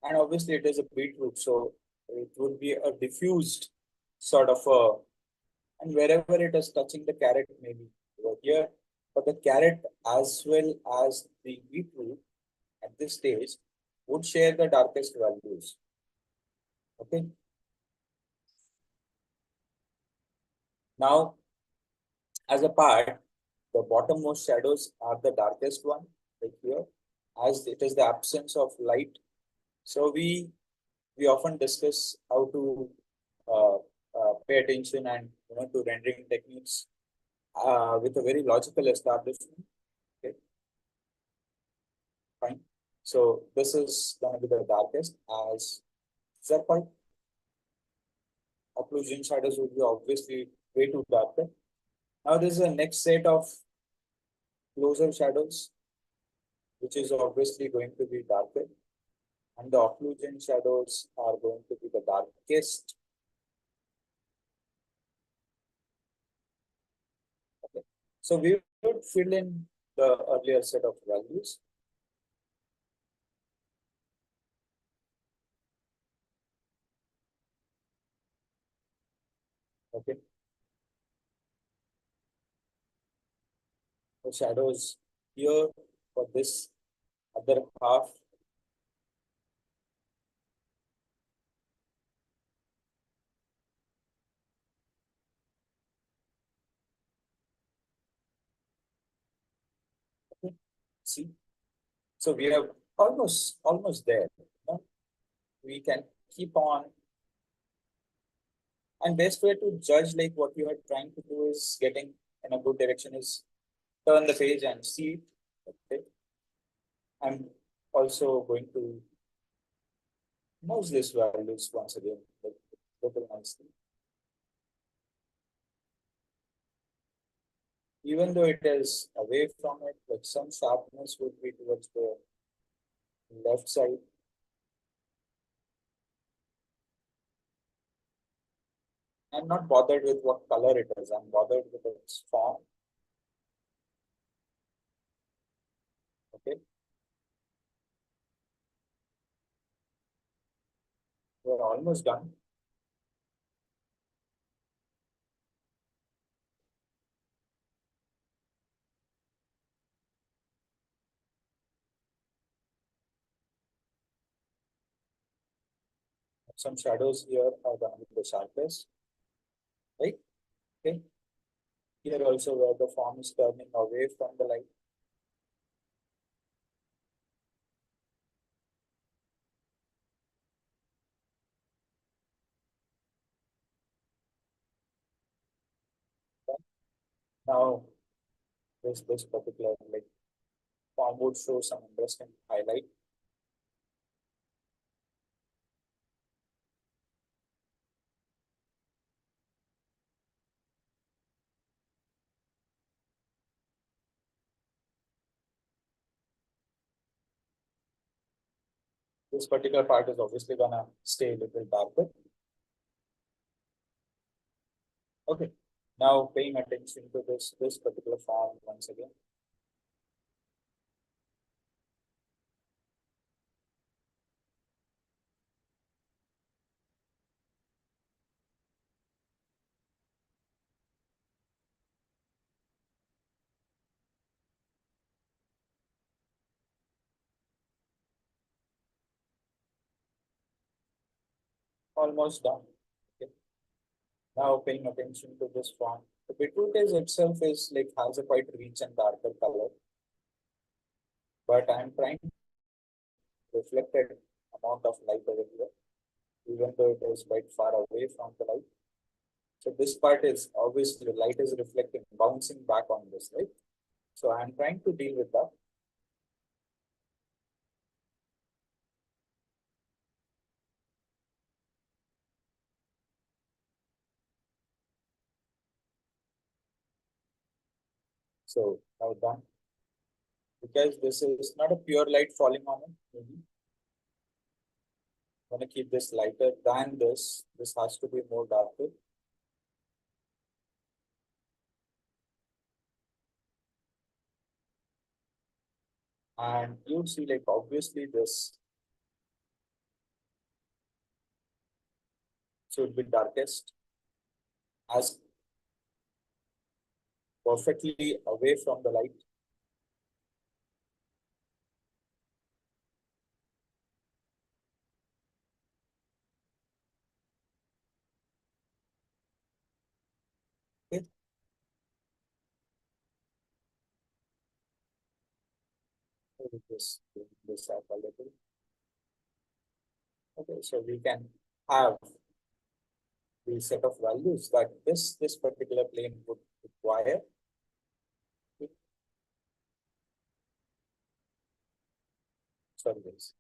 And obviously it is a beetroot, so it would be a diffused sort of a, and wherever it is touching the carrot, maybe over here. But the carrot as well as the beetroot at this stage would share the darkest values. Okay. Now, as a part, the bottommost shadows are the darkest one, like here, as it is the absence of light. So we often discuss how to pay attention and, to rendering techniques with a very logical establishment. Okay, fine. So this is going to be the darkest as Z part. Occlusion shadows would be obviously way too darker. Now this is the next set of closer shadows, which is obviously going to be darker. And the occlusion shadows are going to be the darkest. Okay. So we would fill in the earlier set of values. Okay. The shadows here for this other half. Okay. See, so we are almost there. You know? We can keep on. And best way to judge like what you are trying to do is getting in a good direction is turn the page and see it. Okay. I'm also going to merge this values once again, like little nicely. Even though it is away from it, like some sharpness would be towards the left side. I'm not bothered with what color it is. I'm bothered with its form. Okay. We're almost done. Some shadows here are going to be the sharpest, right? Okay. Here also where the form is turning away from the light. Now, this particular like form would show some interesting highlight. This particular part is obviously gonna stay a little darker. Okay. Now paying attention to this particular form once again. Almost done. Okay. Now paying attention to this form. The beetroot is itself is like has a quite rich and darker color. But I'm trying to reflected amount of light over here, even though it is quite far away from the light. So this part is obviously the light is reflecting, bouncing back on this, right? So I'm trying to deal with that. So now done. Because this is not a pure light falling on it. Maybe. I'm gonna keep this lighter than this. This has to be more darker. And you'd see like obviously this should be darkest as perfectly away from the light. Okay. This up a little. Okay, so we can have the set of values that this particular plane would require. Sorry, guys.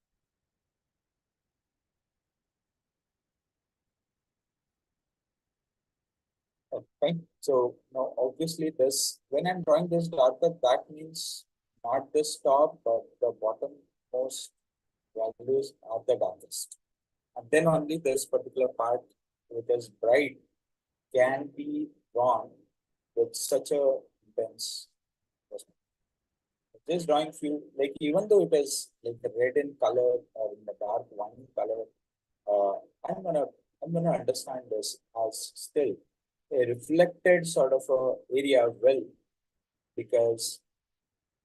Okay, so now obviously this, when I'm drawing this darker, that means not this top, but the bottommost values are the darkest. And then only this particular part, which is bright, can be drawn with such a intense. Just drawing few, like even though it is like the red in color or in the dark wine color, uh, I'm gonna I'm gonna understand this as still a reflected sort of a area well, because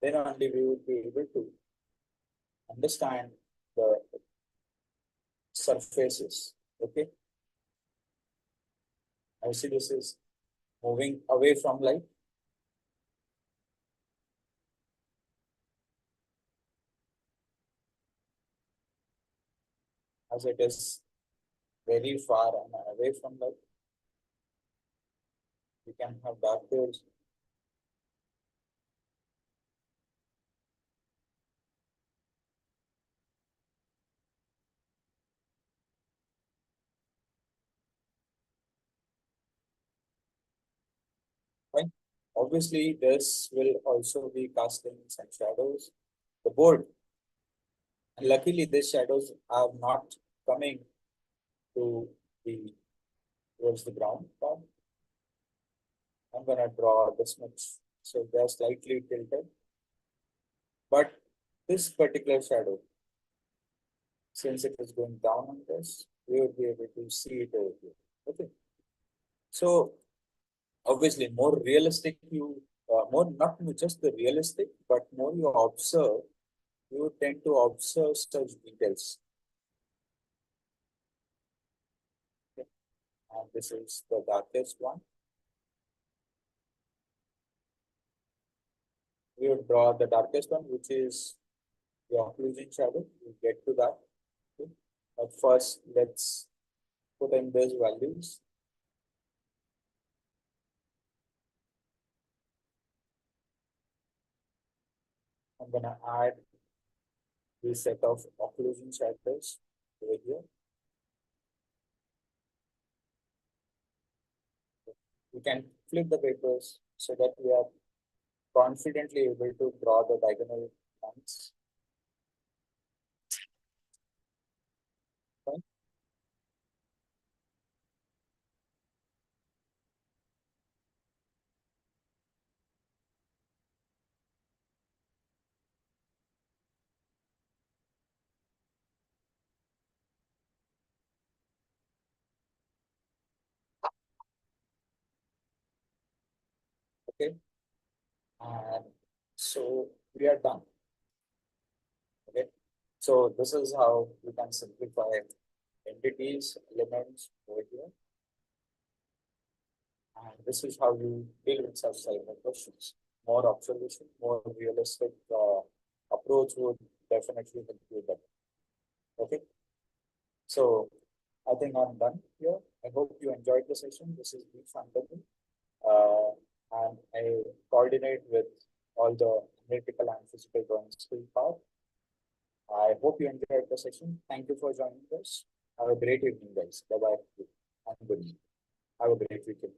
then only we will be able to understand the surfaces. Okay, I see this is moving away from light. As it is very far and away from light, we can have dark waves. Fine. Obviously, this will also be casting some shadows. The board, and luckily, these shadows are not coming to the towards the ground part. I'm gonna draw this much, so they're slightly tilted. But this particular shadow, since it is going down on this, we will be able to see it over here. Okay. So obviously, more realistic you, more not just the realistic, but more you observe, you tend to observe such details. Okay. And this is the darkest one. We will draw the darkest one, which is the occlusion shadow. We'll get to that. Okay. But first, let's put in these values. I'm gonna add this set of occlusion shadows over here. We can flip the papers so that we are confidently able to draw the diagonal lines. Fine. Okay. And so we are done. Okay. So this is how we can simplify entities, elements over here. And this is how you deal with such type of questions. More observation, more realistic approach would definitely help you better. Okay. So I think I'm done here. I hope you enjoyed the session. This is B. Shantanu. And I coordinate with all the analytical and physical drawing skill part. I hope you enjoyed the session. Thank you for joining us. Have a great evening, guys. Bye bye. And good evening. Have a great weekend.